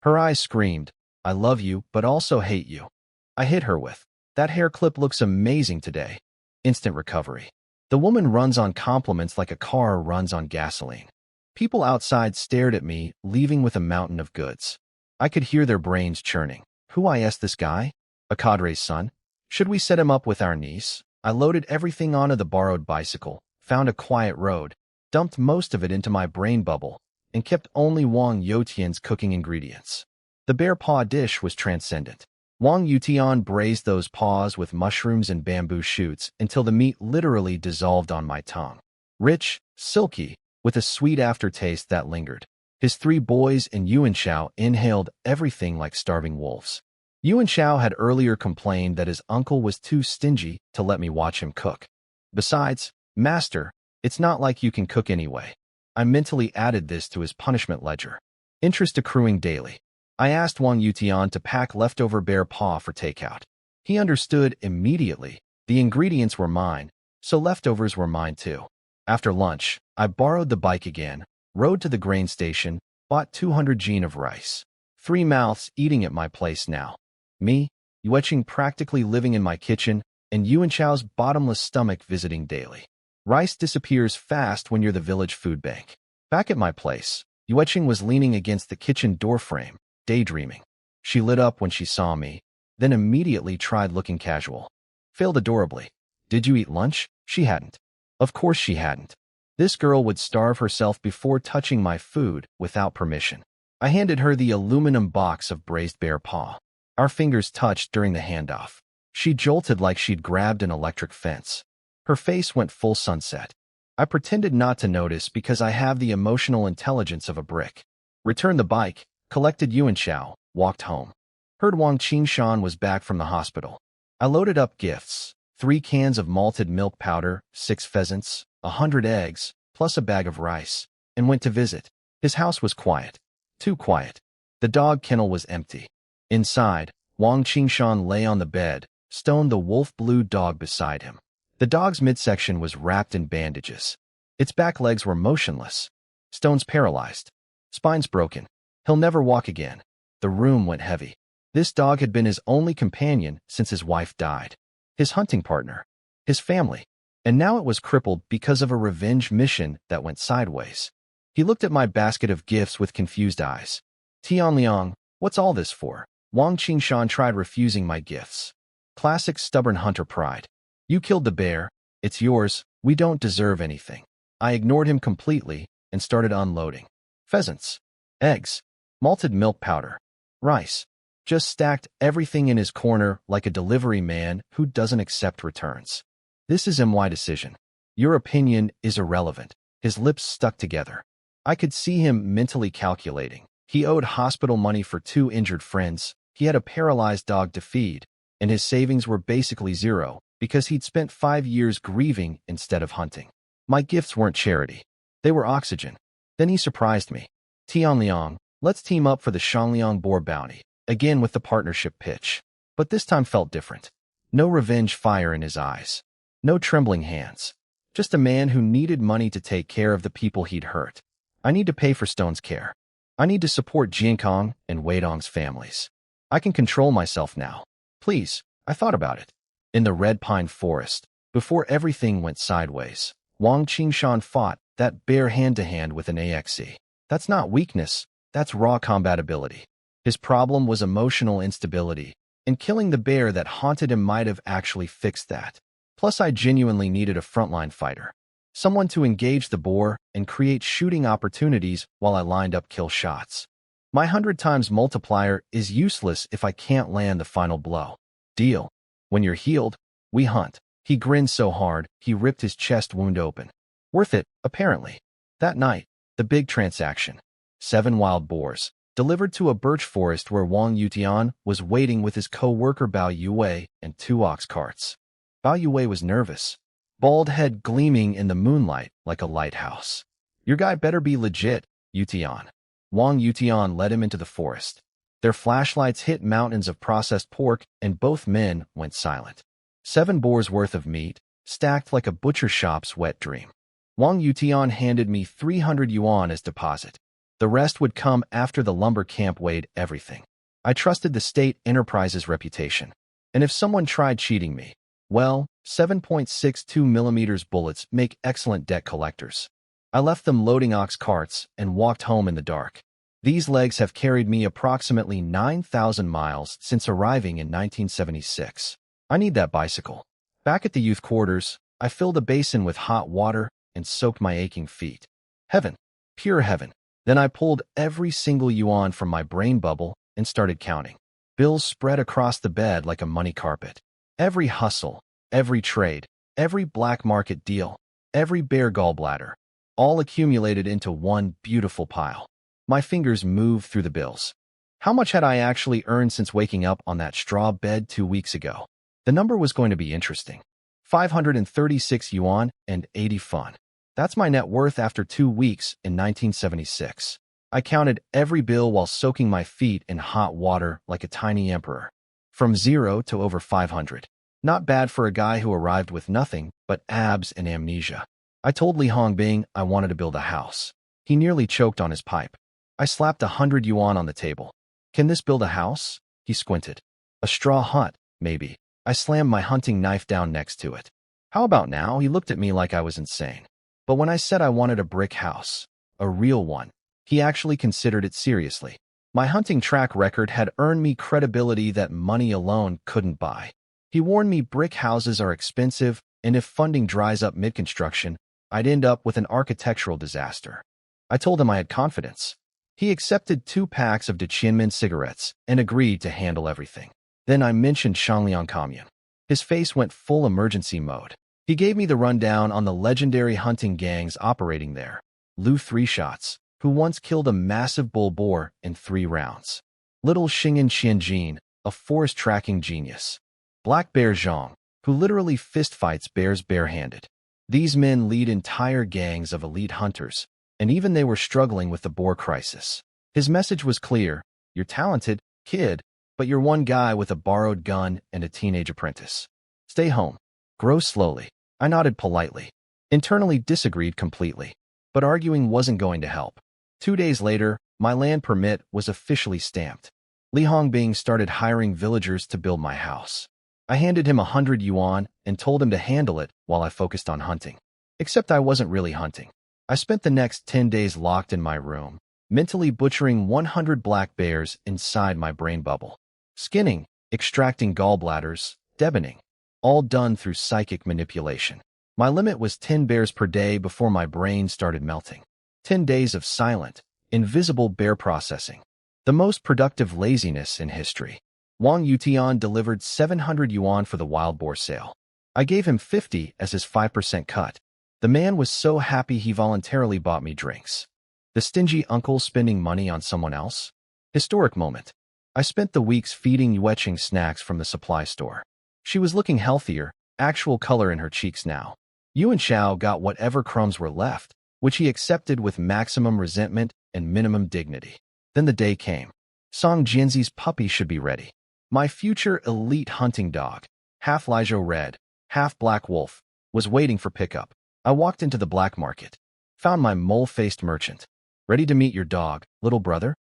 Her eyes screamed, "I love you, but also hate you." I hit her with, "That hair clip looks amazing today." Instant recovery. The woman runs on compliments like a car runs on gasoline. People outside stared at me, leaving with a mountain of goods. I could hear their brains churning. Who is this guy? A cadre's son? Should we set him up with our niece? I loaded everything onto the borrowed bicycle, found a quiet road, dumped most of it into my brain bubble, and kept only Wang Youtian's cooking ingredients. The bear paw dish was transcendent. Wang Yutian braised those paws with mushrooms and bamboo shoots until the meat literally dissolved on my tongue. Rich, silky, with a sweet aftertaste that lingered. His 3 boys and Yuan Shao inhaled everything like starving wolves. Yuan Shao had earlier complained that his uncle was too stingy to let me watch him cook. Besides, "Master, it's not like you can cook anyway." I mentally added this to his punishment ledger. Interest accruing daily. I asked Wang Yutian to pack leftover bear paw for takeout. He understood immediately. The ingredients were mine, so leftovers were mine too. After lunch, I borrowed the bike again, rode to the grain station, bought 200 gene of rice. 3 mouths eating at my place now. Me, Yueching practically living in my kitchen, and Yuan Chao's bottomless stomach visiting daily. Rice disappears fast when you're the village food bank. Back at my place, Yueching was leaning against the kitchen doorframe, daydreaming. She lit up when she saw me, then immediately tried looking casual. Failed adorably. "Did you eat lunch?" She hadn't. Of course she hadn't. This girl would starve herself before touching my food without permission. I handed her the aluminum box of braised bear paw. Our fingers touched during the handoff. She jolted like she'd grabbed an electric fence. Her face went full sunset. I pretended not to notice because I have the emotional intelligence of a brick. Returned the bike, collected Yuan Shao, walked home. Heard Wang Qingshan was back from the hospital. I loaded up gifts, 3 cans of malted milk powder, 6 pheasants, 100 eggs, plus a bag of rice, and went to visit. His house was quiet. Too quiet. The dog kennel was empty. Inside, Wang Qingshan lay on the bed, Stone the wolf blue dog beside him. The dog's midsection was wrapped in bandages. Its back legs were motionless. Stone's paralyzed. Spine's broken. He'll never walk again. The room went heavy. This dog had been his only companion since his wife died. His hunting partner. His family. And now it was crippled because of a revenge mission that went sideways. He looked at my basket of gifts with confused eyes. Tianliang, what's all this for? Wang Qingshan tried refusing my gifts. Classic stubborn hunter pride. You killed the bear. It's yours. We don't deserve anything. I ignored him completely and started unloading. Pheasants, eggs, malted milk powder, rice. Just stacked everything in his corner like a delivery man who doesn't accept returns. This is my decision. Your opinion is irrelevant. His lips stuck together. I could see him mentally calculating. He owed hospital money for 2 injured friends, he had a paralyzed dog to feed, and his savings were basically zero because he'd spent 5 years grieving instead of hunting. My gifts weren't charity. They were oxygen. Then he surprised me. Tianliang, let's team up for the Shangliang boar bounty. Again with the partnership pitch. But this time felt different. No revenge fire in his eyes. No trembling hands. Just a man who needed money to take care of the people he'd hurt. I need to pay for Stone's care. I need to support Jiankong and Weidong's families. I can control myself now. Please, I thought about it. In the Red Pine Forest, before everything went sideways, Wang Qingshan fought that bear hand-to-hand with an AXE. That's not weakness, that's raw combatability. His problem was emotional instability, and killing the bear that haunted him might have actually fixed that. Plus, I genuinely needed a frontline fighter. Someone to engage the boar and create shooting opportunities while I lined up kill shots. My 100 times multiplier is useless if I can't land the final blow. Deal. When you're healed, we hunt. He grinned so hard, he ripped his chest wound open. Worth it, apparently. That night, the big transaction. 7 wild boars, delivered to a birch forest where Wang Yutian was waiting with his co-worker Bao Yue and 2 ox carts. Bao Yue was nervous, bald head gleaming in the moonlight like a lighthouse. Your guy better be legit, Yutian. Wang Yutian led him into the forest. Their flashlights hit mountains of processed pork, and both men went silent. 7 boars worth of meat, stacked like a butcher shop's wet dream. Wang Yutian handed me 300 yuan as deposit. The rest would come after the lumber camp weighed everything. I trusted the state enterprise's reputation. And if someone tried cheating me, well, 7.62mm bullets make excellent debt collectors. I left them loading ox carts and walked home in the dark. These legs have carried me approximately 9,000 miles since arriving in 1976. I need that bicycle. Back at the youth quarters, I filled a basin with hot water and soaked my aching feet. Heaven. Pure heaven. Then I pulled every single yuan from my brain bubble and started counting. Bills spread across the bed like a money carpet. Every hustle, every trade, every black market deal, every bare gallbladder, all accumulated into one beautiful pile. My fingers moved through the bills. How much had I actually earned since waking up on that straw bed 2 weeks ago? The number was going to be interesting. 536 yuan and 80 fun. That's my net worth after 2 weeks in 1976. I counted every bill while soaking my feet in hot water like a tiny emperor. From 0 to over 500. Not bad for a guy who arrived with nothing but abs and amnesia. I told Li Hongbing I wanted to build a house. He nearly choked on his pipe. I slapped 100 yuan on the table. Can this build a house? He squinted. A straw hut, maybe. I slammed my hunting knife down next to it. How about now? He looked at me like I was insane. But when I said I wanted a brick house, a real one, he actually considered it seriously. My hunting track record had earned me credibility that money alone couldn't buy. He warned me brick houses are expensive, and if funding dries up mid-construction, I'd end up with an architectural disaster. I told him I had confidence. He accepted 2 packs of Deqianmen cigarettes and agreed to handle everything. Then I mentioned Shangliang Commune. His face went full emergency mode. He gave me the rundown on the legendary hunting gangs operating there. Lu 3 Shots, who once killed a massive bull boar in 3 rounds. Little Xing'an Qianjin, a forest tracking genius. Black Bear Zhang, who literally fistfights bears barehanded. These men lead entire gangs of elite hunters, and even they were struggling with the boar crisis. His message was clear: you're talented, kid, but you're one guy with a borrowed gun and a teenage apprentice. Stay home. Grow slowly. I nodded politely. Internally disagreed completely. But arguing wasn't going to help. 2 days later, my land permit was officially stamped. Li Hongbing started hiring villagers to build my house. I handed him 100 yuan and told him to handle it while I focused on hunting. Except I wasn't really hunting. I spent the next 10 days locked in my room, mentally butchering 100 black bears inside my brain bubble. Skinning, extracting gallbladders, deboning. All done through psychic manipulation. My limit was 10 bears per day before my brain started melting. 10 days of silent, invisible bear processing. The most productive laziness in history. Wang Yutian delivered 700 yuan for the wild boar sale. I gave him 50 as his 5% cut. The man was so happy he voluntarily bought me drinks. The stingy uncle spending money on someone else? Historic moment. I spent the weeks feeding Yueqing snacks from the supply store. She was looking healthier, actual color in her cheeks now. Yuan Shao got whatever crumbs were left, which he accepted with maximum resentment and minimum dignity. Then the day came. Song Jianzi's puppy should be ready. My future elite hunting dog, half Lijo Red, half Black Wolf, was waiting for pickup. I walked into the black market. Found my mole-faced merchant. Ready to meet your dog, little brother?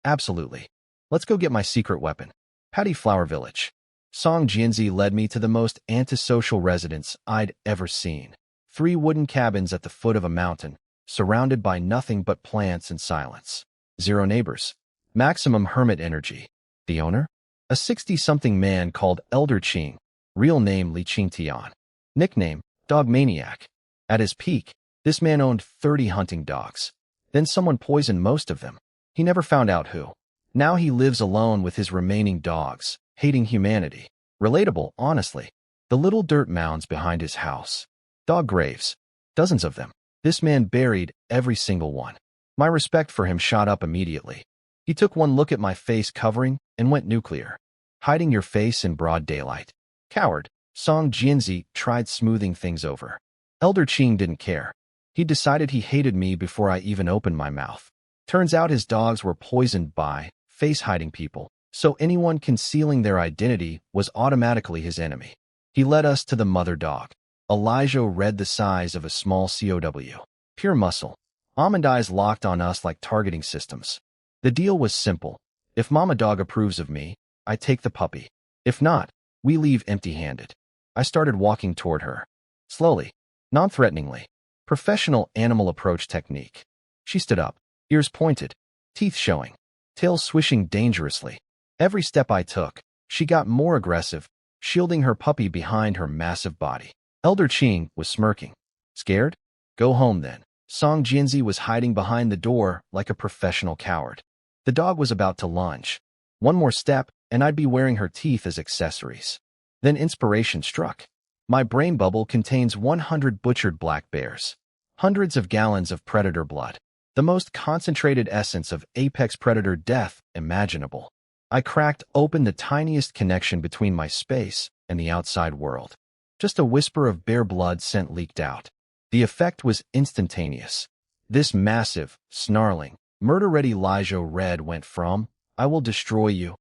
Absolutely. Let's go get my secret weapon. Paddy Flower Village. Song Jianzi led me to the most antisocial residence I'd ever seen. 3 wooden cabins at the foot of a mountain, surrounded by nothing but plants and silence. 0 neighbors. Maximum hermit energy. The owner? A 60-something man called Elder Qing, real name Li Qingtian. Nickname, Dog Maniac. At his peak, this man owned 30 hunting dogs. Then someone poisoned most of them. He never found out who. Now he lives alone with his remaining dogs, hating humanity. Relatable, honestly. The little dirt mounds behind his house. Dog graves. Dozens of them. This man buried every single one. My respect for him shot up immediately. He took one look at my face covering and went nuclear. Hiding your face in broad daylight. Coward. Song Jianzi tried smoothing things over. Elder Qing didn't care. He decided he hated me before I even opened my mouth. Turns out his dogs were poisoned by face-hiding people, so anyone concealing their identity was automatically his enemy. He led us to the mother dog. Elijah Red the size of a small COW. Pure muscle. Almond eyes locked on us like targeting systems. The deal was simple. If Mama Dog approves of me, I take the puppy. If not, we leave empty-handed. I started walking toward her. Slowly, non-threateningly. Professional animal approach technique. She stood up, ears pointed, teeth showing, tail swishing dangerously. Every step I took, she got more aggressive, shielding her puppy behind her massive body. Elder Qing was smirking. Scared? Go home then. Song Jianzi was hiding behind the door like a professional coward. The dog was about to lunge. One more step, and I'd be wearing her teeth as accessories. Then inspiration struck. My brain bubble contains 100 butchered black bears. Hundreds of gallons of predator blood. The most concentrated essence of apex predator death imaginable. I cracked open the tiniest connection between my space and the outside world. Just a whisper of bear blood scent leaked out. The effect was instantaneous. This massive, snarling, murder-ready Lijo Red went from, "I will destroy you,"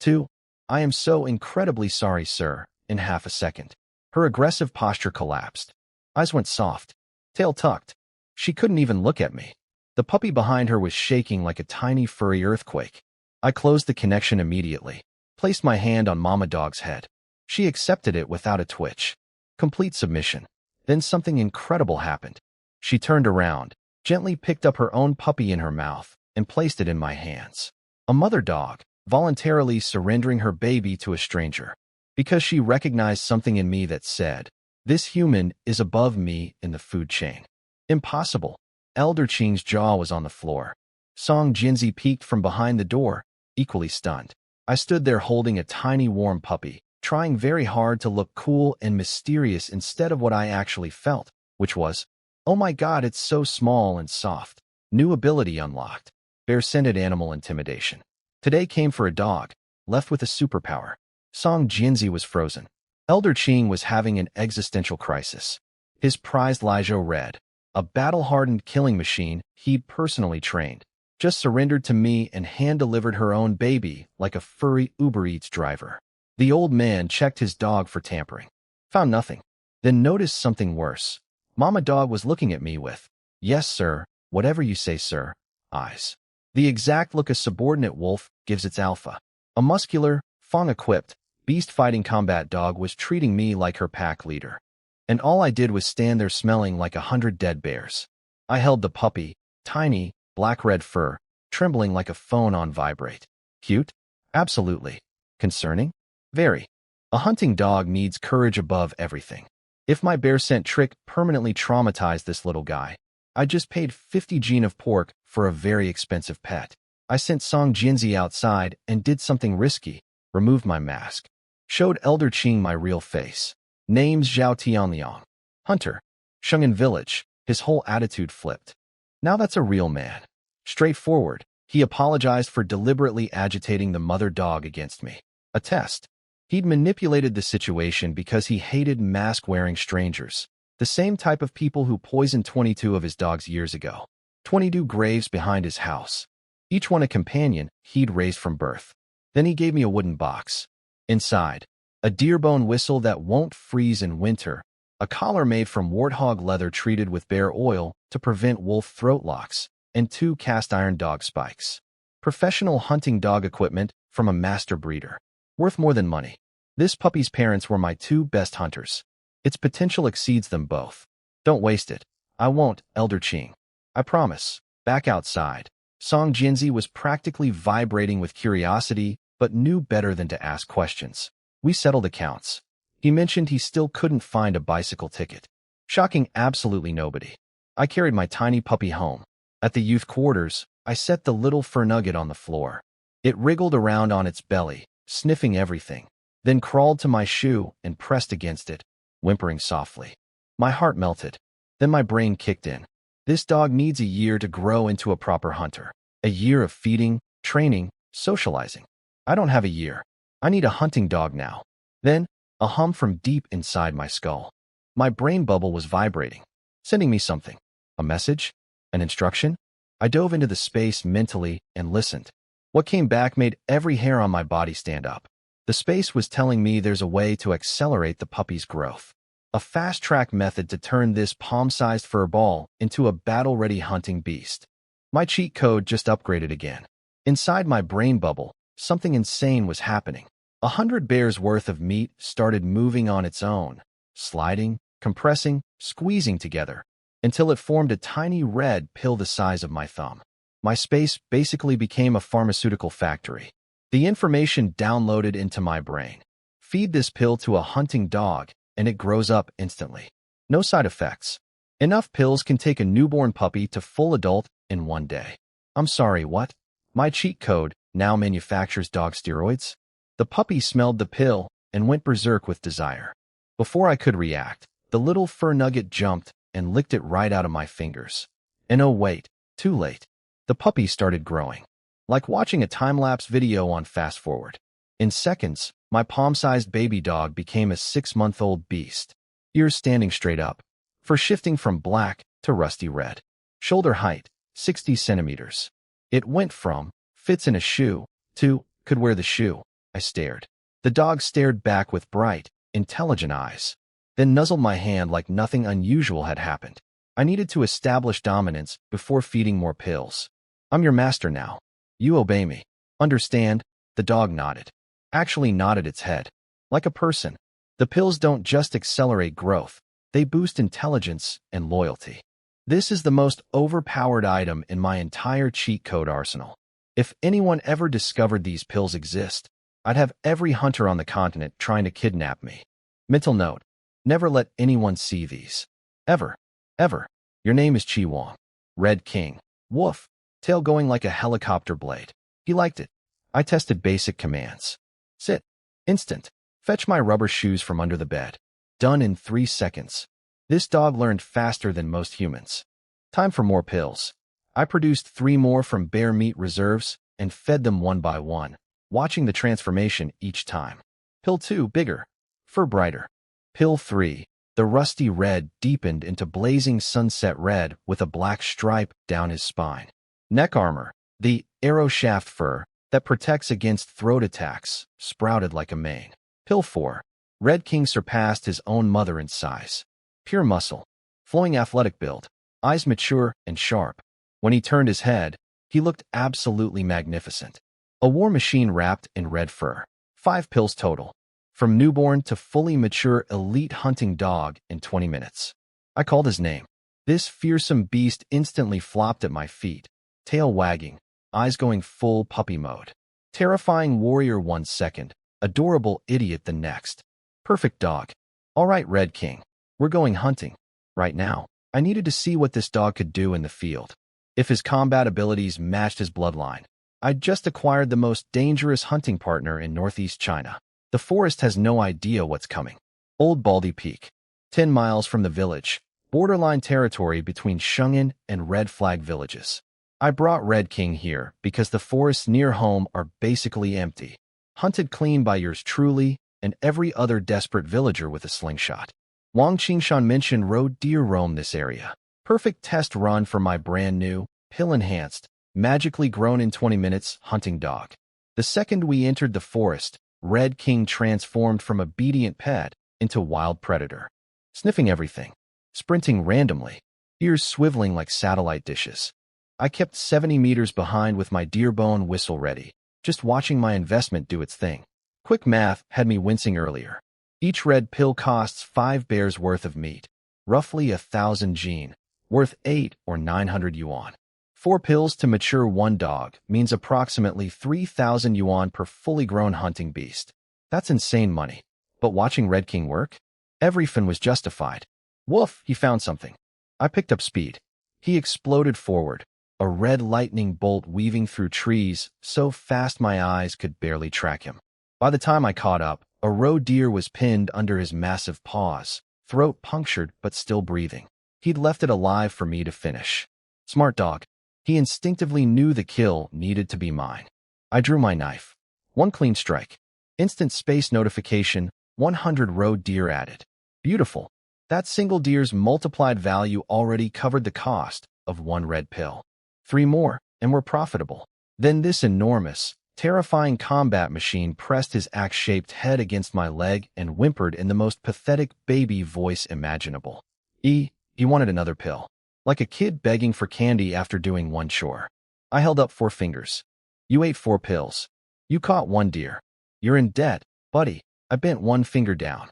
to, "I am so incredibly sorry, sir," in half a second. Her aggressive posture collapsed. Eyes went soft, tail tucked. She couldn't even look at me. The puppy behind her was shaking like a tiny furry earthquake. I closed the connection immediately, placed my hand on Mama Dog's head. She accepted it without a twitch. Complete submission. Then something incredible happened. She turned around, gently picked up her own puppy in her mouth, and placed it in my hands. A mother dog, voluntarily surrendering her baby to a stranger. Because she recognized something in me that said, this human is above me in the food chain. Impossible. Elder Qing's jaw was on the floor. Song Jianzi peeked from behind the door, equally stunned. I stood there holding a tiny warm puppy, trying very hard to look cool and mysterious instead of what I actually felt, which was, oh my god, it's so small and soft. New ability unlocked. Bear-scented animal intimidation. Today came for a dog, left with a superpower. Song Jianzi was frozen. Elder Qing was having an existential crisis. His prized Lijo Red, a battle-hardened killing machine he'd personally trained, just surrendered to me and hand-delivered her own baby like a furry Uber Eats driver. The old man checked his dog for tampering. Found nothing. Then noticed something worse. Mama Dog was looking at me with, "Yes, sir, whatever you say, sir," eyes. The exact look a subordinate wolf gives its alpha. A muscular, fawn-equipped, beast-fighting combat dog was treating me like her pack leader. And all I did was stand there smelling like 100 dead bears. I held the puppy, tiny, black-red fur, trembling like a phone on vibrate. Cute? Absolutely. Concerning? Very. A hunting dog needs courage above everything. If my bear scent trick permanently traumatized this little guy, I just paid 50 gene of pork for a very expensive pet. I sent Song Jinzi outside and did something risky, removed my mask. Showed Elder Qing my real face. Name's Zhao Tianliang. Hunter. Shungan Village. His whole attitude flipped. Now that's a real man. Straightforward. He apologized for deliberately agitating the mother dog against me. A test. He'd manipulated the situation because he hated mask-wearing strangers, the same type of people who poisoned 22 of his dogs years ago. 22 graves behind his house, each one a companion he'd raised from birth. Then he gave me a wooden box. Inside, a deerbone whistle that won't freeze in winter, a collar made from warthog leather treated with bear oil to prevent wolf throat locks, and 2 cast-iron dog spikes. Professional hunting dog equipment from a master breeder. Worth more than money. This puppy's parents were my 2 best hunters. Its potential exceeds them both. Don't waste it. I won't, Elder Qing. I promise. Back outside. Song Jinzi was practically vibrating with curiosity, but knew better than to ask questions. We settled accounts. He mentioned he still couldn't find a bicycle ticket. Shocking absolutely nobody. I carried my tiny puppy home. At the youth quarters, I set the little fur nugget on the floor. It wriggled around on its belly, sniffing everything, then crawled to my shoe and pressed against it, whimpering softly. My heart melted. Then my brain kicked in. This dog needs a year to grow into a proper hunter. A year of feeding, training, socializing. I don't have a year. I need a hunting dog now. Then, a hum from deep inside my skull. My brain bubble was vibrating, sending me something. A message? An instruction? I dove into the space mentally and listened. What came back made every hair on my body stand up. The space was telling me there's a way to accelerate the puppy's growth. A fast-track method to turn this palm-sized fur ball into a battle-ready hunting beast. My cheat code just upgraded again. Inside my brain bubble, something insane was happening. 100 bears worth of meat started moving on its own, sliding, compressing, squeezing together, until it formed a tiny red pill the size of my thumb. My space basically became a pharmaceutical factory. The information downloaded into my brain. Feed this pill to a hunting dog, and it grows up instantly. No side effects. Enough pills can take a newborn puppy to full adult in one day. I'm sorry, what? My cheat code now manufactures dog steroids? The puppy smelled the pill and went berserk with desire. Before I could react, the little fur nugget jumped and licked it right out of my fingers. And oh wait, too late. The puppy started growing. Like watching a time-lapse video on fast forward. In seconds, my palm-sized baby dog became a 6-month-old beast. Ears standing straight up. Fur shifting from black to rusty red. Shoulder height, 60 centimeters. It went from, fits in a shoe, to, could wear the shoe. I stared. The dog stared back with bright, intelligent eyes. Then nuzzled my hand like nothing unusual had happened. I needed to establish dominance before feeding more pills. I'm your master now. You obey me. Understand? The dog nodded. Actually nodded its head. Like a person. The pills don't just accelerate growth. They boost intelligence and loyalty. This is the most overpowered item in my entire cheat code arsenal. If anyone ever discovered these pills exist, I'd have every hunter on the continent trying to kidnap me. Mental note. Never let anyone see these. Ever. Ever. Your name is Chi Wong. Red King. Woof. Tail going like a helicopter blade. He liked it. I tested basic commands. Sit. Instant. Fetch my rubber shoes from under the bed. Done in 3 seconds. This dog learned faster than most humans. Time for more pills. I produced 3 more from bear meat reserves and fed them one by one, watching the transformation each time. Pill 2, bigger. Fur brighter. Pill 3, the rusty red deepened into blazing sunset red with a black stripe down his spine. Neck armor, the arrow shaft fur that protects against throat attacks, sprouted like a mane. Pill 4, Red King surpassed his own mother in size. Pure muscle, flowing athletic build, eyes mature and sharp. When he turned his head, he looked absolutely magnificent. A war machine wrapped in red fur. 5 pills total. From newborn to fully mature elite hunting dog in 20 minutes. I called his name. This fearsome beast instantly flopped at my feet, tail wagging, eyes going full puppy mode. Terrifying warrior 1 second, adorable idiot the next. Perfect dog. All right, Red King. We're going hunting. Right now, I needed to see what this dog could do in the field. If his combat abilities matched his bloodline, I'd just acquired the most dangerous hunting partner in northeast China. The forest has no idea what's coming. Old Baldy Peak, 10 miles from the village, borderline territory between Shungin and Red Flag villages. I brought Red King here because the forests near home are basically empty, hunted clean by yours truly and every other desperate villager with a slingshot. Wang Qingshan mentioned roe deer roam this area. Perfect test run for my brand new, pill-enhanced, magically grown in 20 minutes hunting dog. The second we entered the forest, Red King transformed from obedient pet into wild predator, sniffing everything, sprinting randomly, ears swiveling like satellite dishes. I kept 70 meters behind with my deerbone whistle ready, just watching my investment do its thing. Quick math had me wincing earlier. Each red pill costs 5 bears worth of meat, roughly 1,000 jin, worth 8 or 900 yuan. 4 pills to mature one dog means approximately 3,000 yuan per fully grown hunting beast. That's insane money. But watching Red King work? Every fin was justified. Woof, he found something. I picked up speed. He exploded forward, a red lightning bolt weaving through trees so fast my eyes could barely track him. By the time I caught up, a roe deer was pinned under his massive paws, throat punctured but still breathing. He'd left it alive for me to finish. Smart dog. He instinctively knew the kill needed to be mine. I drew my knife. One clean strike. Instant space notification, 100 roe deer added. Beautiful. That single deer's multiplied value already covered the cost of 1 red pill. 3 more, and we're profitable. Then this enormous, terrifying combat machine pressed his axe-shaped head against my leg and whimpered in the most pathetic baby voice imaginable. He wanted another pill. Like a kid begging for candy after doing one chore. I held up 4 fingers. You ate 4 pills. You caught 1 deer. You're in debt, buddy. I bent 1 finger down.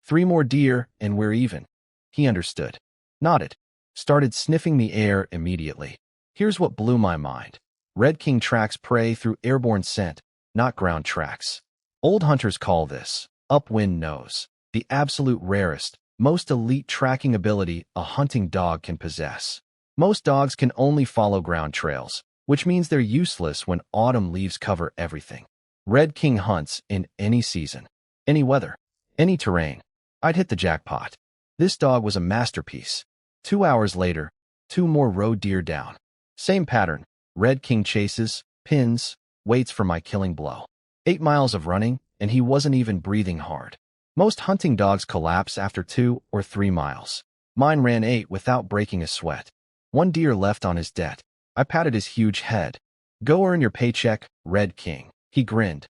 3 more deer, and we're even. He understood. Nodded. Started sniffing the air immediately. Here's what blew my mind. Red King tracks prey through airborne scent, not ground tracks. Old hunters call this upwind nose, the absolute rarest, most elite tracking ability a hunting dog can possess. Most dogs can only follow ground trails, which means they're useless when autumn leaves cover everything. Red King hunts in any season, any weather, any terrain. I'd hit the jackpot. This dog was a masterpiece. 2 hours later, 2 more roe deer down. Same pattern. Red King chases, pins, waits for my killing blow. 8 miles of running, and he wasn't even breathing hard. Most hunting dogs collapse after 2 or 3 miles. Mine ran 8 without breaking a sweat. 1 deer left on his debt. I patted his huge head. Go earn your paycheck, Red King. He grinned.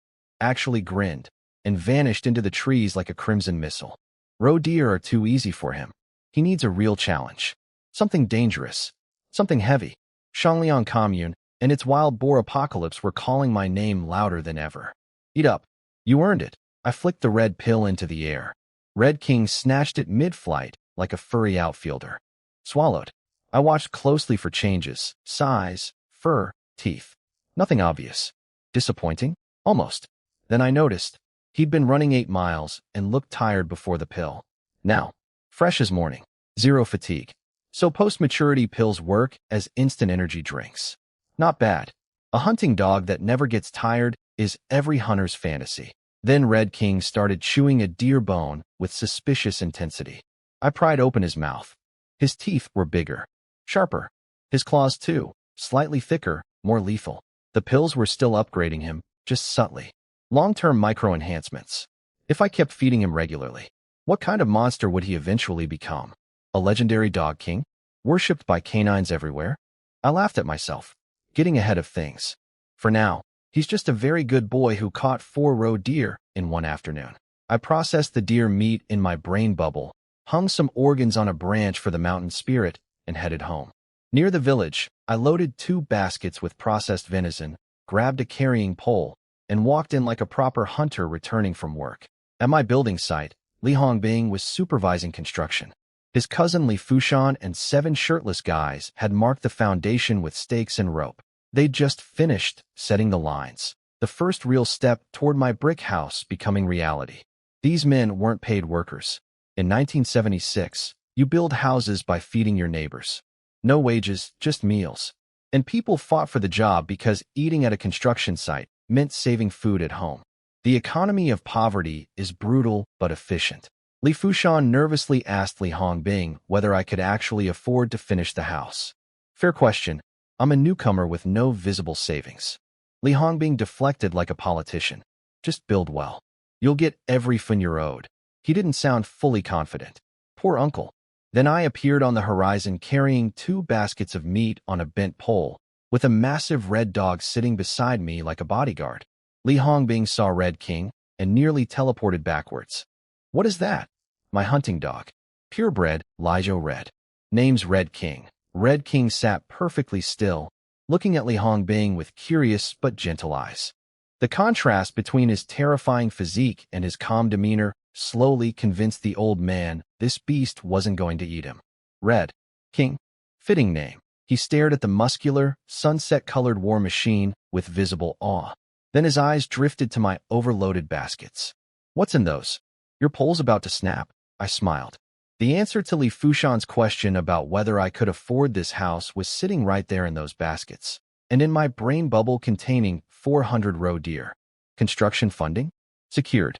Actually grinned, and vanished into the trees like a crimson missile. Roe deer are too easy for him. He needs a real challenge. Something dangerous. Something heavy. Shangliang Commune and its wild boar apocalypse were calling my name louder than ever. Eat up. You earned it. I flicked the red pill into the air. Red King snatched it mid-flight like a furry outfielder. Swallowed. I watched closely for changes. Size, fur, teeth. Nothing obvious. Disappointing? Almost. Then I noticed. He'd been running 8 miles and looked tired before the pill. Now, fresh as morning. 0 fatigue. So post-maturity pills work as instant energy drinks. Not bad. A hunting dog that never gets tired is every hunter's fantasy. Then Red King started chewing a deer bone with suspicious intensity. I pried open his mouth. His teeth were bigger, sharper. His claws too, slightly thicker, more lethal. The pills were still upgrading him, just subtly. Long-term micro-enhancements. If I kept feeding him regularly, what kind of monster would he eventually become? A legendary dog king? Worshipped by canines everywhere? I laughed at myself, getting ahead of things. For now, he's just a very good boy who caught 4 roe deer in one afternoon. I processed the deer meat in my brain bubble, hung some organs on a branch for the mountain spirit, and headed home. Near the village, I loaded 2 baskets with processed venison, grabbed a carrying pole, and walked in like a proper hunter returning from work. At my building site, Li Hongbing was supervising construction. His cousin Li Fushan and 7 shirtless guys had marked the foundation with stakes and rope. They'd just finished setting the lines, the first real step toward my brick house becoming reality. These men weren't paid workers. In 1976, you build houses by feeding your neighbors. No wages, just meals. And people fought for the job because eating at a construction site meant saving food at home. The economy of poverty is brutal but efficient. Li Fushan nervously asked Li Hongbing whether I could actually afford to finish the house. Fair question. I'm a newcomer with no visible savings. Li Hongbing deflected like a politician. Just build well. You'll get every fun you're owed. He didn't sound fully confident. Poor uncle. Then I appeared on the horizon carrying 2 baskets of meat on a bent pole, with a massive red dog sitting beside me like a bodyguard. Li Hongbing saw Red King and nearly teleported backwards. What is that? My hunting dog. Purebred, Lijo Red. Name's Red King. Red King sat perfectly still, looking at Li Hongbing with curious but gentle eyes. The contrast between his terrifying physique and his calm demeanor slowly convinced the old man this beast wasn't going to eat him. Red King. Fitting name. He stared at the muscular, sunset-colored war machine with visible awe. Then his eyes drifted to my overloaded baskets. What's in those? Your pole's about to snap, I smiled. The answer to Li Fushan's question about whether I could afford this house was sitting right there in those baskets, and in my brain bubble containing 400 roe deer. Construction funding? Secured.